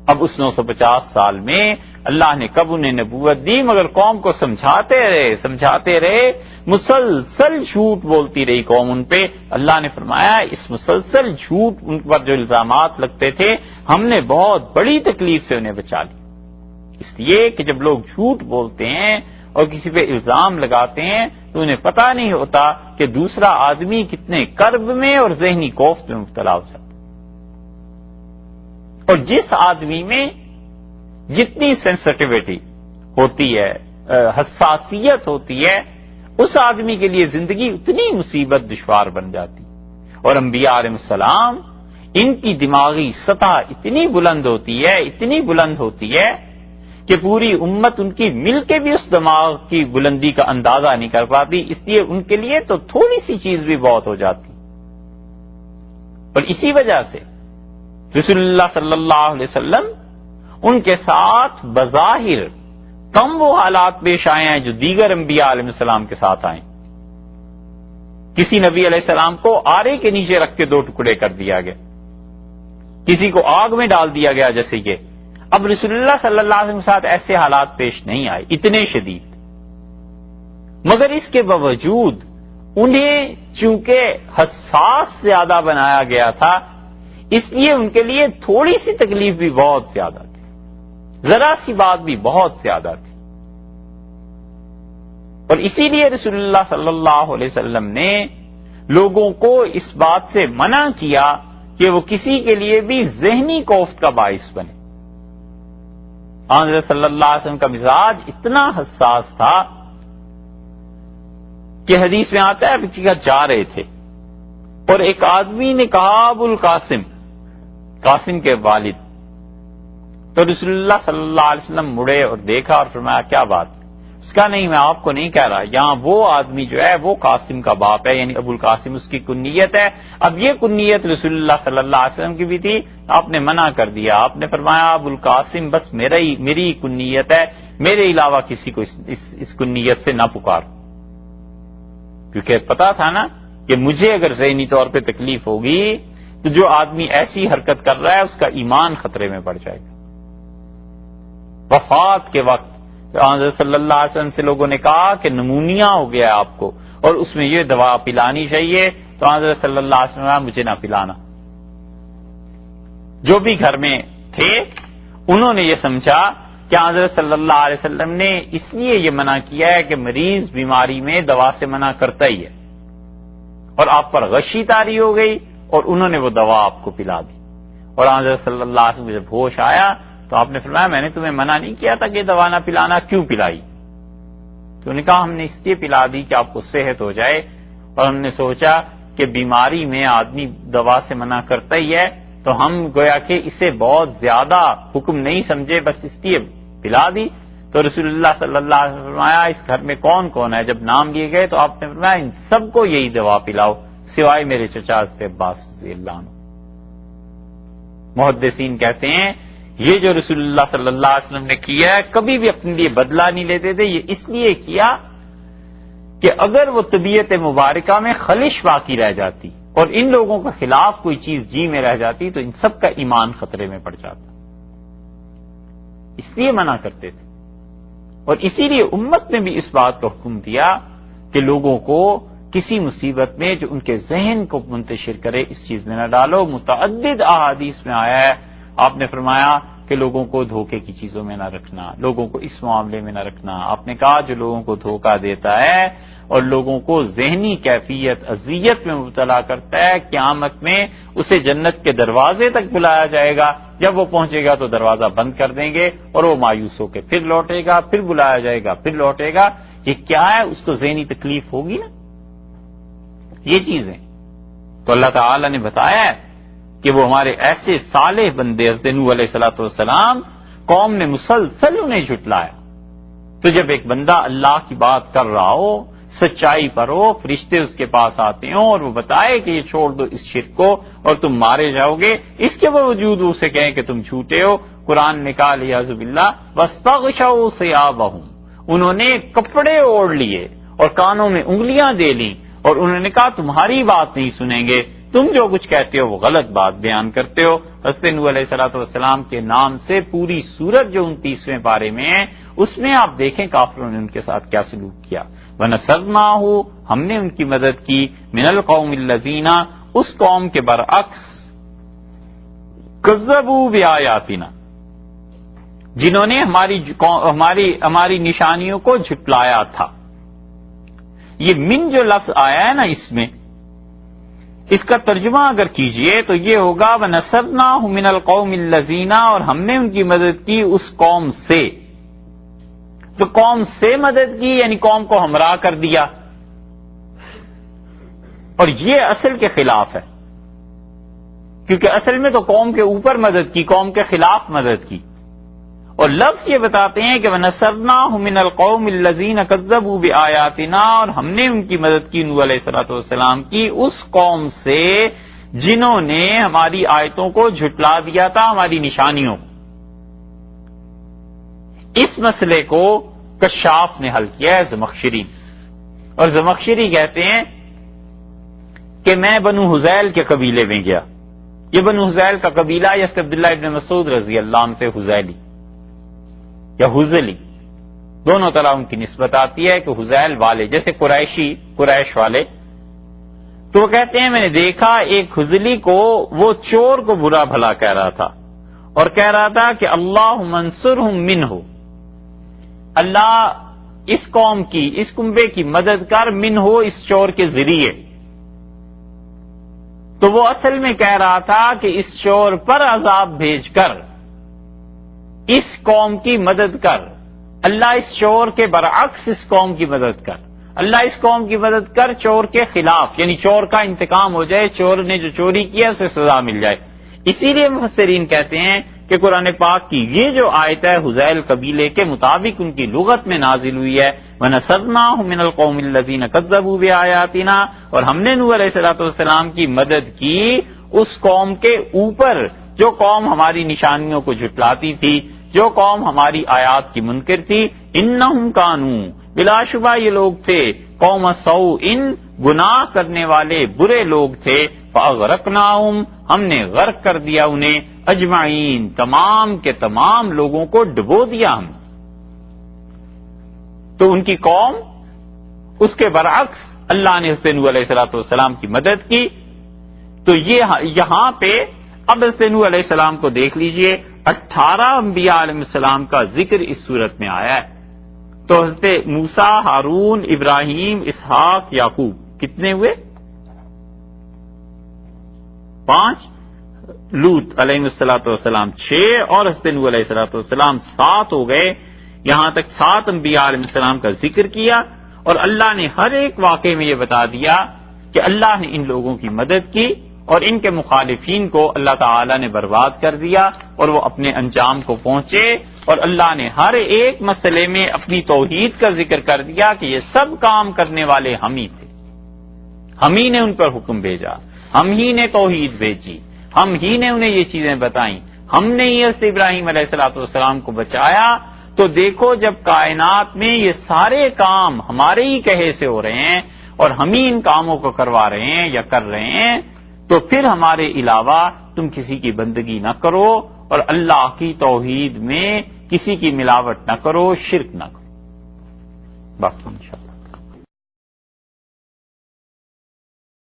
اب اس 950 سال میں اللہ نے کب انہیں نبوت دی، مگر قوم کو سمجھاتے رہے، مسلسل جھوٹ بولتی رہی قوم ان پہ۔ اللہ نے فرمایا اس مسلسل جھوٹ ان پر جو الزامات لگتے تھے ہم نے بہت بڑی تکلیف سے انہیں بچا لی، اس لیے کہ جب لوگ جھوٹ بولتے ہیں اور کسی پہ الزام لگاتے ہیں تو انہیں پتہ نہیں ہوتا کہ دوسرا آدمی کتنے کرب میں اور ذہنی کوفت میں مبتلا ہو جاتا ہے۔ اور جس آدمی میں جتنی سینسٹیوٹی ہوتی ہے، حساسیت ہوتی ہے، اس آدمی کے لیے زندگی اتنی مصیبت دشوار بن جاتی۔ اور انبیاء علیہ السلام، ان کی دماغی سطح اتنی بلند ہوتی ہے کہ پوری امت ان کی مل کے بھی اس دماغ کی بلندی کا اندازہ نہیں کر پاتی، اس لیے ان کے لیے تو تھوڑی سی چیز بھی بہت ہو جاتی۔ اور اسی وجہ سے رسول اللہ صلی اللہ علیہ وسلم ان کے ساتھ بظاہر کم وہ حالات پیش آئے ہیں جو دیگر انبیاء علیہ السلام کے ساتھ آئے۔ کسی نبی علیہ السلام کو آرے کے نیچے رکھ کے 2 ٹکڑے کر دیا گیا، کسی کو آگ میں ڈال دیا گیا جیسے یہ۔ اب رسول اللہ صلی اللہ علیہ وسلم کے ساتھ ایسے حالات پیش نہیں آئے اتنے شدید، مگر اس کے باوجود انہیں چونکہ حساس زیادہ بنایا گیا تھا، اس لیے ان کے لیے تھوڑی سی تکلیف بھی بہت زیادہ تھی، ذرا سی بات بھی بہت زیادہ تھی۔ اور اسی لیے رسول اللہ صلی اللہ علیہ وسلم نے لوگوں کو اس بات سے منع کیا کہ وہ کسی کے لیے بھی ذہنی کوفت کا باعث بنے۔ حضرت صلی اللہ علیہ وسلم کا مزاج اتنا حساس تھا کہ حدیث میں آتا ہے کہ جا رہے تھے اور ایک آدمی نے کہا ابو القاسم، قاسم کے والد، تو رسول اللہ صلی اللہ علیہ وسلم مڑے اور دیکھا اور فرمایا کیا بات؟ اس کا نہیں، میں آپ کو نہیں کہہ رہا، یہاں وہ آدمی جو ہے وہ قاسم کا باپ ہے، یعنی ابو القاسم اس کی کنیت ہے۔ اب یہ کنیت رسول اللہ صلی اللہ علیہ وسلم کی بھی تھی، آپ نے منع کر دیا، آپ نے فرمایا ابو القاسم بس میری کنیت ہے، میرے علاوہ کسی کو اس کنیت سے نہ پکار، کیونکہ پتا تھا نا کہ مجھے اگر ذہنی طور پہ تکلیف ہوگی تو جو آدمی ایسی حرکت کر رہا ہے اس کا ایمان خطرے میں پڑ جائے گا۔ وفات کے وقت حضرت صلی اللہ علیہ وسلم سے لوگوں نے کہا کہ نمونیا ہو گیا آپ کو اور اس میں یہ دوا پلانی چاہیے، تو حضرت صلی اللہ علیہ وسلم مجھے نہ پلانا۔ جو بھی گھر میں تھے انہوں نے یہ سمجھا کہ حضرت صلی اللہ علیہ وسلم نے اس لیے یہ منع کیا ہے کہ مریض بیماری میں دوا سے منع کرتا ہی ہے، اور آپ پر غشی طاری ہو گئی اور انہوں نے وہ دوا آپ کو پلا دی۔ اور حضرت صلی اللہ علیہ وسلم جب ہوش آیا تو آپ نے فرمایا میں نے تمہیں منع نہیں کیا تھا کہ دوا نہ پلانا، کیوں پلائی؟ تو انہوں نے کہا ہم نے اس لیے پلا دی کہ آپ کو صحت ہو جائے، اور ہم نے سوچا کہ بیماری میں آدمی دوا سے منع کرتا ہی ہے تو ہم گویا کہ اسے بہت زیادہ حکم نہیں سمجھے، بس اس لیے پلا دی۔ تو رسول اللہ صلی اللہ علیہ وسلم فرمایا اس گھر میں کون کون ہے؟ جب نام لیے گئے تو آپ نے فرمایا ان سب کو یہی دوا پلاؤ سوائے میرے چچا حضرت عباس رضی اللہ عنہ۔ محدثین کہتے ہیں یہ جو رسول اللہ صلی اللہ علیہ وسلم نے کیا ہے کبھی بھی اپنے لیے بدلہ نہیں لیتے تھے، یہ اس لیے کیا کہ اگر وہ طبیعت مبارکہ میں خلش باقی رہ جاتی اور ان لوگوں کے خلاف کوئی چیز جی میں رہ جاتی تو ان سب کا ایمان خطرے میں پڑ جاتا، اس لیے منع کرتے تھے۔ اور اسی لیے امت نے بھی اس بات کا حکم دیا کہ لوگوں کو کسی مصیبت میں جو ان کے ذہن کو منتشر کرے اس چیز میں نہ ڈالو۔ متعدد احادیث میں آیا ہے، آپ نے فرمایا کہ لوگوں کو دھوکے کی چیزوں میں نہ رکھنا، لوگوں کو اس معاملے میں نہ رکھنا۔ آپ نے کہا جو لوگوں کو دھوکہ دیتا ہے اور لوگوں کو ذہنی کیفیت اذیت میں مبتلا کرتا ہے، قیامت میں اسے جنت کے دروازے تک بلایا جائے گا، جب وہ پہنچے گا تو دروازہ بند کر دیں گے اور وہ مایوس ہو کے پھر لوٹے گا، پھر بلایا جائے گا، پھر لوٹے گا۔ یہ کیا ہے؟ اس کو ذہنی تکلیف ہوگی نا، یہ چیزیں تو اللہ تعالی نے بتایا ہے کہ وہ ہمارے ایسے صالح بندے حضرت نوح علیہ الصلوۃ والسلام قوم نے مسلسل انہیں جھٹلایا۔ تو جب ایک بندہ اللہ کی بات کر رہا ہو، سچائی پر ہو، فرشتے اس کے پاس آتے ہوں اور وہ بتائے کہ یہ چھوڑ دو اس شرک کو اور تم مارے جاؤ گے، اس کے باوجود اسے کہیں کہ تم جھوٹے ہو، قرآن نے کہا الیاذ باللہ واستغشوا ثیابہم، انہوں نے کپڑے اوڑھ لیے اور کانوں میں انگلیاں دے لیں اور انہوں نے کہا تمہاری بات نہیں سنیں گے، تم جو کچھ کہتے ہو وہ غلط بات بیان کرتے ہو۔ حضرت نوح علیہ السلام کے نام سے پوری سورت جو 29ویں پارے میں ہے اس میں آپ دیکھیں کافروں نے ان کے ساتھ کیا سلوک کیا۔ وَنَصَرْنَاهُ، ہم نے ان کی مدد کی، مِنَ الْقَوْمِ الَّذِينَ، اس قوم کے برعکس، كَذَّبُوا بِآيَاتِنَا، جنہوں نے ہماری نشانیوں کو جھٹلایا تھا۔ یہ من جو لفظ آیا ہے نا اس میں، اس کا ترجمہ اگر کیجئے تو یہ ہوگا وَنَصَرْنَاهُ مِنَ الْقَوْمِ الَّذِينَ، اور ہم نے ان کی مدد کی اس قوم سے۔ تو قوم سے مدد کی یعنی قوم کو ہمراہ کر دیا، اور یہ اصل کے خلاف ہے، کیونکہ اصل میں تو قوم کے اوپر مدد کی، قوم کے خلاف مدد کی۔ اور لفظ یہ بتاتے ہیں کہ وَنَصَرْنَاهُ مِنَ الْقَوْمِ الَّذِينَ كَذَّبُوا بِآيَاتِنَا، اور ہم نے ان کی مدد کی نوح علیہ السلام کی اس قوم سے جنہوں نے ہماری آیتوں کو جھٹلا دیا تھا، ہماری نشانیوں۔ اس مسئلے کو کشاف نے حل کیا ہے، زمخشری، اور زمخشری کہتے ہیں کہ میں بنو حذیل کے قبیلے میں گیا۔ یہ بنو حذیل کا قبیلہ یا عبداللہ ابن مسعود رضی اللہ عنہ سے حذیلی یا حذلی، دونوں طرح ان کی نسبت آتی ہے کہ حذیل والے جیسے قریش والے۔ تو وہ کہتے ہیں میں نے دیکھا ایک حذلی کو، وہ چور کو برا بھلا کہہ رہا تھا اور کہہ رہا تھا کہ اللہم انصرہم منہ، اللہ اس قوم کی، اس کنبے کی مدد کر، من ہو اس چور کے ذریعے۔ تو وہ اصل میں کہہ رہا تھا کہ اس چور پر عذاب بھیج کر اس قوم کی مدد کر، اللہ اس چور کے برعکس اس قوم کی مدد کر، اللہ اس قوم کی مدد کر چور کے خلاف، یعنی چور کا انتقام ہو جائے، چور نے جو چوری کیا اسے سزا مل جائے۔ اسی لیے مفسرین کہتے ہیں کہ قرآن پاک کی یہ جو آیت ہے حذیل قبیلے کے مطابق ان کی لغت میں نازل ہوئی ہے، وَنَصَرْنَاهُ مِنَ الْقَوْمِ الَّذِينَ كَذَّبُوا بِآيَاتِنَا، اور ہم نے نوح علیہ السلام کی مدد کی اس قوم کے اوپر جو قوم ہماری نشانیوں کو جھٹلاتی تھی، جو قوم ہماری آیات کی منکر تھی۔ اِنَّهُمْ كَانُوا، بلا شبہ یہ لوگ تھے، قوم سوء، گناہ کرنے والے برے لوگ تھے، فَأَغْرَقْنَاهُمْ، ہم نے غرق کر دیا انہیں، اجمعین، تمام کے تمام لوگوں کو ڈبو دیا ہم۔ تو ان کی قوم اس کے برعکس اللہ نے حضرت نوح علیہ السلام کی مدد کی۔ تو یہ یہاں پہ اب حضرت نوح علیہ السلام کو دیکھ لیجئے، 18 انبیاء علیہ السلام کا ذکر اس صورت میں آیا ہے۔ تو حضرت موسیٰ، ہارون، ابراہیم، اسحاق، یعقوب کتنے ہوئے؟ 5، لوط علیہ السلام 6، اور حضرت نوح علیہ السلام 7 ہو گئے۔ یہاں تک 7 انبیاء علیہ السلام کا ذکر کیا، اور اللہ نے ہر ایک واقعے میں یہ بتا دیا کہ اللہ نے ان لوگوں کی مدد کی اور ان کے مخالفین کو اللہ تعالی نے برباد کر دیا اور وہ اپنے انجام کو پہنچے، اور اللہ نے ہر ایک مسئلے میں اپنی توحید کا ذکر کر دیا کہ یہ سب کام کرنے والے ہم ہی تھے، ہم ہی نے ان پر حکم بھیجا، ہم ہی نے توحید بھیجی، ہم ہی نے انہیں یہ چیزیں بتائیں، ہم نے ہی حضرت ابراہیم علیہ الصلوۃ والسلام کو بچایا. تو دیکھو جب کائنات میں یہ سارے کام ہمارے ہی کہے سے ہو رہے ہیں اور ہم ہی ان کاموں کو کروا رہے ہیں یا کر رہے ہیں، تو پھر ہمارے علاوہ تم کسی کی بندگی نہ کرو اور اللہ کی توحید میں کسی کی ملاوٹ نہ کرو، شرک نہ کرو. باقی انشاءاللہ